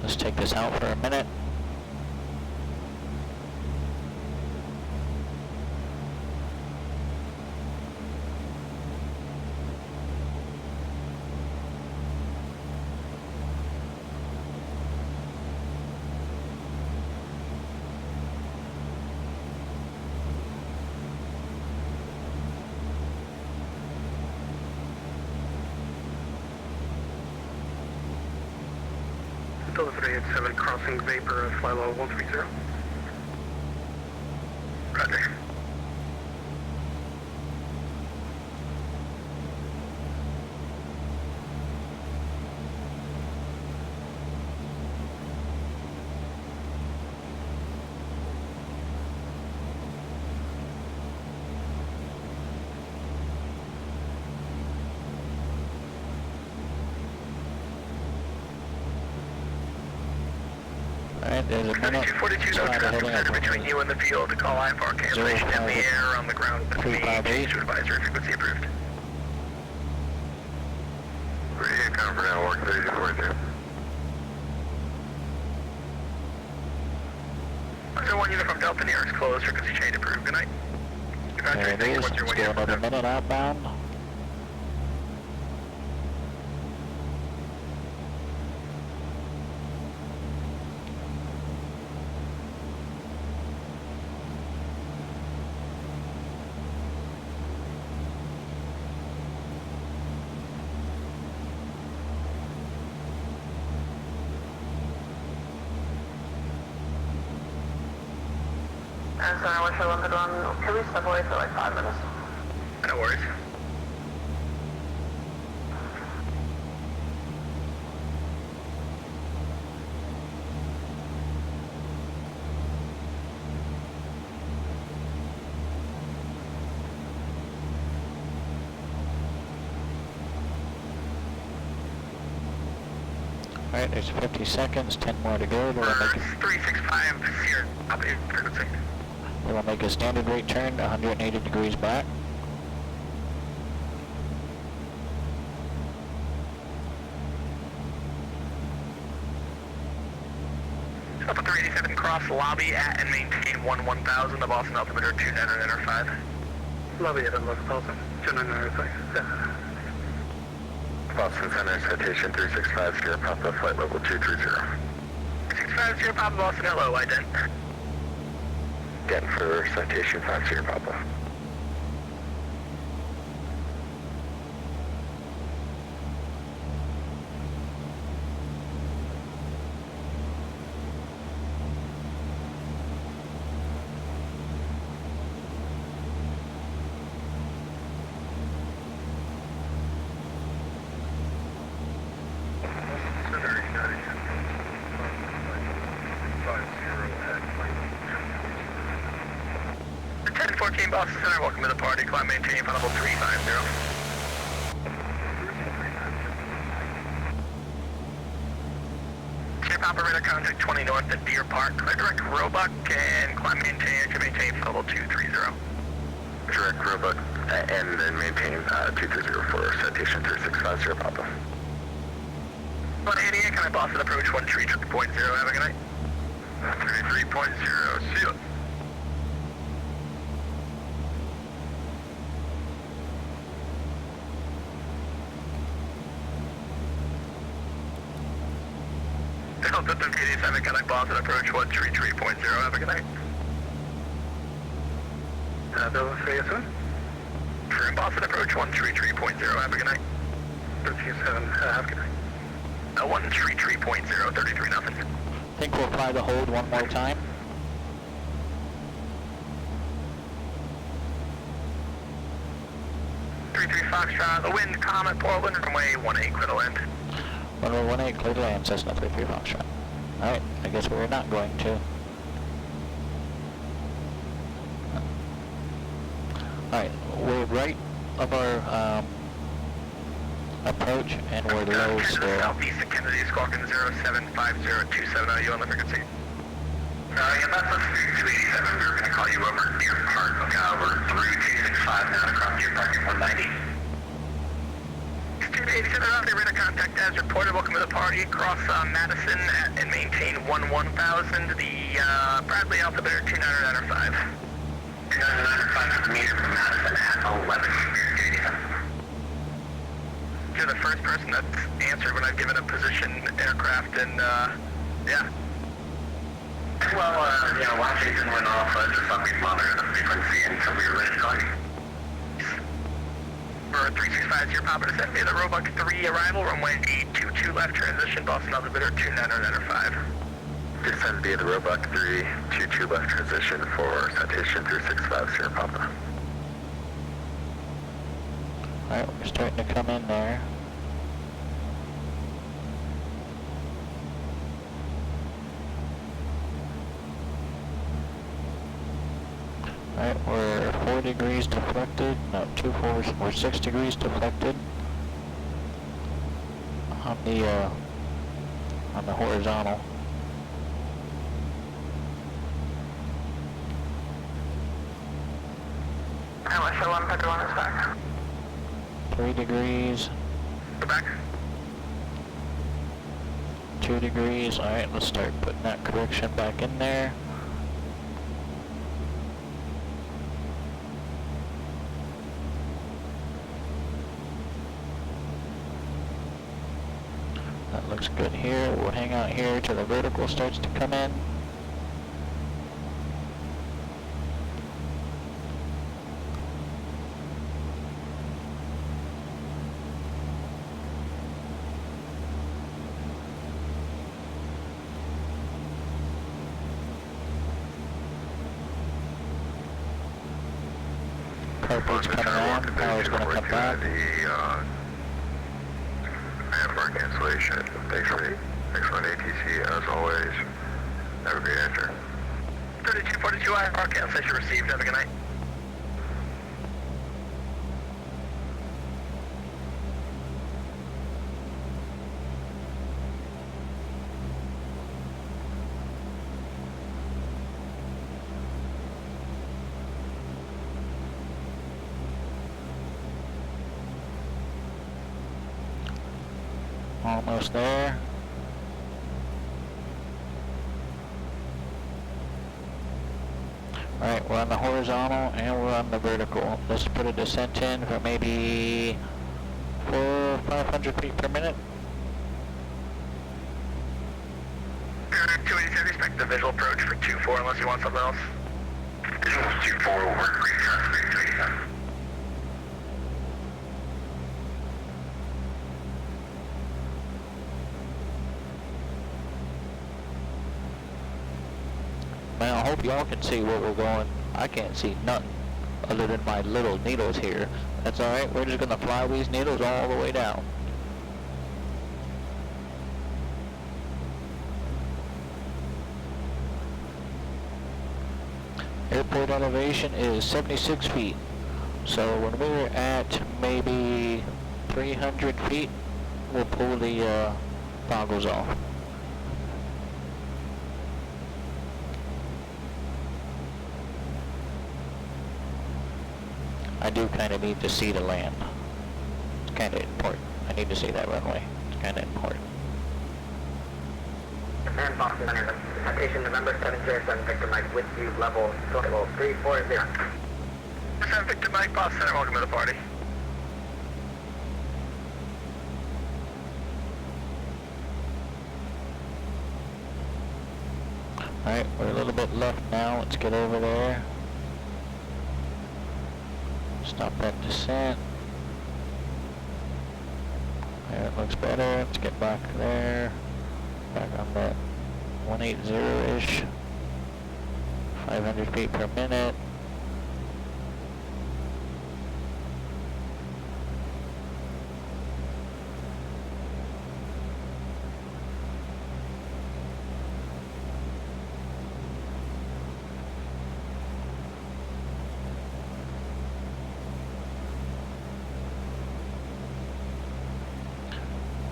S2: Let's take this out for a minute.
S4: Delta 387 crossing vapor, fly level 130. Roger.
S2: Alright, there's a minute.
S4: 242, no traffic between you and the field to call IFR cancellation in the air on the ground. Change to advisory frequency approved.
S3: Ready to come for now, work 3242.
S4: So 1 unit from Delta, New York's closed, frequency change approved, good night.
S2: There it is. Let's go another minute outbound.
S9: And so I wish I wanted on, can we step away for like 5 minutes?
S4: No worries.
S2: Alright, there's 50 seconds, 10 more to go. We'll make,
S4: 365 here, up in frequency.
S2: we'll make a standard rate turn, 180 degrees back.
S4: Delta 387 cross lobby at and maintain 1000 of Boston altimeter 299.5. Lobby at Unlock Boston.
S3: Boston Center, citation 365, Sierra Papa, flight level 230.
S4: 650 Sierra Papa, Boston, hello, ident.
S3: Again for citation 5 Sierra Papa.
S4: Boston Center, welcome to the party. Climb maintaining flight level 350. Sierra Papa radar contact 20 north at Deer Park. Clear direct Roebuck and climb maintain flight level 230.
S3: Direct Roebuck and then maintain 230 for citation 365 Sierra Papa.
S4: 188, can I Boston approach 133.0, have a good night.
S3: 33.0, see ya.
S4: Delta 37, can I Boston approach 133.0, have a good night. Delta 37? For Boston approach 133.0, have a good night. 37, have a good night. 133.0, 33 nothing.
S2: I think we'll fly the hold one more time.
S4: Foxtrot, the wind, Comet, Portland, runway 18, clear to land.
S2: Runway 18, clear to land, Cessna 33 Foxtrot. Alright, I guess we're not going to. Alright, we're right of our approach and we're low still.
S4: Southeast of Kennedy, Squawking 075027, are you on the frequency?
S3: Yeah, that's us 287. We're going to call you over Deer Park. We're through 265 now across Deer Park at 190.
S4: 287 out there, radar contact as reported. Welcome to the party. Cross Madison and maintain 1000. The Bradley altimeter 2995.
S3: 2995 meters from Madison at 11.
S4: You're the first person that's answered when I've given a position aircraft and yeah.
S3: Well, Washington went off, just thought we'd monitor the frequency until we were ready to call you.
S4: For 365, your Papa descent via the Roebuck 3 arrival, runway 822 left transition, Boston altimeter 2995.
S3: Descend via the Roebuck 322 left transition for citation 365, Sierra Papa.
S2: Alright, we're starting to come in there. Alright, we're 4 degrees deflected, no, 2 4, we're 6 degrees deflected on the horizontal.
S9: IFR 1 Petrol 1 is back.
S2: 3 degrees.
S4: Go back.
S2: 2 degrees. Alright, let's start putting that correction back in there. That looks good here. We'll hang out here till the vertical starts to come in. Carport's coming on, power's going to come back.
S3: IFR cancellation. Thanks for ATC as always. Have a great answer.
S4: 3242 IFR cancellation received. Have a good night.
S2: Almost there. Alright, we're on the horizontal and we're on the vertical. Let's put a descent in for maybe 400 or 500 feet per minute.
S4: 287, expect the visual approach for 2-4 unless you want something else. Visual 2-4 over, retransmit 287.
S2: Man, I hope y'all can see where we're going. I can't see nothing other than my little needles here. That's alright, we're just gonna fly these needles all the way down. Airport elevation is 76 feet. So when we're at maybe 300 feet, we'll pull the goggles off. I do kind of need to see the land. It's kind of important. I need to see that runway. It's kind of important.
S5: And Boston Center, citation November 707, Victor Mike with you, level 340.
S4: 7 Victor Mike, Boston Center, welcome to the party.
S2: Alright, we're a little bit left now. Let's get over there. Stop that descent. There, it looks better. Let's get back there. Back on that 180-ish. 500 feet per minute.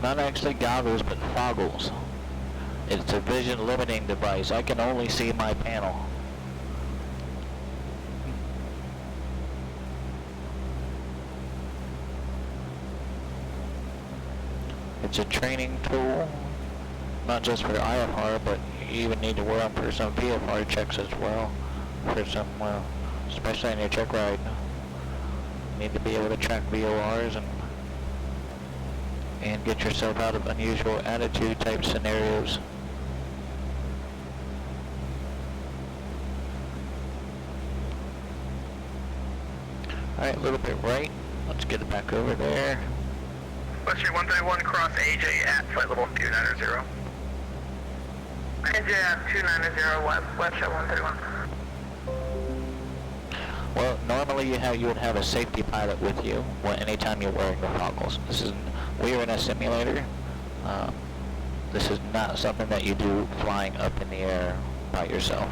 S2: Not actually goggles, but foggles. It's a vision limiting device. I can only see my panel. It's a training tool, not just for IFR, but you even need to wear them for some VFR checks as well. For some, especially on your check ride. You need to be able to track VORs and get yourself out of unusual attitude type scenarios. Alright, a little bit right. Let's get it back over there.
S4: West Street 131, cross AJ at flight level 290. AJ at 290, West Street 131.
S2: Well, normally you would have a safety pilot with you anytime you're wearing the goggles. We are in a simulator. This is not something that you do flying up in the air by yourself.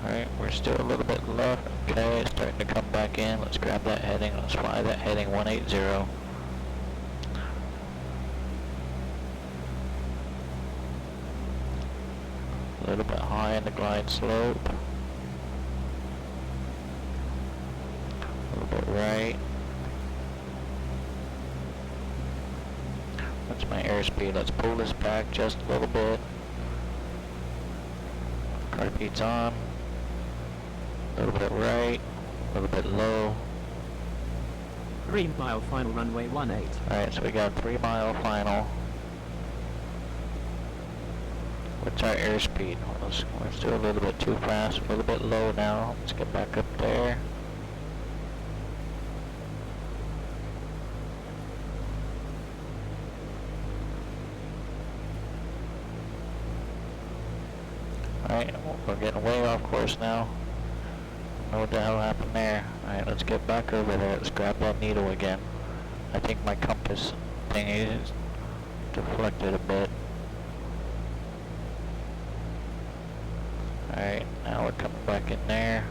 S2: Alright, we're still a little bit left. Okay, it's starting to come back in. Let's grab that heading. Let's fly that heading 180. A little bit high in the glide slope. A little bit right. What's my airspeed? Let's pull this back just a little bit. Carpeet's on. A little bit right, a little bit low.
S6: 3 mile final runway 18.
S2: Alright, so we got 3 mile final. What's our airspeed? We're still a little bit too fast, a little bit low now. Let's get back up there. Alright, we're getting way off course now. I don't know what the hell happened there. Alright, let's get back over there. Let's grab that needle again. I think my compass thing is deflected a bit. Alright, now we're coming back in there.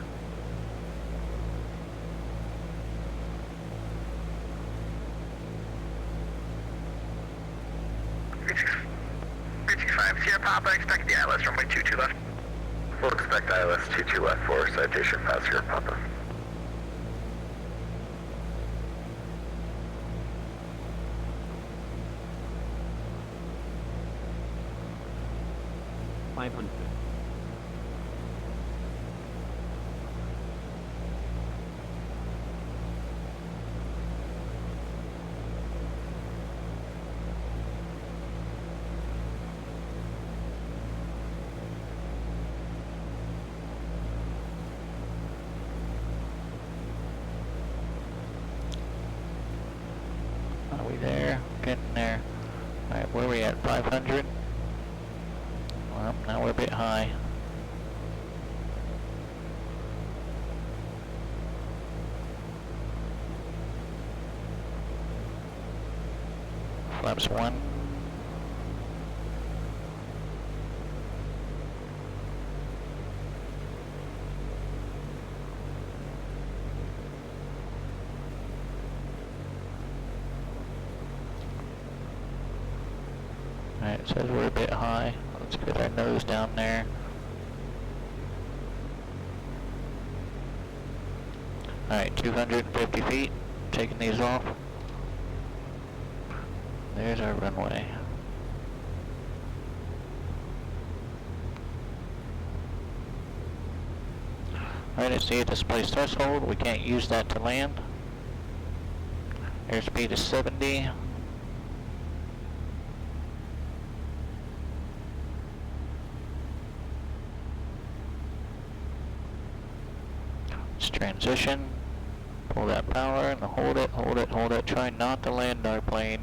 S4: Sierra Papa, expect the ILS runway 22 left.
S5: We'll expect ILS 22 left for citation pass Sierra Papa.
S6: $500.
S2: Are we there? Getting there. Alright, where are we at? 500? Well, now we're a bit high. Flaps 1. Alright, it says we're a bit high. Let's get our nose down there. Alright, 250 feet. Taking these off. There's our runway. Alright, I see a displaced threshold. We can't use that to land. Airspeed is 70. Transition, pull that power and hold it, hold it, hold it. Try not to land our plane.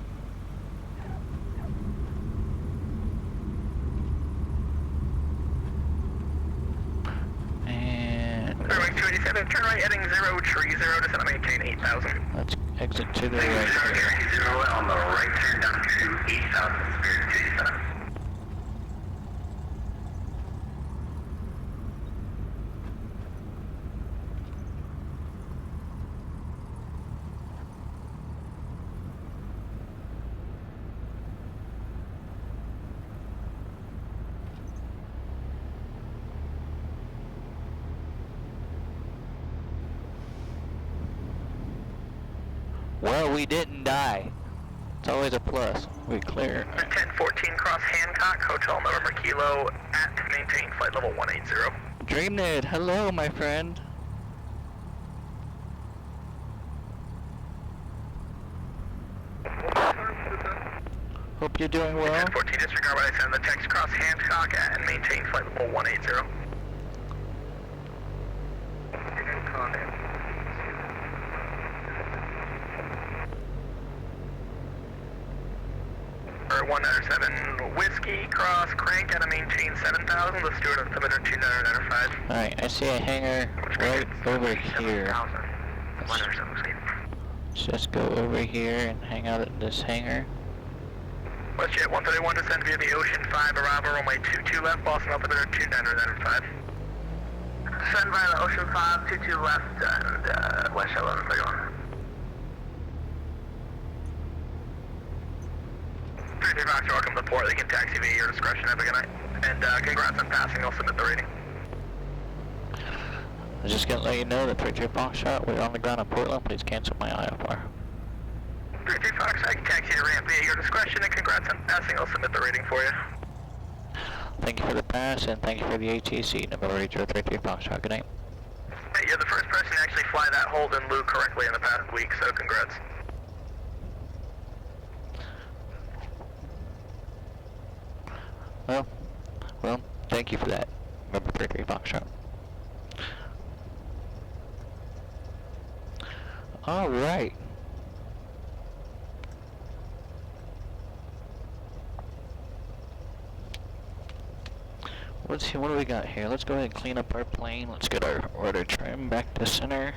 S2: And
S4: Runway 287, turn right heading 030, descend and maintain 8,000.
S2: let's exit to the right.
S5: 030 on the right turn down to 8,000, Spirit 287.
S2: Well, we didn't die. It's always a plus. We clear.
S4: 1014 cross Hancock, Hotel November Kilo at maintain flight level 180.
S2: DreamNerd, hello, my friend. Hope you're doing well.
S4: 1014, disregard what I said in the text, cross Hancock at and maintain flight level 180. Or 197 Whiskey, cross crank at and maintain 7,000, the steward altimeter 2995.
S2: Alright, I see a hangar right over here. Let's just go over here and hang out at this hangar.
S4: WestJet 131, descend via the Ocean 5, arrival runway 22 left, Boston altimeter 2995. Descend via the Ocean 5, 22 left, and WestJet 1131. 33 Fox, welcome to port. They can taxi via your discretion. Have a good night. And congrats on passing. I'll submit the rating.
S2: I'm just gonna let you know that 33 Foxtrot, we're on the ground in Portland. Please cancel my IFR.
S4: 33 Fox, I can taxi to ramp via your discretion, and congrats on passing. I'll submit the rating for you.
S2: Thank you for the pass, and thank you for the ATC. November 33 Foxtrot. Good night.
S4: Hey, you're the first person to actually fly that hold and Lou correctly in the past week, so congrats.
S2: Well, thank you for that. November 33 Foxtrot. All right. Let's see, what do we got here? Let's go ahead and clean up our plane. Let's get our order trim back to center.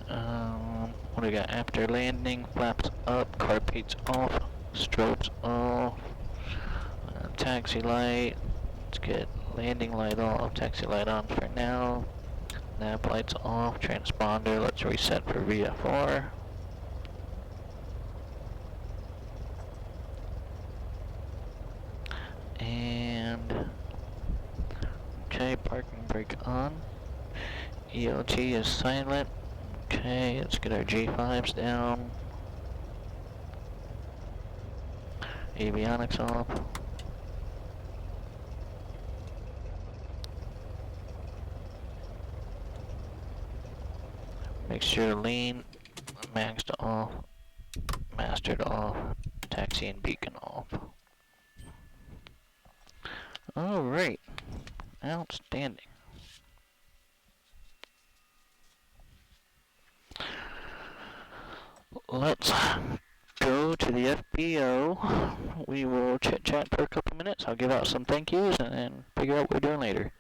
S2: What do we got? After landing, flaps up, carpetes off, strobes off, taxi light. Let's get landing light off, taxi light on for now. Nav lights off, transponder. Let's reset for VFR. Okay, parking brake on. ELT is silent. Okay, let's get our G5s down. Avionics off. Make sure lean, maxed off, mastered off, taxi and beacon off. Alright, outstanding. Let's go to the FBO. We will chit chat for a couple minutes. I'll give out some thank yous and then figure out what we're doing later.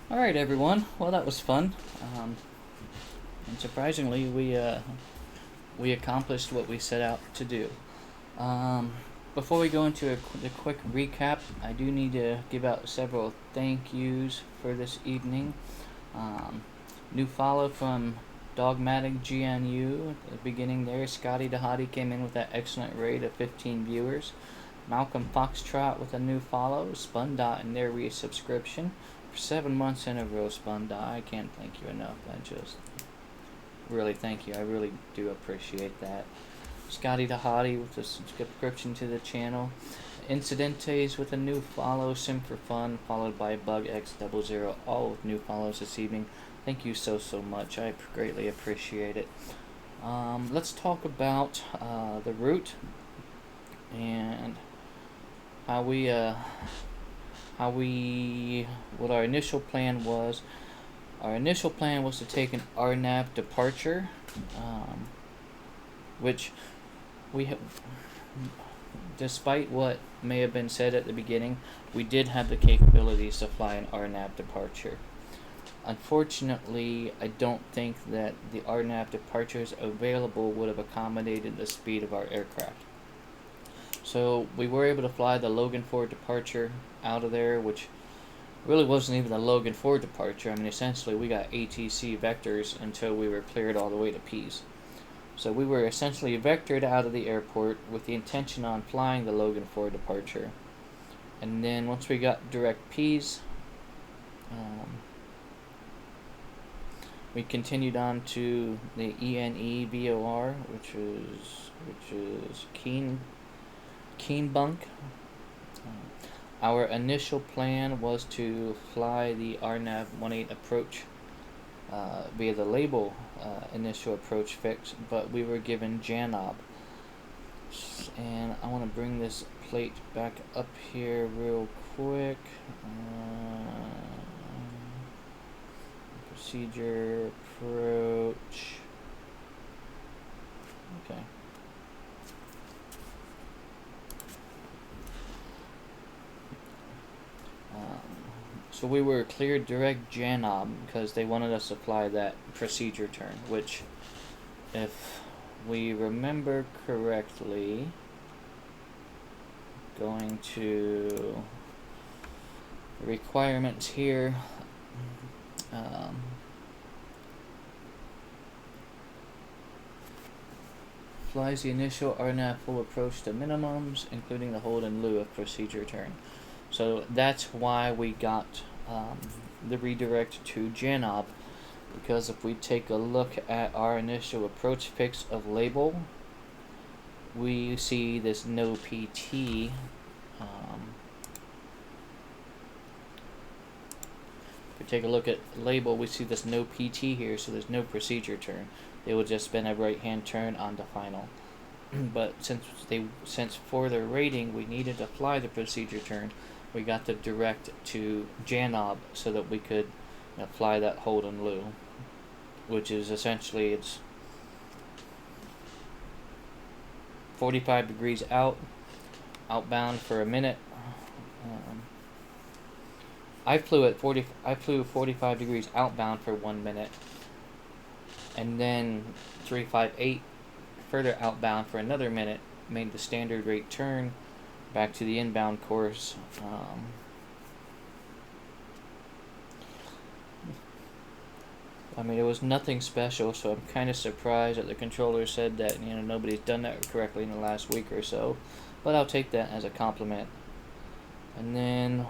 S1: Alright everyone, well that was fun. And surprisingly we accomplished what we set out to do. Before we go into the quick recap, I do need to give out several thank yous for this evening. New follow from Dogmatic GNU at the beginning there. Scotty DeHottie came in with that excellent raid of 15 viewers. Malcolm Foxtrot with a new follow. Spundot in their resubscription. For 7 months in a row, Spundot. I can't thank you enough. I just really thank you. I really do appreciate that. Scotty DeHottie with a subscription to the channel. Incidentes with a new follow. Sim for Fun, followed by BugX00, all with new follows this evening. Thank you so much. I greatly appreciate it. Let's talk about the route and what our initial plan was. Our initial plan was to take an RNAV departure, which we have, despite what may have been said at the beginning, we did have the capabilities to fly an RNAV departure. Unfortunately, I don't think that the RNAV departures available would have accommodated the speed of our aircraft. So we were able to fly the Logan 4 departure out of there, which really wasn't even the Logan 4 departure. I mean, essentially we got ATC vectors until we were cleared all the way to P's. So we were essentially vectored out of the airport with the intention on flying the Logan 4 departure. And then once we got direct P's, we continued on to the ENE VOR, which is Keenbunk. Our initial plan was to fly the RNAV-18 approach via the label initial approach fix, but we were given JANOB. And I want to bring this plate back up here real quick. Procedure approach. Okay. So we were cleared direct JANOB because they wanted us to fly that procedure turn, which, if we remember correctly, going to the requirements here, flies the initial RNAV full approach to minimums, including the hold in lieu of procedure turn. So that's why we got the redirect to JANOB, because if we take a look at our initial approach pics of label, we see this no PT. If we take a look at label, we see this no PT here, so there's no procedure turn. It would just been a right-hand turn onto final. But since for their rating we needed to fly the procedure turn, we got the direct to JANOB so that we could fly that hold in lieu, which is essentially it's 45 degrees outbound for a minute. I flew 45 degrees outbound for 1 minute, and then 358 further outbound for another minute. Made the standard rate turn back to the inbound course. I mean, it was nothing special, so I'm kind of surprised that the controller said that nobody's done that correctly in the last week or so, but I'll take that as a compliment. And then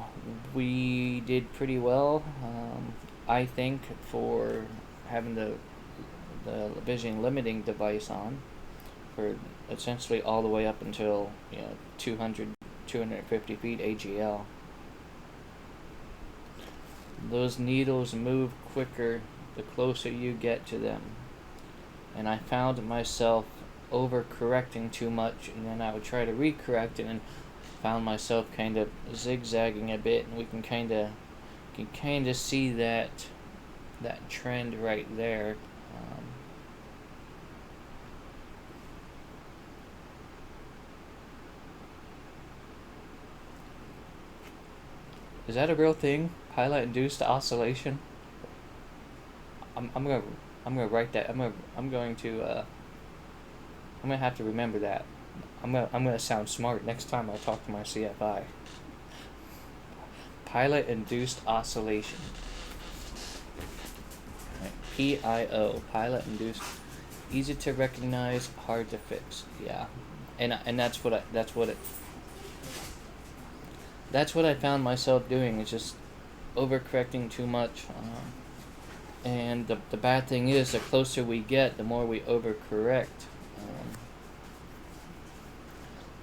S1: we did pretty well, I think, for having the vision limiting device on for essentially all the way up until 250 feet AGL. Those needles move quicker the closer you get to them, and I found myself overcorrecting too much, and then I would try to recorrect it and found myself kind of zigzagging a bit, and we can kind of see that trend right there. Is that a real thing? Pilot induced oscillation? I'm gonna write that. I'm going to have to remember that. I'm gonna sound smart next time I talk to my CFI. Pilot induced oscillation. Right. PIO. Pilot induced. Easy to recognize, hard to fix. Yeah, and that's what I found myself doing. Is just overcorrecting too much. And the bad thing is, the closer we get, the more we overcorrect.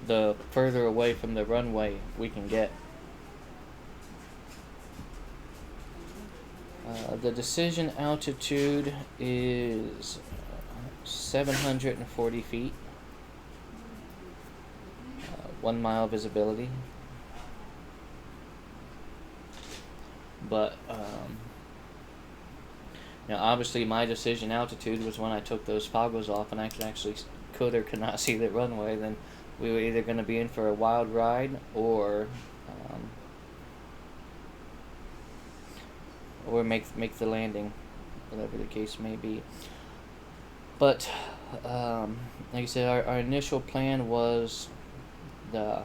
S1: The further away from the runway we can get. The decision altitude is 740 feet. 1 mile visibility. But obviously my decision altitude was when I took those foggles off and I could or could not see the runway. Then we were either going to be in for a wild ride or make the landing, whatever the case may be. But like I said, our initial plan was the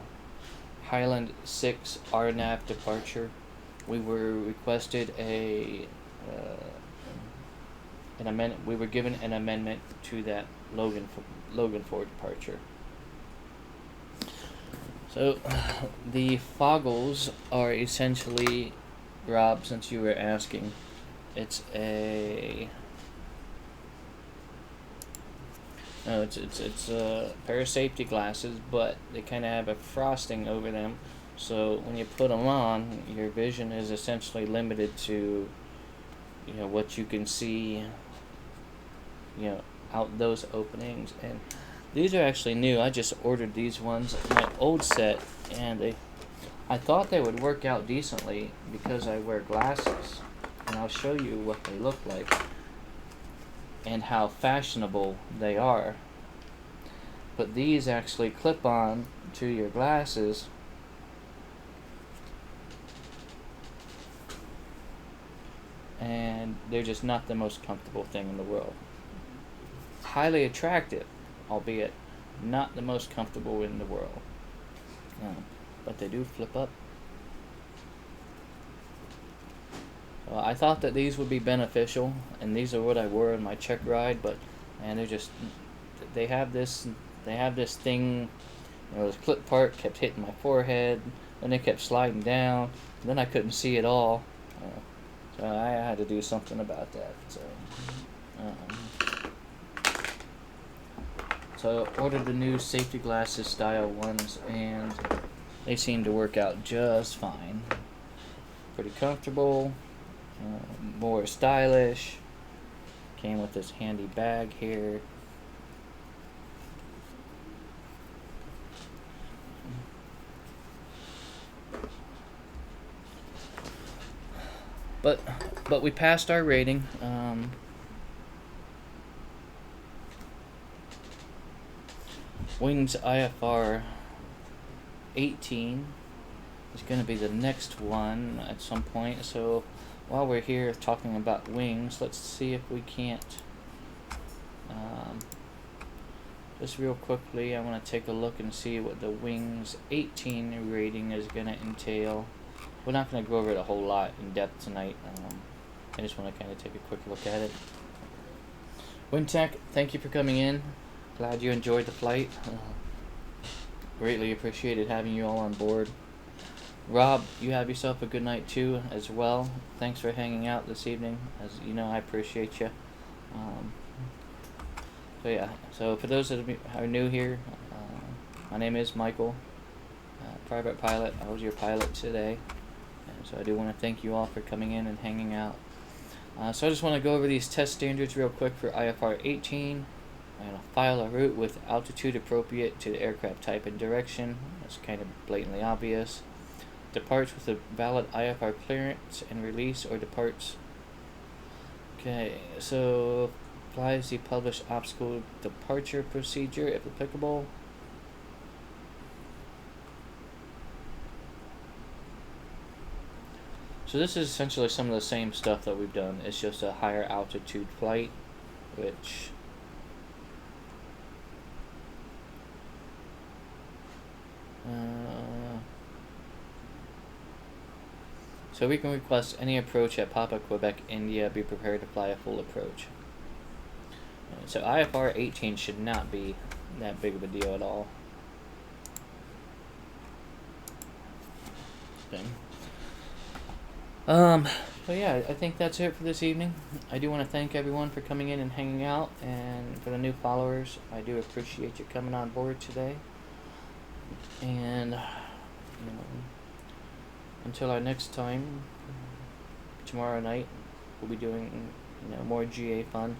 S1: Highland 6 RNAV departure. We were requested an amendment. We were given an amendment to that Logan 4 departure. So the foggles are essentially, Rob, since you were asking, it's a pair of safety glasses, but they kind of have a frosting over them. So when you put them on, your vision is essentially limited to, what you can see, out those openings. And these are actually new. I just ordered these ones in my old set, and I thought they would work out decently because I wear glasses. And I'll show you what they look like and how fashionable they are. But these actually clip on to your glasses. And they're just not the most comfortable thing in the world. Highly attractive, albeit not the most comfortable in the world. But they do flip up. I thought that these would be beneficial, and these are what I wore in my check ride, but they have this they have this thing, this clip part kept hitting my forehead, then it kept sliding down, and then I couldn't see it all. So I had to do something about that. So I ordered the new safety glasses style ones, and they seem to work out just fine. Pretty comfortable, more stylish. Came with this handy bag here. But we passed our rating. Wings IFR-17 is going to be the next one at some point. So while we're here talking about wings, let's see if we can't. Just real quickly, I want to take a look and see what the Wings 18 rating is going to entail. We're not going to go over it a whole lot in depth tonight. I just want to kind of take a quick look at it. WinTech, thank you for coming in. Glad you enjoyed the flight. Greatly appreciated having you all on board. Rob, you have yourself a good night too as well. Thanks for hanging out this evening. As you know, I appreciate you. So yeah, so for those that are new here, my name is Michael, private pilot. I was your pilot today, and so I do want to thank you all for coming in and hanging out. So I just want to go over these test standards real quick for IFR-18. I'm going to file a route with altitude appropriate to the aircraft type and direction. That's kind of blatantly obvious. Departs with a valid IFR clearance and release, or departs. Okay, so applies the published obstacle departure procedure if applicable. So this is essentially some of the same stuff that we've done. It's just a higher altitude flight, which so we can request any approach at Papa, Quebec, India. Be prepared to fly a full approach. So IFR-18 should not be that big of a deal at all. Okay. So yeah, I think that's it for this evening. I do want to thank everyone for coming in and hanging out, and for the new followers, I do appreciate you coming on board today. And until our next time, tomorrow night, we'll be doing more GA fun.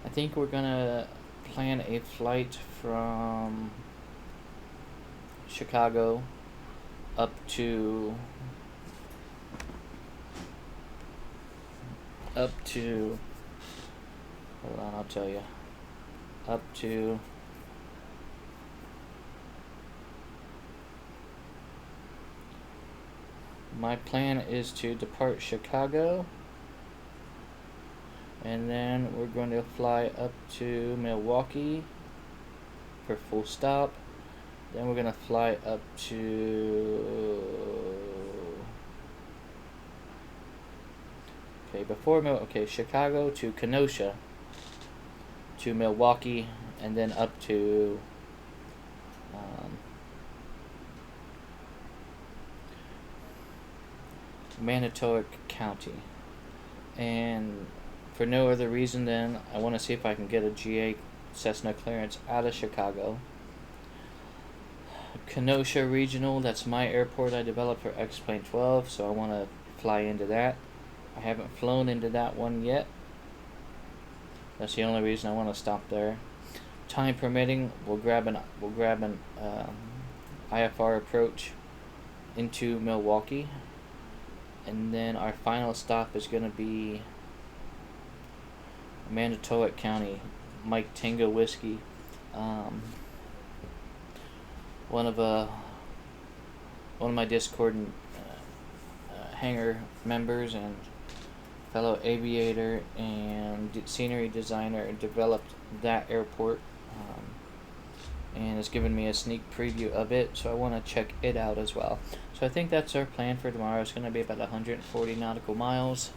S1: I think we're gonna plan a flight from Chicago up to hold on, I'll tell you. Up to my plan is to depart Chicago, and then we're going to fly up to Milwaukee for full stop. Then we're going to fly up to Chicago to Kenosha to Milwaukee, and then up to Manitowoc County. And for no other reason than I want to see if I can get a GA Cessna clearance out of Chicago. Kenosha Regional, that's my airport I developed for X-Plane 12, so I want to fly into that. I haven't flown into that one yet. That's the only reason I want to stop there. Time permitting, we'll grab an IFR approach into Milwaukee, and then our final stop is going to be Manitowoc County, Mike Tango Whiskey. One of my Discord hangar members and fellow aviator and scenery designer developed that airport, and has given me a sneak preview of it, so I want to check it out as well. So I think that's our plan for tomorrow. It's going to be about 140 nautical miles.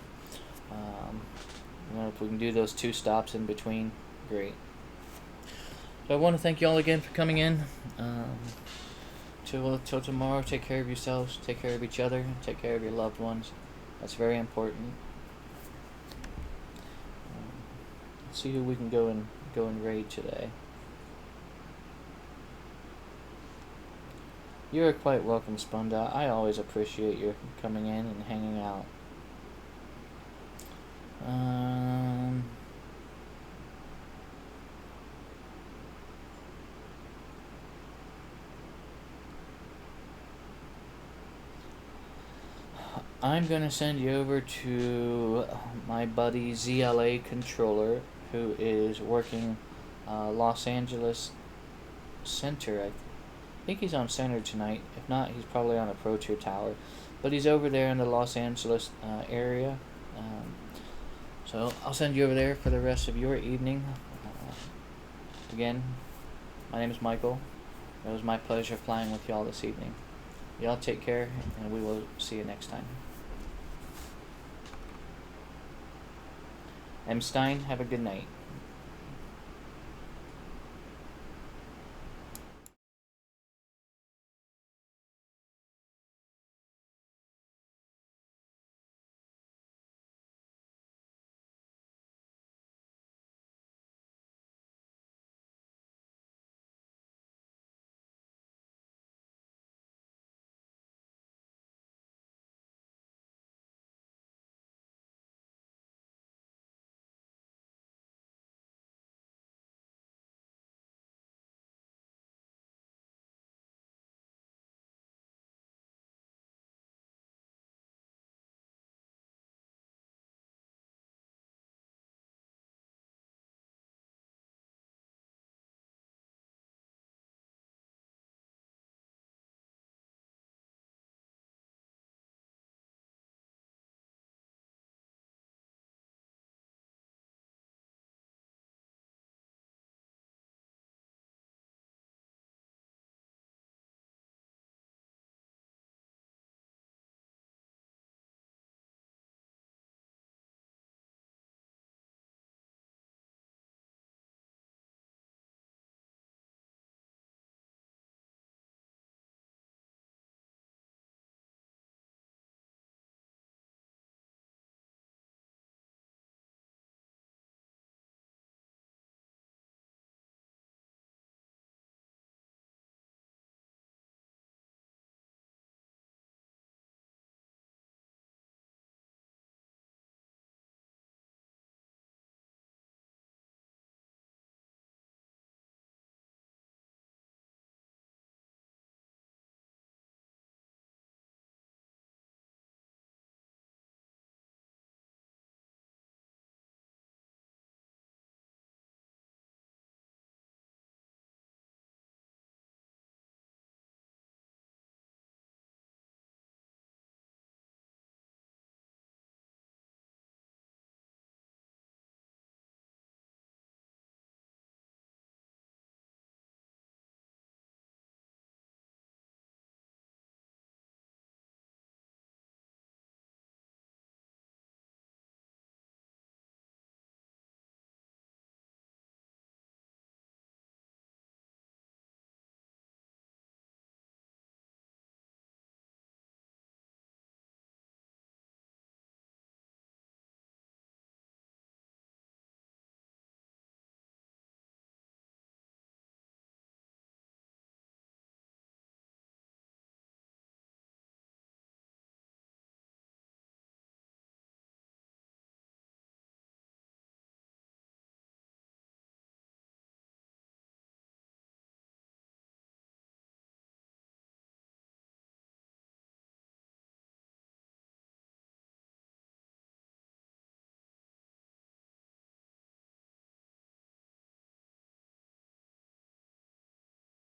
S1: If we can do those 2 stops in between, great. So I want to thank you all again for coming in. Till tomorrow, take care of yourselves, take care of each other, take care of your loved ones. That's very important. Let's see who we can go and raid today. You are quite welcome, Spunda. I always appreciate your coming in and hanging out. I'm going to send you over to my buddy ZLA Controller, who is working Los Angeles Center. I think he's on Center tonight. If not, he's probably on a Pro Tier Tower. But he's over there in the Los Angeles area. So I'll send you over there for the rest of your evening. Again, my name is Michael. It was my pleasure flying with y'all this evening. Y'all take care, and we will see you next time. M. Stein, have a good night.